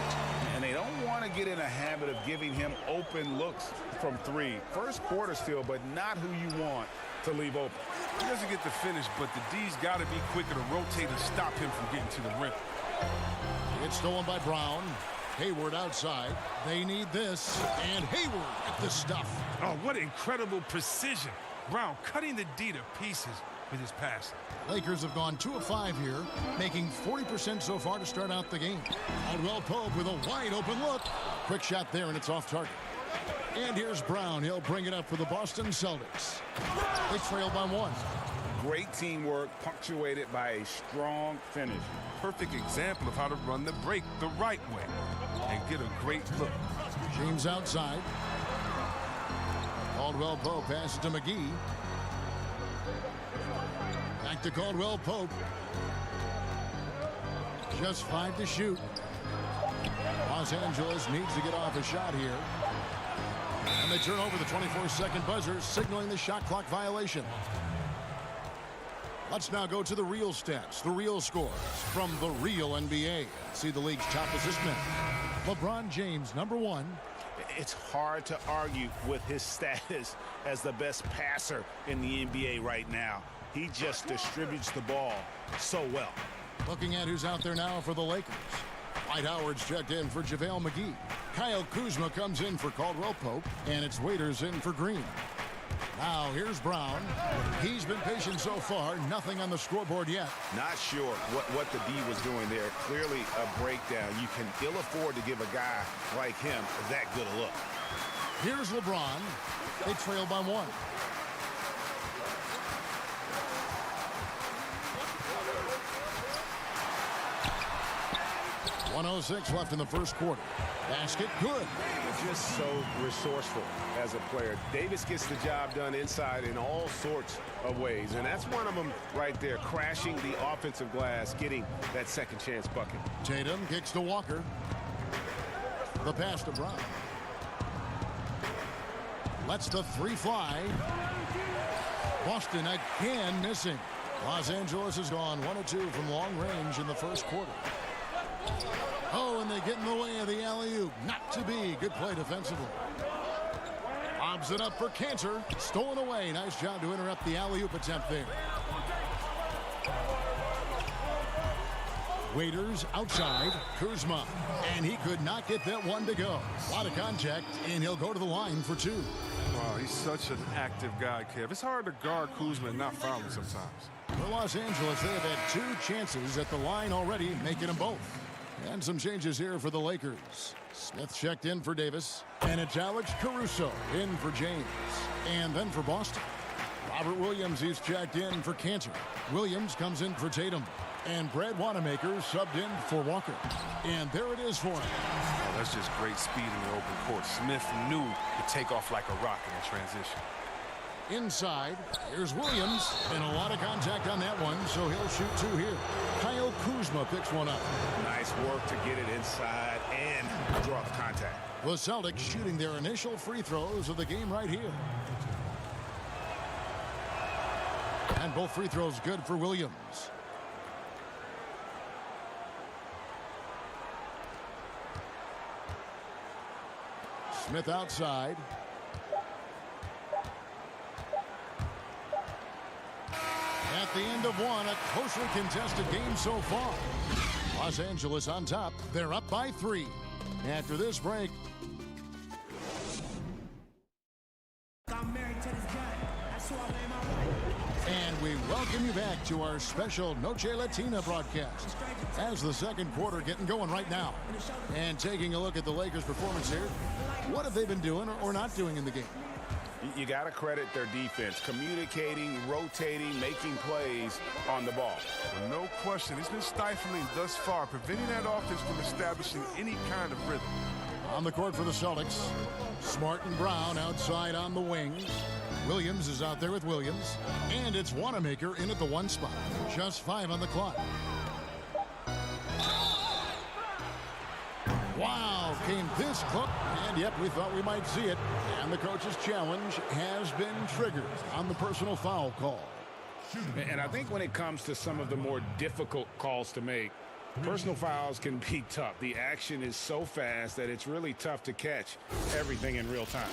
And they don't want to get in a habit of giving him open looks from 3. First quarter still, but not who you want to leave open. He doesn't get the finish, but the D's got to be quicker to rotate and stop him from getting to the rim. It's stolen by Brown. Hayward outside. They need this. And Hayward at the stuff. Oh, what incredible precision. Brown cutting the D to pieces with his pass. Lakers have gone 2 of 5 here, making 40% so far to start out the game. Caldwell Pope with a wide open look. Quick shot there, and it's off target. And here's Brown. He'll bring it up for the Boston Celtics. They trail by 1. Great teamwork punctuated by a strong finish. Perfect example of how to run the break the right way and get a great look. James outside. Caldwell Pope passes to McGee. Back to Caldwell Pope. Just 5 to shoot. Los Angeles needs to get off a shot here. And they turn over the 24-second buzzer, signaling the shot clock violation. Let's now go to the real stats, the real scores from the real NBA. See the league's top assist man. LeBron James, #1. It's hard to argue with his status as the best passer in the NBA right now. He just distributes the ball so well. Looking at who's out there now for the Lakers. Dwight Howard's checked in for JaVale McGee. Kyle Kuzma comes in for Caldwell Pope, and it's Waiters in for Green. Now here's Brown. He's been patient so far. Nothing on the scoreboard yet. Not sure what the D was doing there. Clearly a breakdown. You can ill afford to give a guy like him that good a look. Here's LeBron. They trail by 1. .106 left in the first quarter. Basket good. Just so resourceful as a player. Davis gets the job done inside in all sorts of ways, and that's one of them right there, crashing the offensive glass, getting that second chance bucket. Tatum kicks to Walker. The pass to Brown. Lets the 3 fly. Boston again missing. Los Angeles has gone 1 of 2 from long range in the first quarter. Oh, and they get in the way of the alley-oop. Not to be. Good play defensively. Lobs it up for Cantor. Stolen away. Nice job to interrupt the alley-oop attempt there. Waiters outside. Kuzma. And he could not get that one to go. A lot of contact, and he'll go to the line for 2. Wow, he's such an active guy, Kev. It's hard to guard Kuzma and not foul him sometimes. For Los Angeles, they have had 2 chances at the line already, making them both. And some changes here for the Lakers. Smith checked in for Davis. And it's Alex Caruso in for James. And then for Boston, Robert Williams, he's checked in for Cantor. Williams comes in for Tatum. And Brad Wanamaker subbed in for Walker. And there it is for him. Oh, that's just great speed in the open court. Smith knew to take off like a rocket in transition. Inside, here's Williams, and a lot of contact on that one, so he'll shoot 2 here. Kyle Kuzma picks one up. Nice work to get it inside and draw the contact. The Celtics shooting their initial free throws of the game right here. And both free throws good for Williams. Smith outside. At the end of one, a closely contested game so far. Los Angeles on top. They're up by 3. After this break. And we welcome you back to our special Noche Latina broadcast. As the second quarter getting going right now. And taking a look at the Lakers' performance here. What have they been doing or not doing in the game? You got to credit their defense, communicating, rotating, making plays on the ball. No question, he's been stifling thus far, preventing that offense from establishing any kind of rhythm. On the court for the Celtics, Smart and Brown outside on the wings. Williams is out there with Williams, and it's Wanamaker in at the 1 spot. Just 5 on the clock. Wow, came this close. And yep, we thought we might see it. And the coach's challenge has been triggered on the personal foul call. And I think when it comes to some of the more difficult calls to make, personal fouls can be tough. The action is so fast that it's really tough to catch everything in real time.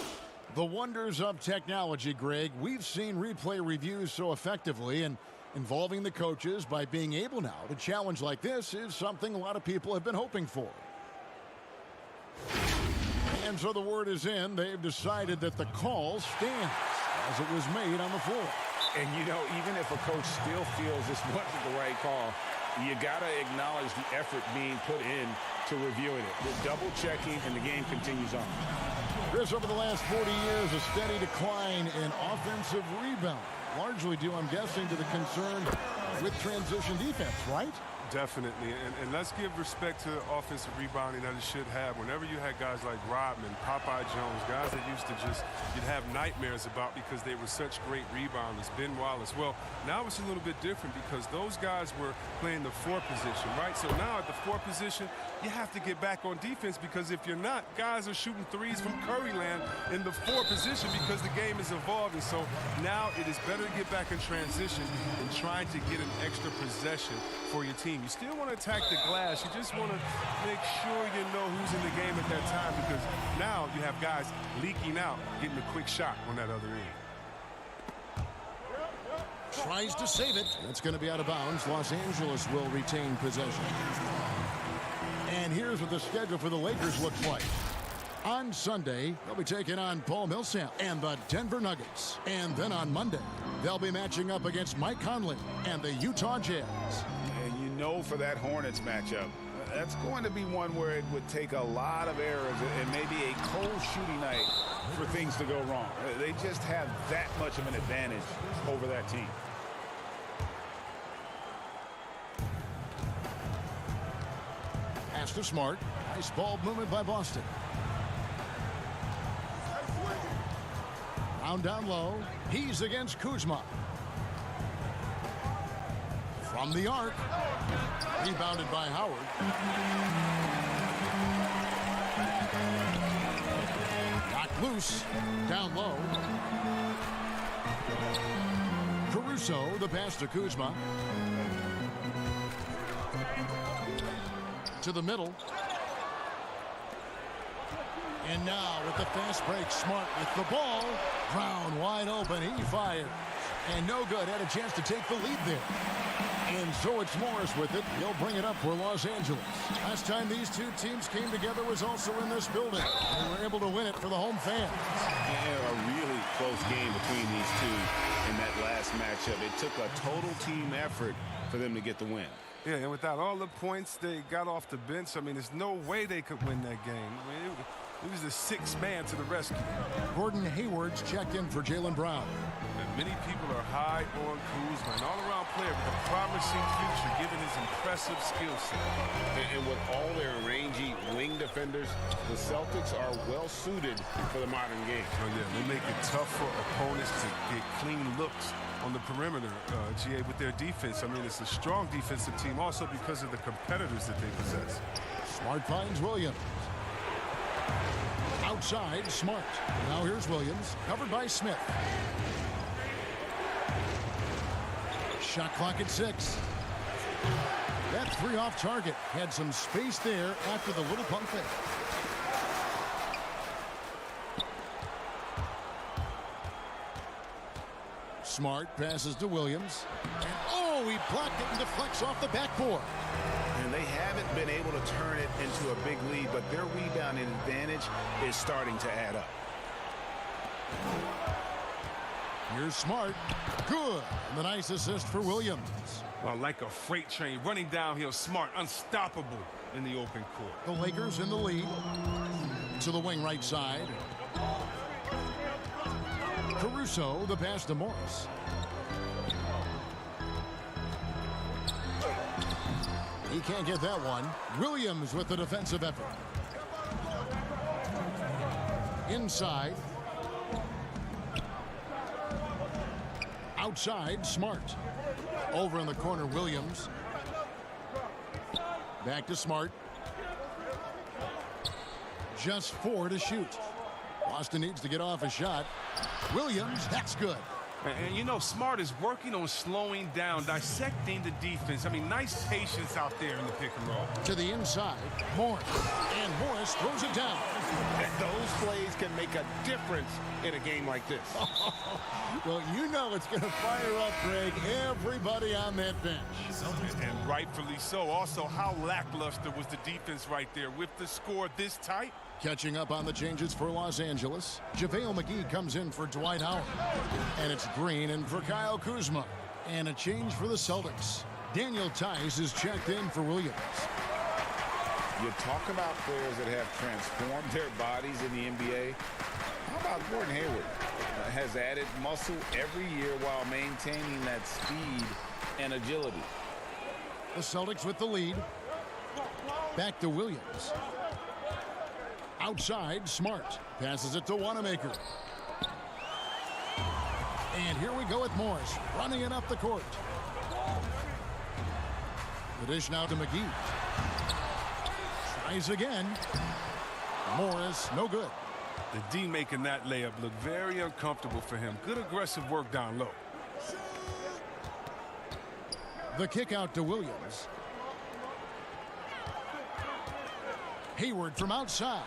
The wonders of technology, Greg. We've seen replay reviews so effectively, and involving the coaches by being able now to challenge like this is something a lot of people have been hoping for. And so the word is in. They've decided that the call stands as it was made on the floor. And, you know, even if a coach still feels this wasn't the right call, you got to acknowledge the effort being put in to reviewing it. The double checking, and the game continues on. Chris, over the last 40 years, a steady decline in offensive rebound. Largely due, I'm guessing, to the concern with transition defense, right? Definitely, and let's give respect to the offensive rebounding that it should have. Whenever you had guys like Rodman, Popeye Jones, guys that used to just, you'd have nightmares about because they were such great rebounders, Ben Wallace. Well, now it's a little bit different because those guys were playing the 4 position, right? So now at the 4 position, you have to get back on defense because if you're not, guys are shooting threes from Curryland in the 4 position because the game is evolving. So now it is better to get back in transition and trying to get an extra possession for your team. You still want to attack the glass. You just want to make sure you know who's in the game at that time because now you have guys leaking out, getting a quick shot on that other end. Tries to save it. It's going to be out of bounds. Los Angeles will retain possession. And here's what the schedule for the Lakers looks like. On Sunday, they'll be taking on Paul Millsap and the Denver Nuggets. And then on Monday, they'll be matching up against Mike Conley and the Utah Jazz. And you know for that Hornets matchup, that's going to be one where it would take a lot of errors and maybe a cold shooting night for things to go wrong. They just have that much of an advantage over that team. Pass to Smart. Nice ball movement by Boston. Round down low. He's against Kuzma. From the arc. Rebounded by Howard. Knocked loose. Down low. Caruso, the pass to Kuzma. To the middle. And now with the fast break, Smart with the ball. Brown wide open. He fires. And no good. Had a chance to take the lead there. And so it's Morris with it. He'll bring it up for Los Angeles. Last time these two teams came together was also in this building. They were able to win it for the home fans. Yeah, a really close game between these two in that last matchup. It took a total team effort for them to get the win. Yeah, and without all the points they got off the bench, I mean, there's no way they could win that game. I mean, it was the sixth man to the rescue. Gordon Hayward's checked in for Jaylen Brown. And many people are high on Kuzma, an all-around player with a promising future given his impressive skill set. And with all their rangy wing defenders, the Celtics are well suited for the modern game. Oh, yeah, they make it tough for opponents to get clean looks on the perimeter, GA, with their defense. I mean, it's a strong defensive team also because of the competitors that they possess. Smart finds Williams. Outside, Smart. Now here's Williams, covered by Smith. Shot clock at 6. That three off target. Had some space there after the little pump fake. Smart passes to Williams. And oh, he blocked it and deflects off the backboard. And they haven't been able to turn it into a big lead, but their rebounding advantage is starting to add up. Here's Smart. Good. And the nice assist for Williams. Well, like a freight train running downhill, Smart, unstoppable in the open court. The Lakers in the lead. To the wing right side. Caruso, the pass to Morris. He can't get that one. Williams with the defensive effort. Inside. Outside, Smart. Over in the corner, Williams. Back to Smart. Just 4 to shoot. Boston needs to get off a shot. Williams, that's good. And you know, Smart is working on slowing down, dissecting the defense. I mean, nice patience out there in the pick and roll. To the inside, Morris. And Morris throws it down. And those plays can make a difference in a game like this. Well, you know it's going to fire up, Greg, everybody on that bench. And rightfully so. Also, how lackluster was the defense right there with the score this tight? Catching up on the changes for Los Angeles, JaVale McGee comes in for Dwight Howard. And it's Green in for Kyle Kuzma. And a change for the Celtics. Daniel Tice is checked in for Williams. You talk about players that have transformed their bodies in the NBA. How about Gordon Hayward? Has added muscle every year while maintaining that speed and agility. The Celtics with the lead. Back to Williams. Outside, Smart. Passes it to Wanamaker. And here we go with Morris. Running it up the court. The dish now to McGee. Tries again. Morris, no good. The D making that layup look very uncomfortable for him. Good aggressive work down low. The kick out to Williams. Hayward from outside.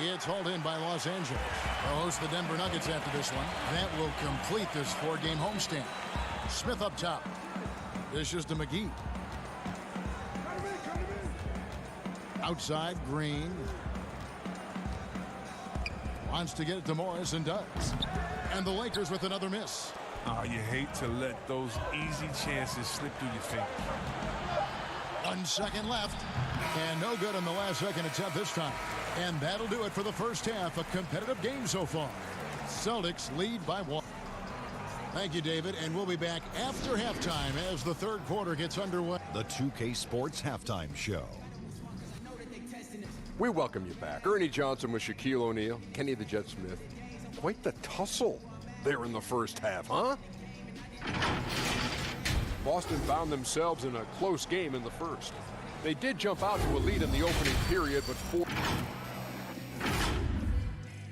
It's hauled in by Los Angeles. They'll host the Denver Nuggets after this one. That will complete this 4-game homestand. Smith up top. Dishes to McGee. Outside, Green. Wants to get it to Morris and does. And the Lakers with another miss. Oh, you hate to let those easy chances slip through your fingers. 1 second left. And no good on the last second attempt this time. And that'll do it for the first half. A competitive game so far. Celtics lead by 1. Thank you, David. And we'll be back after halftime as the third quarter gets underway. The 2K Sports Halftime Show. We welcome you back. Ernie Johnson with Shaquille O'Neal, Kenny the Jet Smith. Quite the tussle there in the first half, huh? Boston found themselves in a close game in the first. They did jump out to a lead in the opening period, but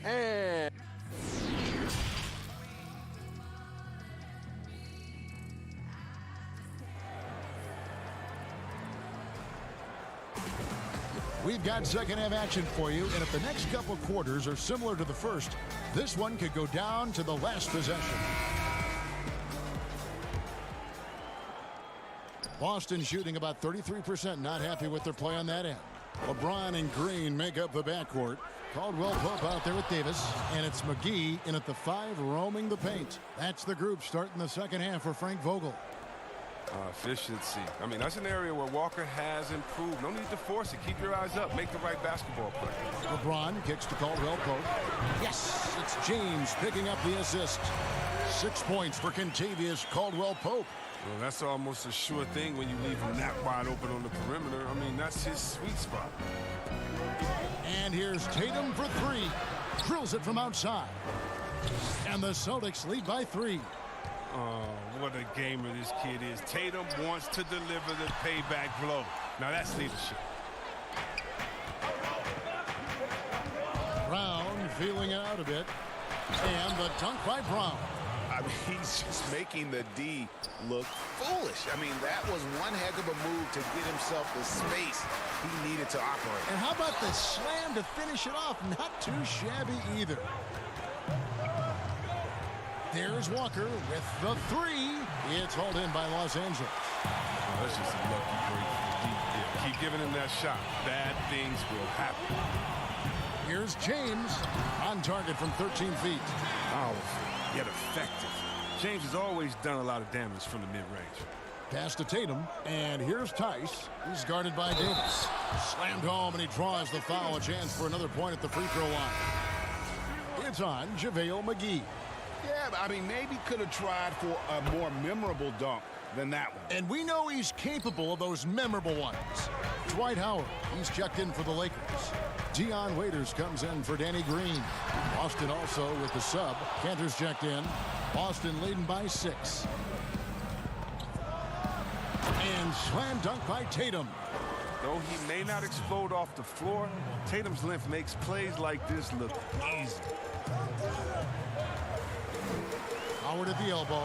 and we've got second half action for you, and if the next couple quarters are similar to the first, this one could go down to the last possession. Boston shooting about 33%, not happy with their play on that end. LeBron and Green make up the backcourt. Caldwell Pope out there with Davis, and it's McGee in at the 5 roaming the paint. That's the group starting the second half for Frank Vogel. Efficiency. I mean, that's an area where Walker has improved. No need to force it. Keep your eyes up. Make the right basketball play. LeBron kicks to Caldwell Pope. Yes, it's James picking up the assist. 6 points for Kentavious Caldwell Pope. Well, that's almost a sure thing when you leave him that wide open on the perimeter. I mean, that's his sweet spot. And here's Tatum for 3. Drills it from outside. And the Celtics lead by 3. Oh, what a gamer this kid is. Tatum wants to deliver the payback blow. Now that's leadership. Brown feeling it out a bit. And the dunk by Brown. I mean, he's just making the D look foolish. I mean, that was one heck of a move to get himself the space he needed to operate. And how about the slam to finish it off? Not too shabby either. There's Walker with the 3. It's hauled in by Los Angeles. Oh, that's just a lucky break for the deep there. Keep giving him that shot. Bad things will happen. Here's James on target from 13 feet. Powerful, yet effective. James has always done a lot of damage from the mid-range. Pass to Tatum, and here's Tice. He's guarded by Davis. Slammed home, and he draws the foul. A chance for another point at the free throw line. It's on JaVale McGee. Yeah, but I mean, maybe could have tried for a more memorable dunk than that one. And we know he's capable of those memorable ones. Dwight Howard, he's checked in for the Lakers. Dion Waiters comes in for Danny Green. Boston also with the sub. Cantor's checked in. Boston leading by 6. And slam dunk by Tatum. Though he may not explode off the floor, Tatum's length makes plays like this look easy. Howard at the elbow.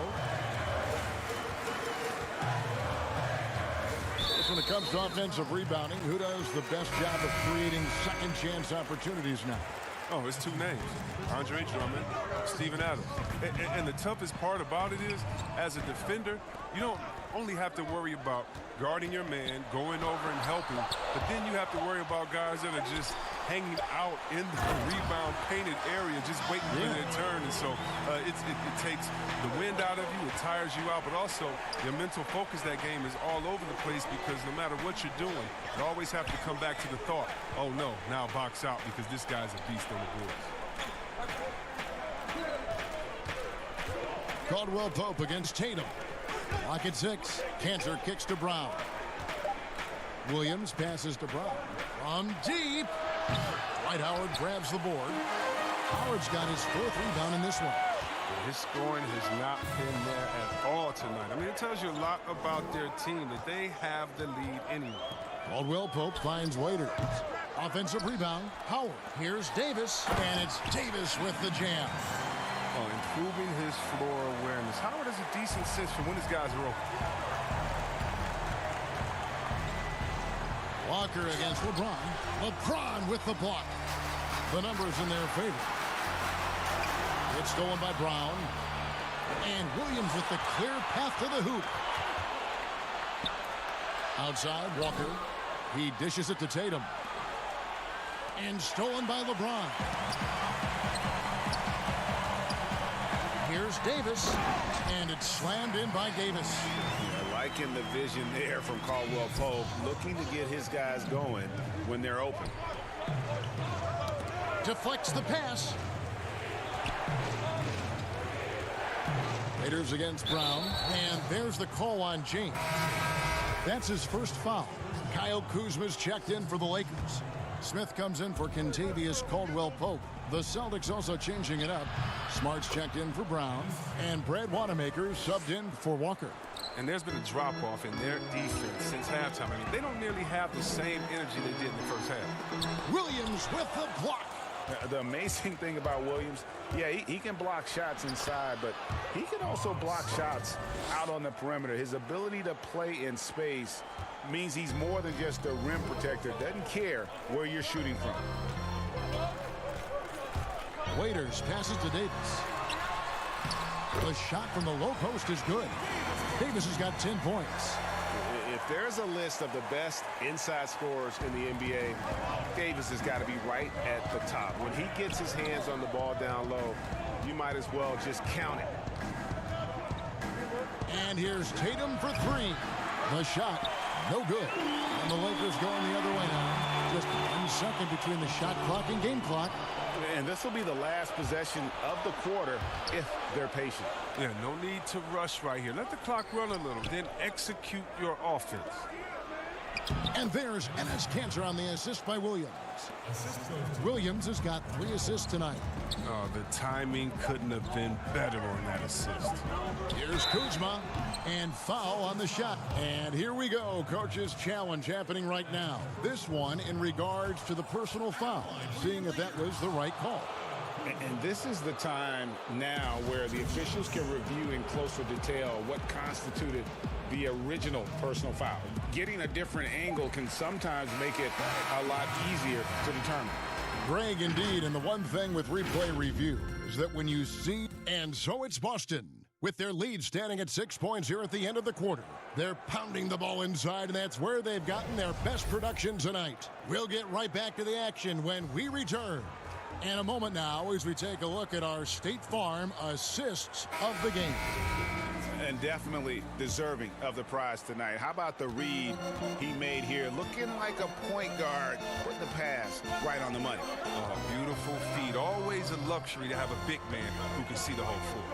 When it comes to offensive rebounding, who does the best job of creating second chance opportunities now? Oh, it's 2 names. Andre Drummond, Steven Adams. And the toughest part about it is, as a defender, you don't only have to worry about guarding your man, going over and helping, but then you have to worry about guys that are just hanging out in the rebound painted area, just waiting for their turn. And so it takes the wind out of you, it tires you out, but also your mental focus that game is all over the place because no matter what you're doing, you always have to come back to the thought, oh no, now box out because this guy's a beast on the boards. Caldwell Pope against Tatum. Lock at 6. Cantor kicks to Brown. Williams passes to Brown. From deep. Dwight Howard grabs the board. Howard's got his 4th rebound in this one. His scoring has not been there at all tonight. I mean, it tells you a lot about their team that they have the lead anyway. Caldwell Pope finds Waiters. Offensive rebound. Howard. Here's Davis. And it's Davis with the jam. Improving his floor awareness. Howard has a decent sense for when his guys are open. Walker against LeBron. LeBron with the block. The numbers in their favor. It's stolen by Brown. And Williams with the clear path to the hoop. Outside, Walker. He dishes it to Tatum. And stolen by LeBron. Here's Davis. And it's slammed in by Davis. Yeah, liking the vision there from Caldwell Pope, looking to get his guys going when they're open. Deflects the pass. Raiders against Brown. And there's the call on James. That's his first foul. Kyle Kuzma's checked in for the Lakers. Smith comes in for Kentavious Caldwell-Pope. The Celtics also changing it up. Smart's checked in for Brown. And Brad Wanamaker subbed in for Walker. And there's been a drop-off in their defense since halftime. I mean, they don't nearly have the same energy they did in the first half. Williams with the block. The amazing thing about Williams, yeah, he can block shots inside, but he can also block shots out on the perimeter. His ability to play in space means he's more than just a rim protector. Doesn't care where you're shooting from. Waiters passes to Davis. The shot from the low post is good. Davis has got 10 points. If there's a list of the best inside scorers in the NBA, Davis has got to be right at the top. When he gets his hands on the ball down low, you might as well just count it. And here's Tatum for three. The shot, no good. And the Lakers going the other way now. Just 1 second between the shot clock and game clock. And this will be the last possession of the quarter if they're patient. Yeah, no need to rush right here. Let the clock run a little, then execute your offense. And there's Enes Kanter on the assist by Williams. Williams has got 3 assists tonight. Oh, the timing couldn't have been better on that assist. Here's Kuzma, and foul on the shot. And here we go, coach's challenge happening right now. This one in regards to the personal foul, seeing if that was the right call. And this is the time now where the officials can review in closer detail what constituted the original personal foul. Getting a different angle can sometimes make it a lot easier to determine. Greg, indeed, and the one thing with replay review is that when you see, and so it's Boston. With their lead standing at 6 points here at the end of the quarter. They're pounding the ball inside, and that's where they've gotten their best production tonight. We'll get right back to the action when we return. And a moment now as we take a look at our State Farm assists of the game. And definitely deserving of the prize tonight. How about the read he made here? Looking like a point guard, putting the pass right on the money. Oh, beautiful feed. Always a luxury to have a big man who can see the whole floor.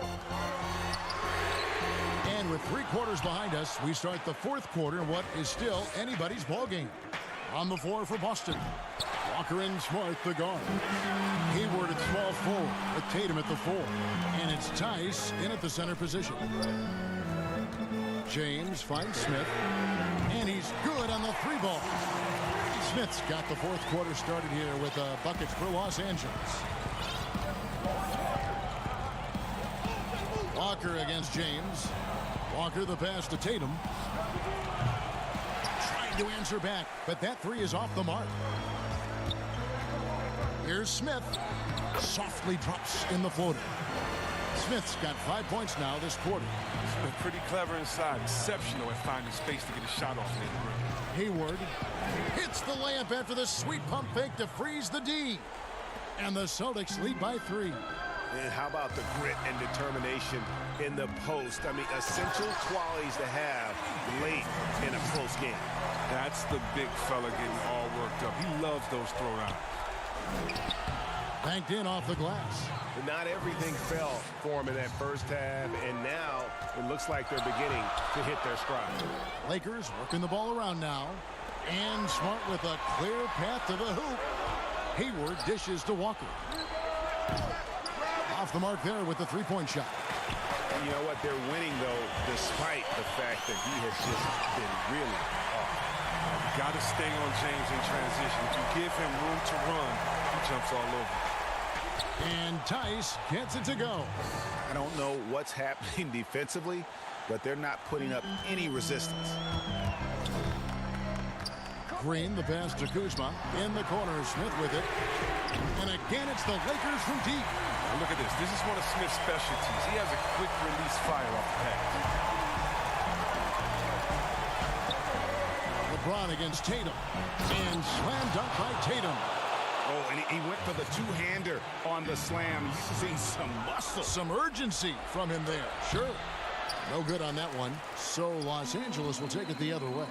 And with 3 quarters behind us, we start the 4th quarter in what is still anybody's ball game. On the floor for Boston. Walker and Smart, the guard. Hayward at small forward, with Tatum at the 4. And it's Tice in at the center position. James finds Smith, and he's good on the 3 ball. Smith's got the 4th quarter started here with buckets for Los Angeles. Walker against James. Walker the pass to Tatum. Trying to answer back, but that 3 is off the mark. Here's Smith. Softly drops in the floater. Smith's got 5 points now this quarter. Smith pretty clever inside. Exceptional at finding space to get a shot off the rim. Hayward hits the layup after the sweet pump fake to freeze the D. And the Celtics lead by 3. And how about the grit and determination in the post? I mean, essential qualities to have late in a close game. That's the big fella getting all worked up. He loves those throwdowns. Banked in off the glass. But not everything fell for him in that first half, and now it looks like they're beginning to hit their stride. Lakers working the ball around now. And Smart with a clear path to the hoop. Hayward dishes to Walker. Off the mark there with the 3-point shot. You know what? They're winning, though, despite the fact that he has just been really off. You got to stay on James in transition. If you give him room to run, he jumps all over. And Tice gets it to go. I don't know what's happening defensively, but they're not putting up any resistance. Green, the pass to Kuzma. In the corner, Smith with it. And again, it's the Lakers from deep. Now look at this. This is one of Smith's specialties. He has a quick release fire off the pass. LeBron against Tatum. And slam dunk by Tatum. Oh, and he went for the two-hander on the slam. Using some muscle. Some urgency from him there. Sure. No good on that one. So Los Angeles will take it the other way.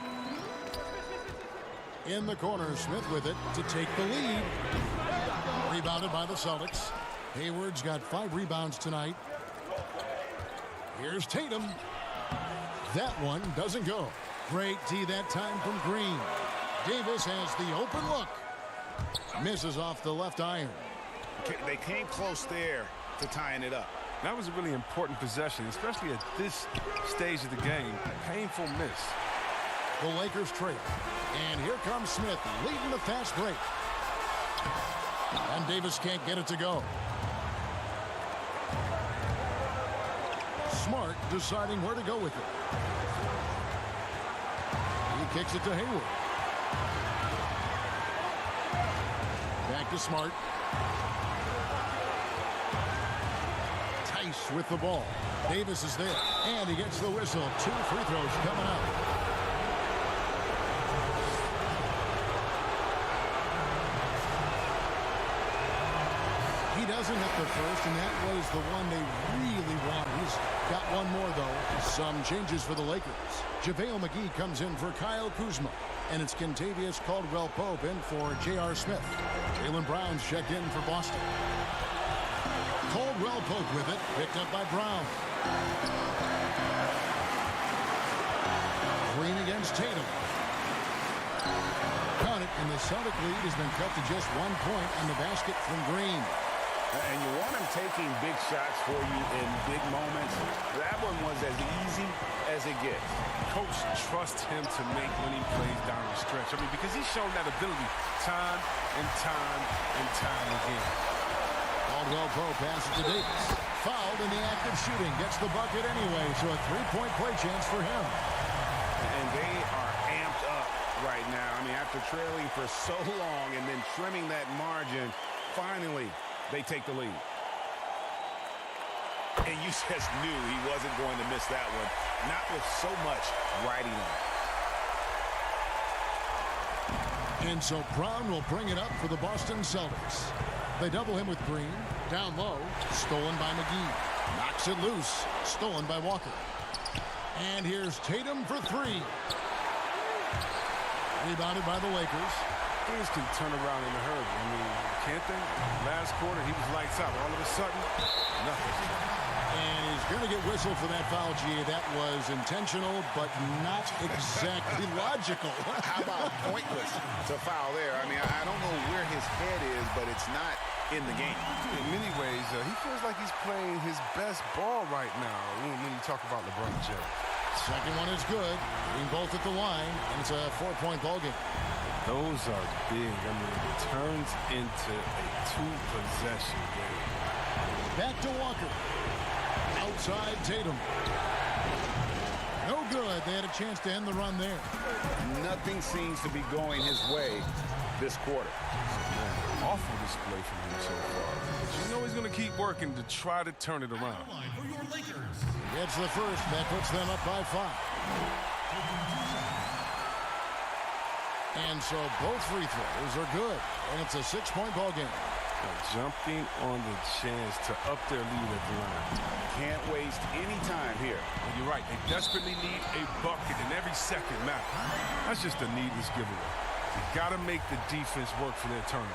In the corner, Smith with it to take the lead. Rebounded by the Celtics. Hayward's got 5 rebounds tonight. Here's Tatum. That one doesn't go. Great D that time from Green. Davis has the open look. Misses off the left iron. They came close there to tying it up. That was a really important possession, especially at this stage of the game. Painful miss. The Lakers trail. And here comes Smith leading the fast break. And Davis can't get it to go. Smart deciding where to go with it. He kicks it to Hayward. Back to Smart. Tice with the ball. Davis is there. And he gets the whistle. 2 free throws coming up. He doesn't hit the first, and that was the one they really wanted. He's got one more, though. Some changes for the Lakers. JaVale McGee comes in for Kyle Kuzma, and it's Kentavious Caldwell-Pope in for J.R. Smith. Jaylen Brown's checked in for Boston. Caldwell-Pope with it, picked up by Brown. Green against Tatum. Count it, and the Celtic lead has been cut to just 1 point on the basket from Green. And you want him taking big shots for you in big moments. That one was as easy as it gets. Coach trusts him to make winning plays down the stretch. I mean, because he's shown that ability time and time and time again. Caldwell-Pope passes to Davis. Fouled in the act of shooting. Gets the bucket anyway, so a 3-point play chance for him. And they are amped up right now. I mean, after trailing for so long and then trimming that margin, finally they take the lead. And you just knew he wasn't going to miss that one. Not with so much riding on. And so Brown will bring it up for the Boston Celtics. They double him with Green. Down low. Stolen by McGee. Knocks it loose. Stolen by Walker. And here's Tatum for 3. Rebounded by the Lakers. Things can turn around in a hurry. I mean, can't they? Last quarter, he was lights out. All of a sudden, nothing. And he's going to get whistled for that foul, G. That was intentional, but not exactly logical. How about pointless to foul there? I mean, I don't know where his head is, but it's not in the game. In many ways, he feels like he's playing his best ball right now when you talk about LeBron James. Second one is good. Getting both at the line, and it's a 4-point ball game. Those are big. I mean, it turns into a 2-possession game. Back to Walker. Outside Tatum. No good. They had a chance to end the run there. Nothing seems to be going his way this quarter. Man, awful display from him so far. But you know he's going to keep working to try to turn it around. Gets the first. That puts them up by 5. And so both free throws are good. And it's a 6-point ball game. Jumping on the chance to up their lead at the line. Can't waste any time here. And you're right. They desperately need a bucket, and every second matters. That's just a needless giveaway. You got to make the defense work for their turnovers.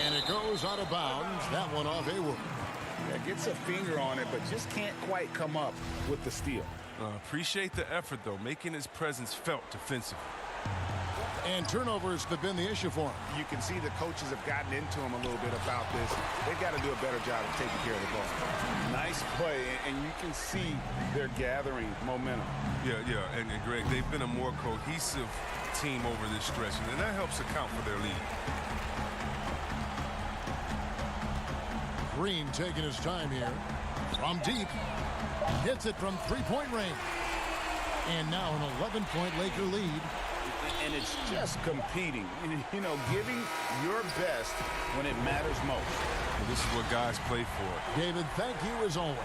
And it goes out of bounds. That one off Hayward. Yeah, gets a finger on it, but just can't quite come up with the steal. Appreciate the effort, though, making his presence felt defensively. And turnovers have been the issue for him. You can see the coaches have gotten into him a little bit about this. They've got to do a better job of taking care of the ball. Nice play, and you can see they're gathering momentum. Yeah, and Greg, they've been a more cohesive team over this stretch, and that helps account for their lead. Green taking his time here. From deep. Hits it from 3-point range. And now an 11-point Laker lead. And it's just competing, you know, giving your best when it matters most. Well, this is what guys play for. David, thank you as always.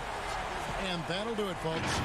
And that'll do it, folks.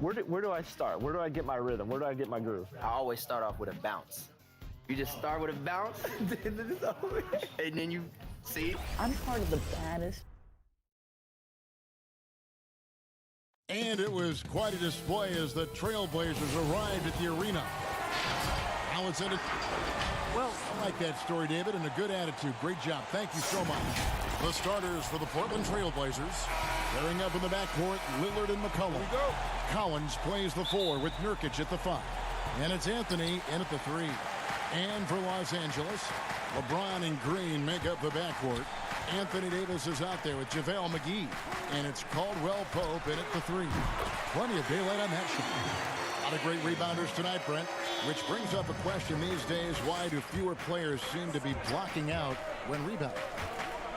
Where do I start? Where do I get my rhythm? Where do I get my groove? I always start off with a bounce. You just start with a bounce, and then you see. I'm part of the baddest. And it was quite a display as the Trailblazers arrived at the arena. Now it's ended. Well, I like that story, David, and a good attitude. Great job. Thank you so much. The starters for the Portland Trailblazers. Pairing up in the backcourt, Lillard and McCollum. Collins plays the 4 with Nurkic at the 5. And it's Anthony in at the 3. And for Los Angeles, LeBron and Green make up the backcourt. Anthony Davis is out there with JaVale McGee. And it's Caldwell Pope in at the 3. Plenty of daylight on that shot. A lot of great rebounders tonight, Brent. Which brings up a question these days, why do fewer players seem to be blocking out when rebounding?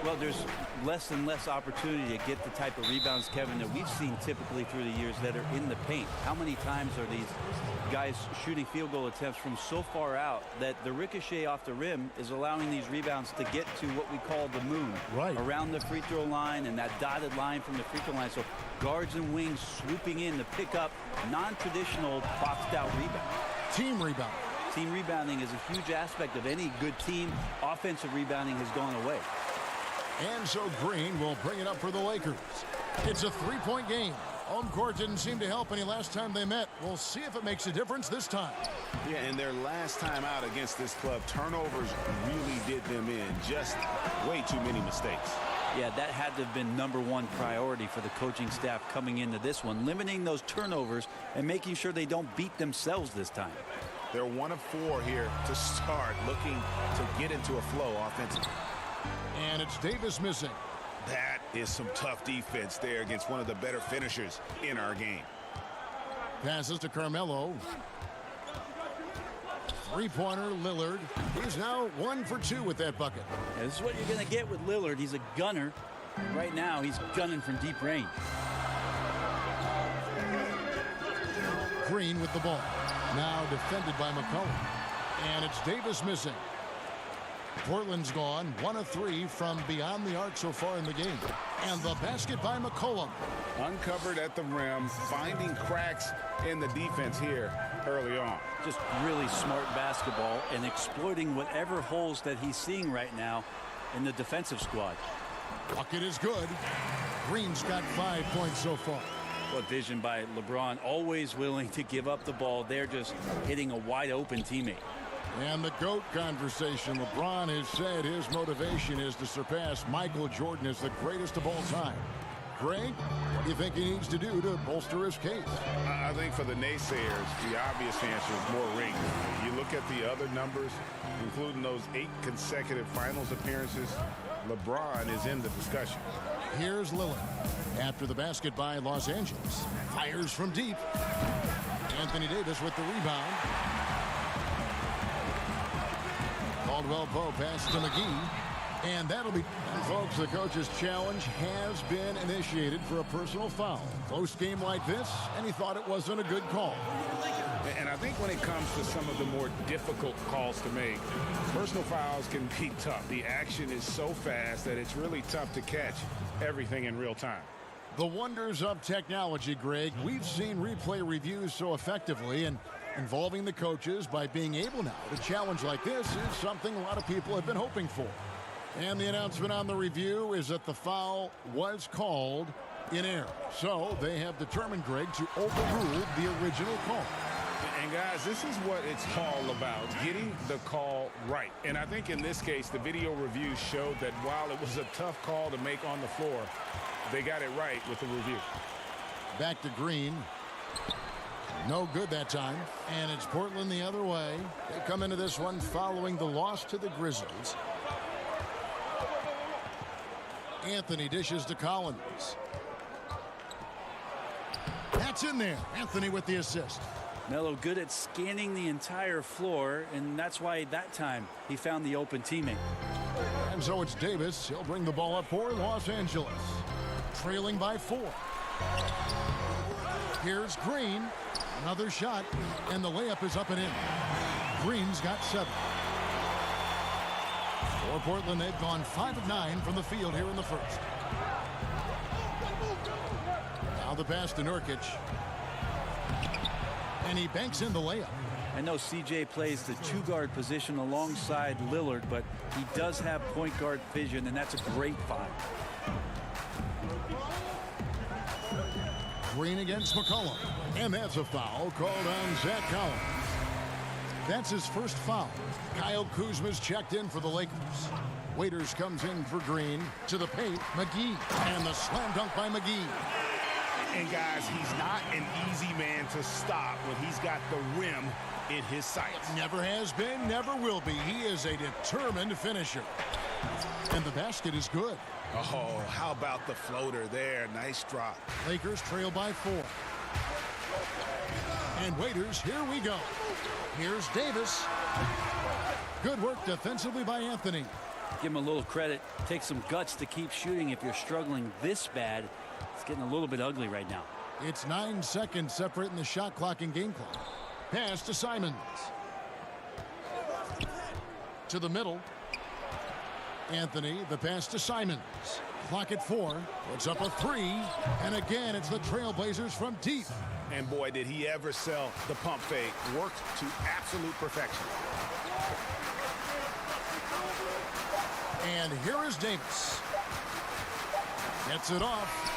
Well, there's less and less opportunity to get the type of rebounds, Kevin, that we've seen typically through the years that are in the paint. How many times are these guys shooting field goal attempts from so far out that the ricochet off the rim is allowing these rebounds to get to what we call the moon, around the free throw line and that dotted line from the free throw line. So guards and wings swooping in to pick up non-traditional boxed out rebounds. Team rebounding. Team rebounding is a huge aspect of any good team. Offensive rebounding has gone away. And so Green will bring it up for the Lakers. It's a 3-point game. Home court didn't seem to help any last time they met. We'll see if it makes a difference this time. Yeah, and their last time out against this club, turnovers really did them in. Just way too many mistakes. Yeah, that had to have been #1 priority for the coaching staff coming into this one, limiting those turnovers and making sure they don't beat themselves this time. They're 1 of 4 here to start, looking to get into a flow offensively. And it's Davis missing. That is some tough defense there against one of the better finishers in our game. Passes to Carmelo. Three-pointer, Lillard. He's now 1 for 2 with that bucket. Yeah, this is what you're going to get with Lillard. He's a gunner. Right now, he's gunning from deep range. Green with the ball. Now defended by McCollum. And it's Davis missing. Portland's gone 1 of 3 from beyond the arc so far in the game. And the basket by McCollum. Uncovered at the rim, finding cracks in the defense here early on. Just really smart basketball and exploiting whatever holes that he's seeing right now in the defensive squad. Bucket is good. Green's got 5 points so far. What vision by LeBron, always willing to give up the ball. They're just hitting a wide open teammate. And the GOAT conversation. LeBron has said his motivation is to surpass Michael Jordan as the greatest of all time. Greg, what do you think he needs to do to bolster his case? I think for the naysayers, the obvious answer is more rings. You look at the other numbers, including those 8 consecutive finals appearances, LeBron is in the discussion. Here's Lillard. After the basket by Los Angeles. Fires from deep. Anthony Davis with the rebound. Caldwell Pope passes to McGee. And that'll be, folks, the coach's challenge has been initiated for a personal foul. Close game like this, and he thought it wasn't a good call. And I think when it comes to some of the more difficult calls to make, personal fouls can be tough. The action is so fast that it's really tough to catch everything in real time. The wonders of technology, Greg. We've seen replay reviews so effectively, and involving the coaches by being able now to challenge like this is something a lot of people have been hoping for. And the announcement on the review is that the foul was called in error. So they have determined, Greg, to overrule the original call. And guys, this is what it's all about, getting the call right. And I think in this case, the video review showed that while it was a tough call to make on the floor, they got it right with the review. Back to Green. No good that time. And it's Portland the other way. They come into this one following the loss to the Grizzlies. Anthony dishes to Collins. That's in there. Anthony with the assist. Melo good at scanning the entire floor, and that's why that time he found the open teammate. And so it's Davis. He'll bring the ball up for Los Angeles. Trailing by 4. Here's Green. Another shot, and the layup is up and in. Green's got 7. For Portland, they've gone 5 of 9 from the field here in the first. Now the pass to Nurkic. And he banks in the layup. I know CJ plays the two-guard position alongside Lillard, but he does have point guard vision, and that's a great find. Green against McCollum. And that's a foul called on Zach Collins. That's his first foul. Kyle Kuzma's checked in for the Lakers. Waiters comes in for Green. To the paint, McGee. And the slam dunk by McGee. And guys, he's not an easy man to stop when he's got the rim in his sights. Never has been, never will be. He is a determined finisher. And the basket is good. Oh, how about the floater there? Nice drop. Lakers trail by 4. And Waiters, here we go. Here's Davis. Good work defensively by Anthony. Give him a little credit. Take some guts to keep shooting if you're struggling this bad. It's getting a little bit ugly right now. It's 9 seconds separating the shot clock and game clock. Pass to Simons. To the middle. Anthony, the pass to Simons. Clock at 4. Puts up a 3. And again, it's the Trailblazers from deep. And boy, did he ever sell the pump fake. Worked to absolute perfection. And here is Davis. Gets it off.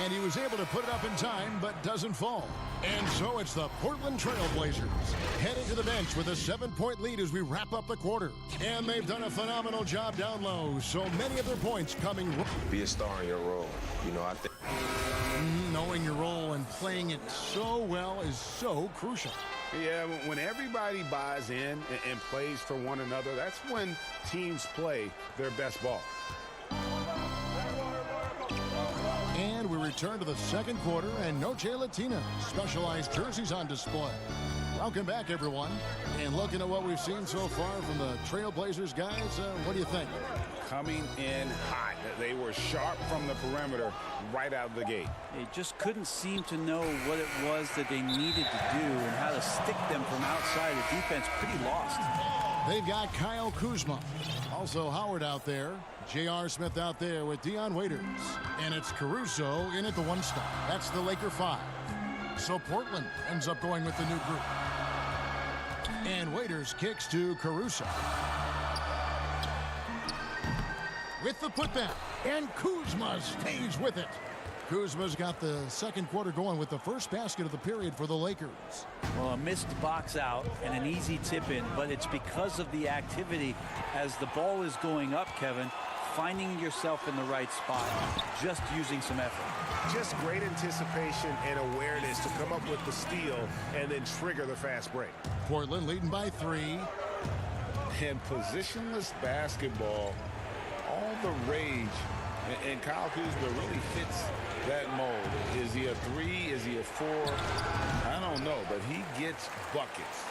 And he was able to put it up in time, but doesn't fall. And so it's the Portland Trailblazers heading to the bench with a 7-point lead as we wrap up the quarter. And they've done a phenomenal job down low. So many of their points coming. Be a star in your role. You know, I think knowing your role and playing it so well is so crucial. Yeah, when everybody buys in and plays for one another, that's when teams play their best ball. And we return to the second quarter, and Noche Latina specialized jerseys on display. Welcome back, everyone. And looking at what we've seen so far from the Trailblazers guys, what do you think? Coming in hot. They were sharp from the perimeter right out of the gate. They just couldn't seem to know what it was that they needed to do and how to stick them from outside. The defense pretty lost. They've got Kyle Kuzma. Also Howard out there. J.R. Smith out there with Dion Waiters. And it's Caruso in at the 1 stop. That's the Laker 5. So Portland ends up going with the new group. And Waiters kicks to Caruso. With the putback. And Kuzma stays with it. Kuzma's got the second quarter going with the first basket of the period for the Lakers. Well, a missed box out and an easy tip in, but it's because of the activity as the ball is going up, Kevin, finding yourself in the right spot, just using some effort. Just great anticipation and awareness to come up with the steal and then trigger the fast break. Portland leading by 3. And positionless basketball, all the rage. And Kyle Kuzma really fits that mold. Is he a 3? Is he a 4? I don't know, but he gets buckets.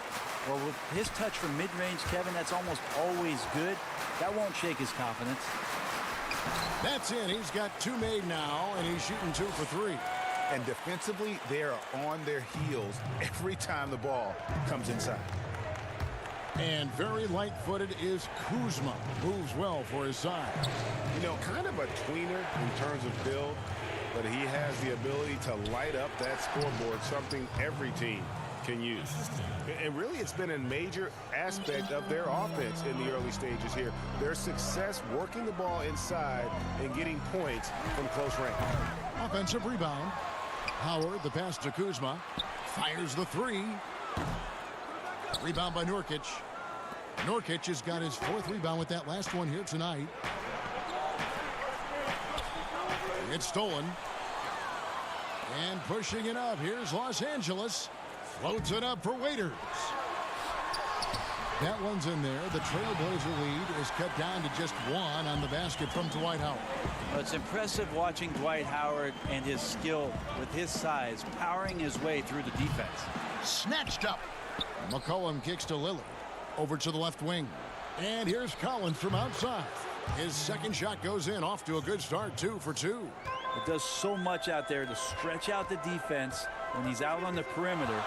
Well, with his touch from mid-range, Kevin, that's almost always good. That won't shake his confidence. That's in. He's got 2 made now, and he's shooting 2 for 3. And defensively, they are on their heels every time the ball comes inside. And very light-footed is Kuzma. Moves well for his size. You know, kind of a tweener in terms of build, but he has the ability to light up that scoreboard, something every team can use. And really, it's been a major aspect of their offense in the early stages here. Their success working the ball inside and getting points from close range. Offensive rebound. Howard, the pass to Kuzma. Fires the 3. Rebound by Nurkic. Nurkic has got his 4th rebound with that last one here tonight. It's stolen. And pushing it up. Here's Los Angeles. Floats it up for Waiters. That one's in there. The Trailblazer lead is cut down to just 1 on the basket from Dwight Howard. Well, it's impressive watching Dwight Howard and his skill with his size powering his way through the defense. Snatched up. McCollum kicks to Lillard. Over to the left wing. And here's Collins from outside. His second shot goes in. Off to a good start. 2 for 2. It does so much out there to stretch out the defense when he's out on the perimeter,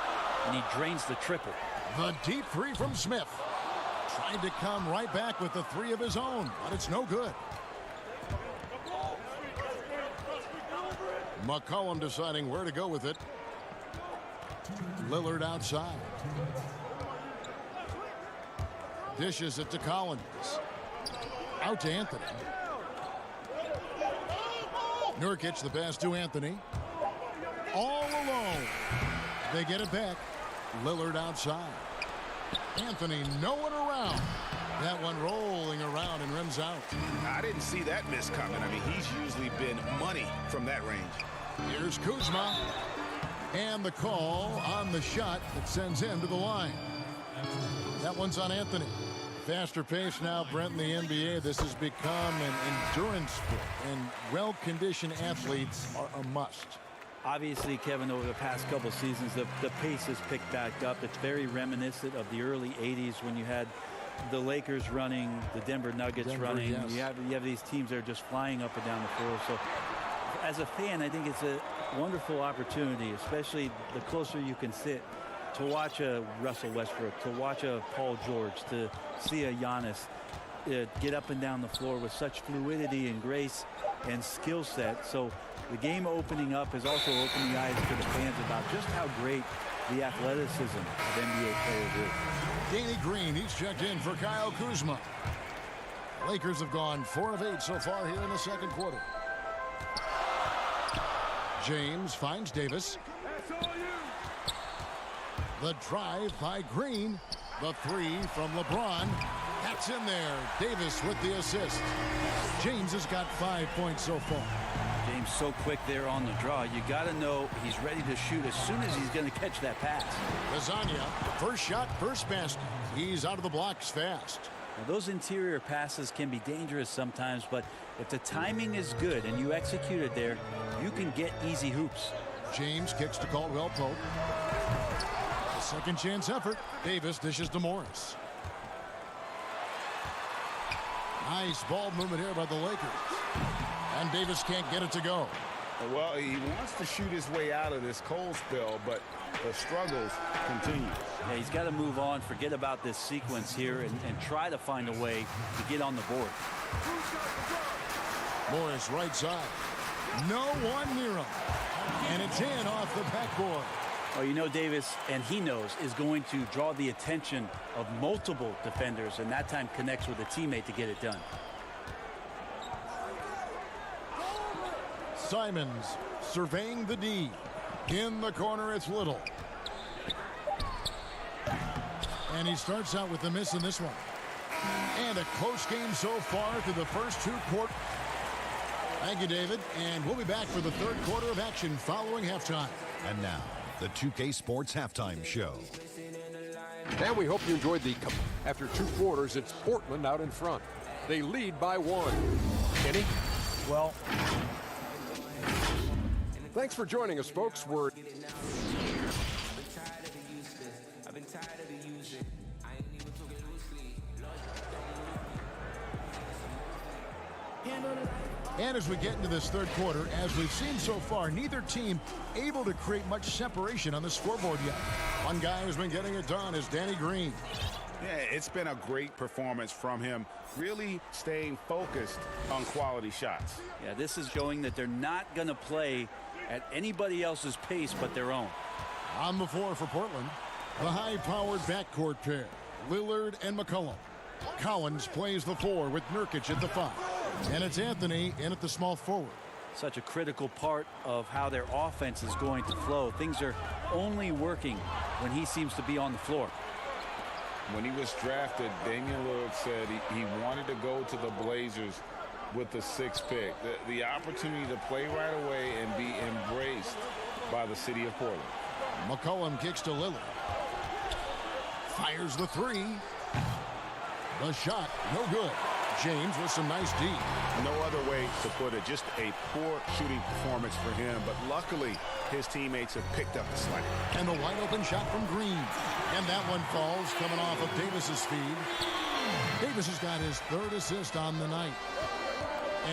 and he drains the triple. The deep 3 from Smith. Trying to come right back with the 3 of his own, but it's no good. McCollum deciding where to go with it. Lillard outside. Dishes it to Collins. Out to Anthony. Nurkic the pass to Anthony. All alone. They get it back. Lillard outside. Anthony no one around. That one rolling around and rims out. I didn't see that miss coming. I mean, he's usually been money from that range. Here's Kuzma. And the call on the shot that sends him to the line. That one's on Anthony. Faster pace now, Brent, in the NBA. This has become an endurance sport, and well-conditioned athletes are a must. Obviously, Kevin, over the past couple seasons, the pace has picked back up. It's very reminiscent of the early 80s when you had the Lakers running, the Denver Nuggets running. Yes. You have these teams that are just flying up and down the floor. So as a fan, I think it's a wonderful opportunity, especially the closer you can sit, to watch a Russell Westbrook, to watch a Paul George, to see a Giannis get up and down the floor with such fluidity and grace and skill set. So the game opening up has also opened the eyes to the fans about just how great the athleticism of NBA players is. Danny Green, he's checked in for Kyle Kuzma. Lakers have gone 4 of 8 so far here in the second quarter. James finds Davis. The drive by Green. The three from LeBron. That's in there. Davis with the assist. James has got 5 points so far. James so quick there on the draw. You got to know he's ready to shoot as soon as he's going to catch that pass. Lasagna, first shot, first basket. He's out of the blocks fast. Now, those interior passes can be dangerous sometimes, but if the timing is good and you execute it there, you can get easy hoops. James kicks to Caldwell Pope. Second chance effort. Davis dishes to Morris. Nice ball movement here by the Lakers. And Davis can't get it to go. Well, he wants to shoot his way out of this cold spell, but the struggles continue. Yeah, he's got to move on, forget about this sequence here, and try to find a way to get on the board. Morris right side. No one near him. And it's in off the backboard. Well, you know, Davis, and he knows, is going to draw the attention of multiple defenders, and that time connects with a teammate to get it done. Simons surveying the D. In the corner, it's Little. And he starts out with a miss in this one. And a close game so far through the first 2 quarters. Thank you, David. And we'll be back for the third quarter of action following halftime. And now, the 2K Sports Halftime Show. And we hope you enjoyed the... After 2 quarters, it's Portland out in front. They lead by 1. Kenny? Well... Thanks for joining us, folks. We're... And as we get into this third quarter, as we've seen so far, neither team able to create much separation on the scoreboard yet. One guy who's been getting it done is Danny Green. Yeah, it's been a great performance from him, really staying focused on quality shots. Yeah, this is showing that they're not going to play at anybody else's pace but their own. On the floor for Portland, the high-powered backcourt pair, Lillard and McCollum. Collins plays the 4 with Nurkic at the 5. And it's Anthony in at the small forward. Such a critical part of how their offense is going to flow. Things are only working when he seems to be on the floor. When he was drafted, Damian Lillard said he wanted to go to the Blazers with the 6th pick. The opportunity to play right away and be embraced by the city of Portland. McCollum kicks to Lillard. Fires the 3. The shot, no good. James with some nice D. No other way to put it. Just a poor shooting performance for him. But luckily, his teammates have picked up the slack. And the wide open shot from Green. And that one falls coming off of Davis's feed. Davis has got his 3rd assist on the night.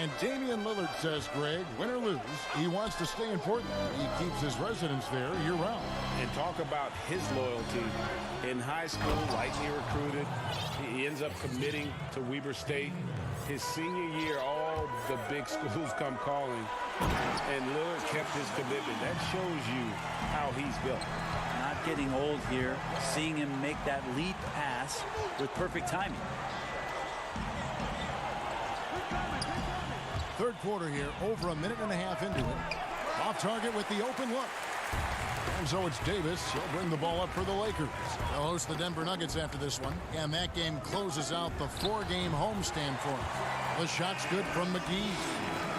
And Damian Lillard says, Greg, win or lose, he wants to stay in Portland. He keeps his residence there year-round. And talk about his loyalty. In high school, lightly recruited, he ends up committing to Weber State. His senior year, all the big schools come calling, and Lillard kept his commitment. That shows you how he's built. getting old here, seeing him make that lead pass with perfect timing. Third quarter here, over a minute and a half into it. Off target with the open look. And so it's Davis. He'll bring the ball up for the Lakers. They'll host the Denver Nuggets after this one. And that game closes out the 4-game homestand for them. The shot's good from McGee.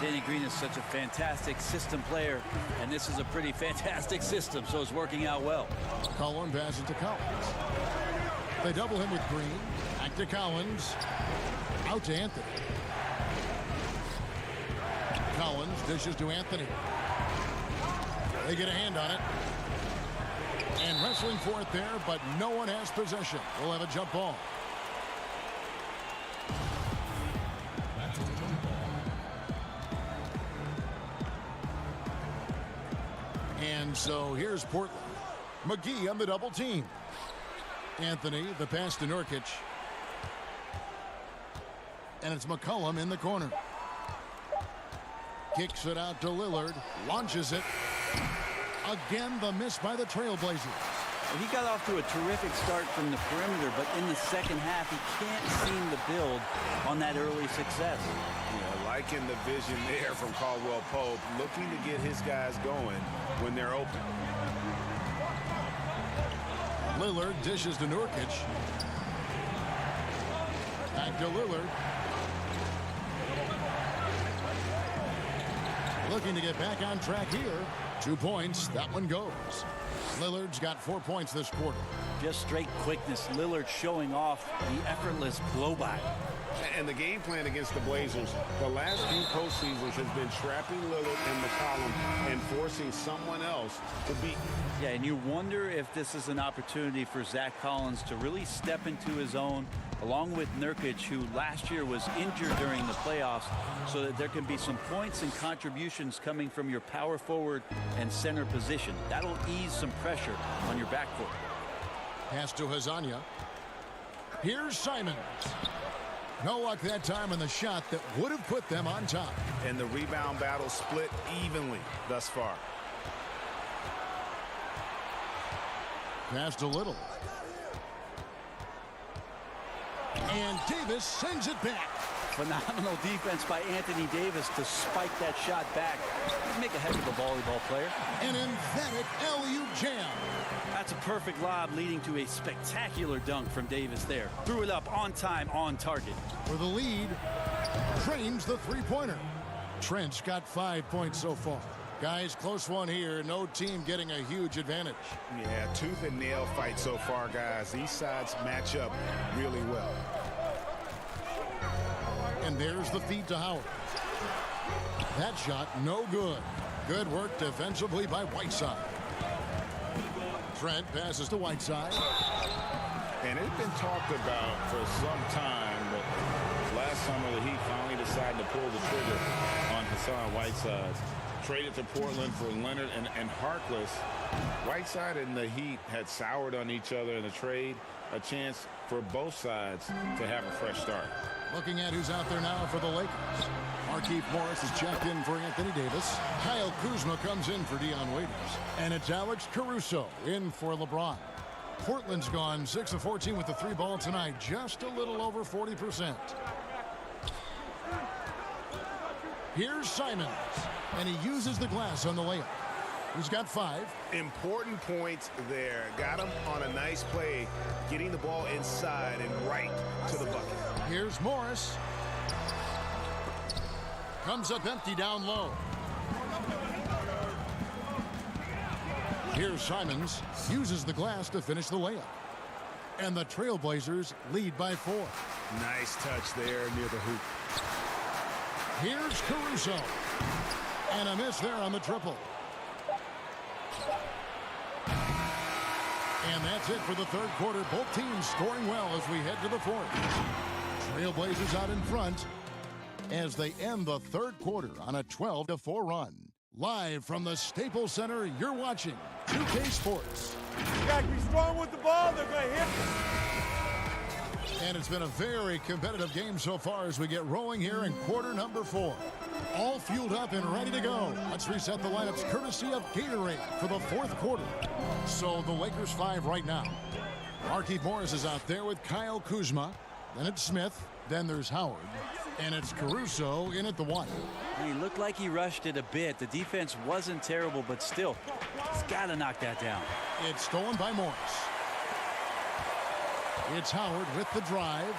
Danny Green is such a fantastic system player, and this is a pretty fantastic system, so it's working out well. Cullen passes to Collins. They double him with Green. Back to Collins. Out to Anthony. Collins dishes to Anthony. They get a hand on it. And wrestling for it there, but no one has possession. We'll have a jump ball. And so here's Portland. McGee on the double team. Anthony, the pass to Nurkic. And it's McCollum in the corner. Kicks it out to Lillard. Launches it. Again, the miss by the Trailblazers. He got off to a terrific start from the perimeter, but in the second half, he can't seem to build on that early success. Yeah, liking the vision there from Caldwell Pope, looking to get his guys going when they're open. Lillard dishes to Nurkic. Back to Lillard. Looking to get back on track here. 2 points. That one goes. Lillard's got 4 points this quarter. Just straight quickness. Lillard showing off the effortless blow-by. And the game plan against the Blazers, the last few postseasons has been trapping Lillard and McCollum and forcing someone else to beat. Yeah, and you wonder if this is an opportunity for Zach Collins to really step into his own, along with Nurkic, who last year was injured during the playoffs, so that there can be some points and contributions coming from your power forward and center position. That'll ease some pressure on your backcourt. Pass to Hazanya. Here's Simons. No luck that time on the shot that would have put them on top. And the rebound battle split evenly thus far. Pass to Little. And Davis sends it back. Phenomenal defense by Anthony Davis to spike that shot back. He'd make a heck of a volleyball player. An emphatic alley-oop jam. That's a perfect lob leading to a spectacular dunk from Davis there. Threw it up on time, on target. For the lead, trains the three-pointer. Trent's got 5 points so far. Guys, close one here. No team getting a huge advantage. Yeah, tooth and nail fight so far, guys. These sides match up really well. And there's the feed to Howard. That shot, no good. Good work defensively by Whiteside. Trent passes to Whiteside. And it's been talked about for some time, but last summer the Heat finally decided to pull the trigger on Hassan Whiteside. Traded to Portland for Leonard and Harkless. Whiteside and the Heat had soured on each other in the trade. A chance for both sides to have a fresh start. Looking at who's out there now for the Lakers. Markieff Morris is checked in for Anthony Davis. Kyle Kuzma comes in for Dion Waiters. And it's Alex Caruso in for LeBron. Portland's gone 6 of 14 with the three ball tonight. Just a little over 40%. Here's Simons. And he uses the glass on the layup. He's got 5. Important points there. Got him on a nice play, getting the ball inside and right to the bucket. Here's Morris. Comes up empty down low. Here's Simons. Uses the glass to finish the layup. And the Trailblazers lead by 4. Nice touch there near the hoop. Here's Caruso. And a miss there on the triple. And that's it for the third quarter. Both teams scoring well as we head to the fourth. Trailblazers out in front as they end the third quarter on a 12-4 run. Live from the Staples Center, you're watching 2K Sports. You got to be strong with the ball. They're going to hit. And it's been a very competitive game so far as we get rolling here in quarter number 4. All fueled up and ready to go. Let's reset the lineups courtesy of Gatorade for the 4th quarter. So the Lakers 5 right now. Markieff Morris is out there with Kyle Kuzma. Then it's Smith. Then there's Howard. And it's Caruso in at the 1. He looked like he rushed it a bit. The defense wasn't terrible, but still, he's got to knock that down. It's stolen by Morris. It's Howard with the drive.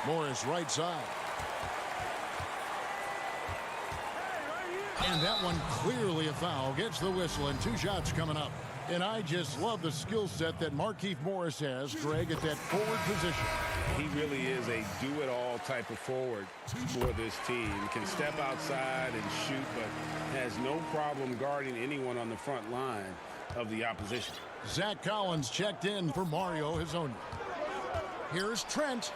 Morris right side. And that one clearly a foul. Gets the whistle and 2 shots coming up. And I just love the skill set that Markieff Morris has, Greg, at that forward position. He really is a do-it-all type of forward for this team. Can step outside and shoot, but has no problem guarding anyone on the front line of the opposition. Zach Collins checked in for Mario Hezonja. Here's Trent,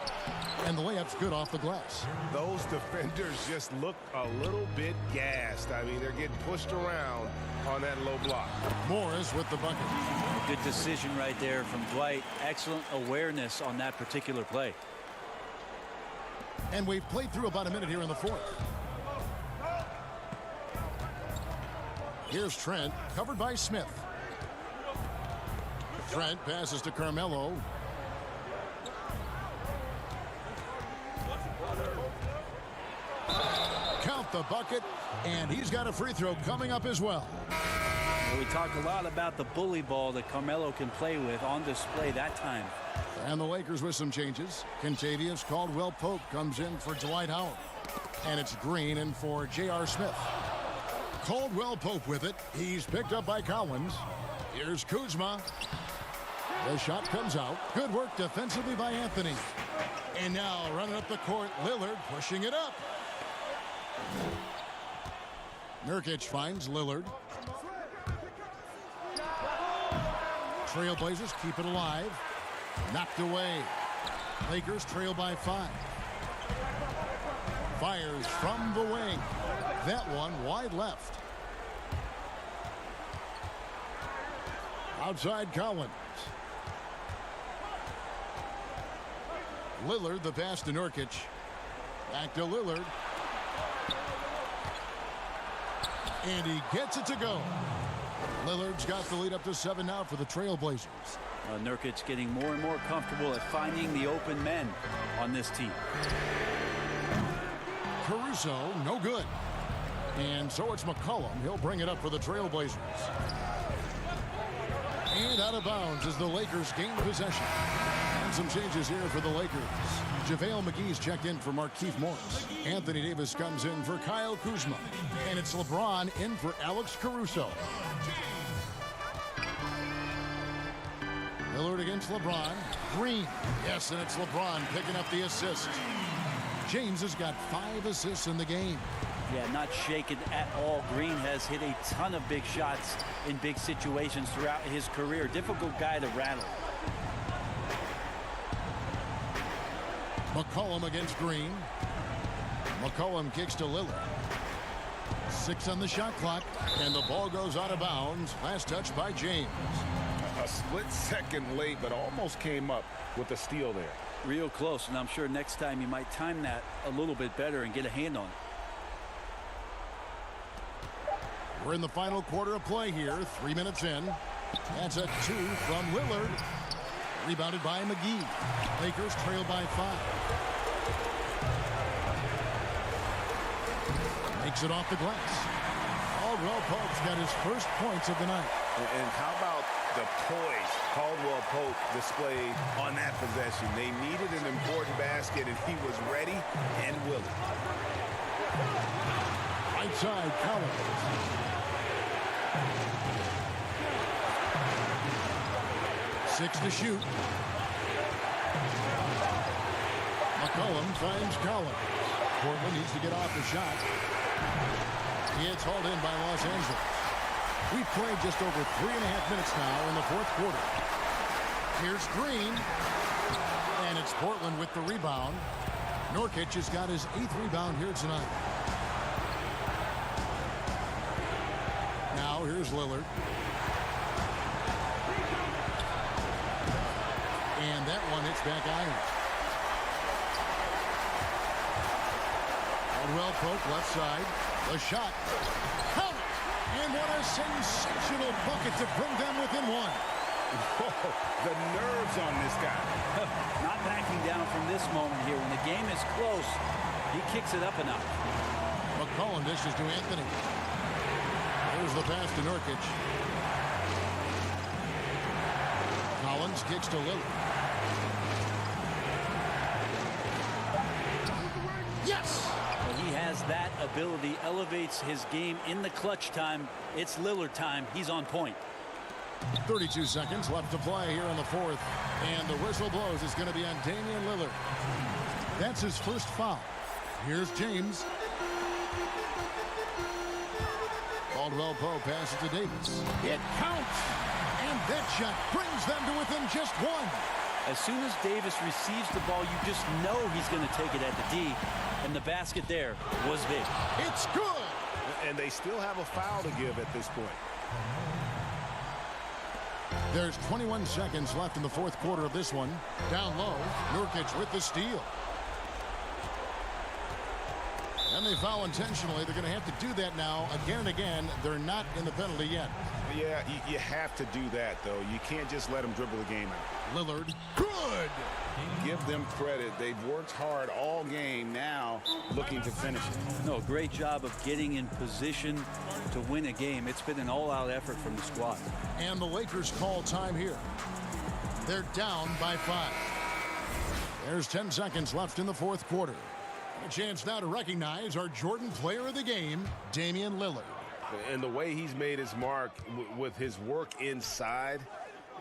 and the layup's good off the glass. Those defenders just look a little bit gassed. I mean, they're getting pushed around on that low block. Morris with the bucket. A good decision right there from Dwight. Excellent awareness on that particular play. And we've played through about a minute here in the 4th. Here's Trent, covered by Smith. Trent passes to Carmelo. Count the bucket, and he's got a free throw coming up as well. We talk a lot about the bully ball that Carmelo can play with on display that time. And the Lakers with some changes. Kentavious Caldwell-Pope comes in for Dwight Howard. And it's Green in for J.R. Smith. Caldwell-Pope with it. He's picked up by Collins. Here's Kuzma. The shot comes out. Good work defensively by Anthony. And now running up the court, Lillard pushing it up. Nurkic finds Lillard. Trailblazers keep it alive. Knocked away. Lakers trail by 5. Fires from the wing. That one wide left. Outside Collins. Lillard, the pass to Nurkic. Back to Lillard. And he gets it to go. Lillard's got the lead up to 7 now for the Trailblazers. Nurkic getting more and more comfortable at finding the open men on this team. Caruso, no good. And so it's McCollum. He'll bring it up for the Trailblazers. And out of bounds as the Lakers gain possession. And some changes here for the Lakers. JaVale McGee's checked in for Markieff Morris. Anthony Davis comes in for Kyle Kuzma. And it's LeBron in for Alex Caruso. Lillard against LeBron. Green. Yes, and it's LeBron picking up the assist. James has got 5 assists in the game. Yeah, not shaken at all. Green has hit a ton of big shots in big situations throughout his career. Difficult guy to rattle. McCollum against Green. McCollum kicks to Lillard. 6 on the shot clock, and the ball goes out of bounds. Last touch by James. A split second late, but almost came up with a steal there. Real close, and I'm sure next time you might time that a little bit better and get a hand on it. We're in the final quarter of play here, 3 minutes in. That's a 2 from Lillard. Rebounded by McGee. Lakers trail by 5. Makes it off the glass. Caldwell-Pope's got his first points of the night. And how about the poise Caldwell-Pope displayed on that possession? They needed an important basket, and he was ready and willing. Right side, Collins. 6 to shoot. McCollum finds Collins. Portland needs to get off the shot. It's hauled in by Los Angeles. We've played just over 3.5 minutes now in the 4th quarter. Here's Green. And it's Portland with the rebound. Nurkic has got his 8th rebound here tonight. Now here's Lillard. And that one hits back iron. Caldwell Pope left side. The shot. Count it! And what a sensational bucket to bring them within one. Whoa, the nerves on this guy. Not backing down from this moment here. When the game is close, he kicks it up a notch. McCollum dishes to Anthony. Here's the pass to Nurkic. Collins kicks to Lillard. Yes! Well, he has that ability, elevates his game in the clutch time. It's Lillard time. He's on point. 32 seconds left to play here in the fourth. And the whistle blows. It's going to be on Damian Lillard. That's his first foul. Here's James. Caldwell Pope passes to Davis. It counts! And that shot brings them to within just one. As soon as Davis receives the ball, you just know he's going to take it at the D. And the basket there was big. It's good! And they still have a foul to give at this point. There's 21 seconds left in the fourth quarter of this one. Down low, Nurkic with the steal. And they foul intentionally. They're going to have to do that now again and again. They're not in the penalty yet. Yeah, you have to do that, though. You can't just let them dribble the game out. Lillard, good! Give them credit. They've worked hard all game, now looking to finish it. No, great job of getting in position to win a game. It's been an all-out effort from the squad. And the Lakers call time here. They're down by 5. There's 10 seconds left in the fourth quarter. A chance now to recognize our Jordan player of the game, Damian Lillard. And the way he's made his mark with his work inside,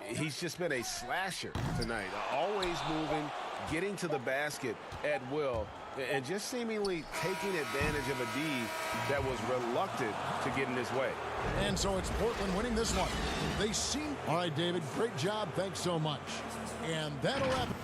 he's just been a slasher tonight. Always moving, getting to the basket at will, and just seemingly taking advantage of a D that was reluctant to get in his way. And so it's Portland winning this one. They seem... All right, David, great job. Thanks so much. And that'll happen.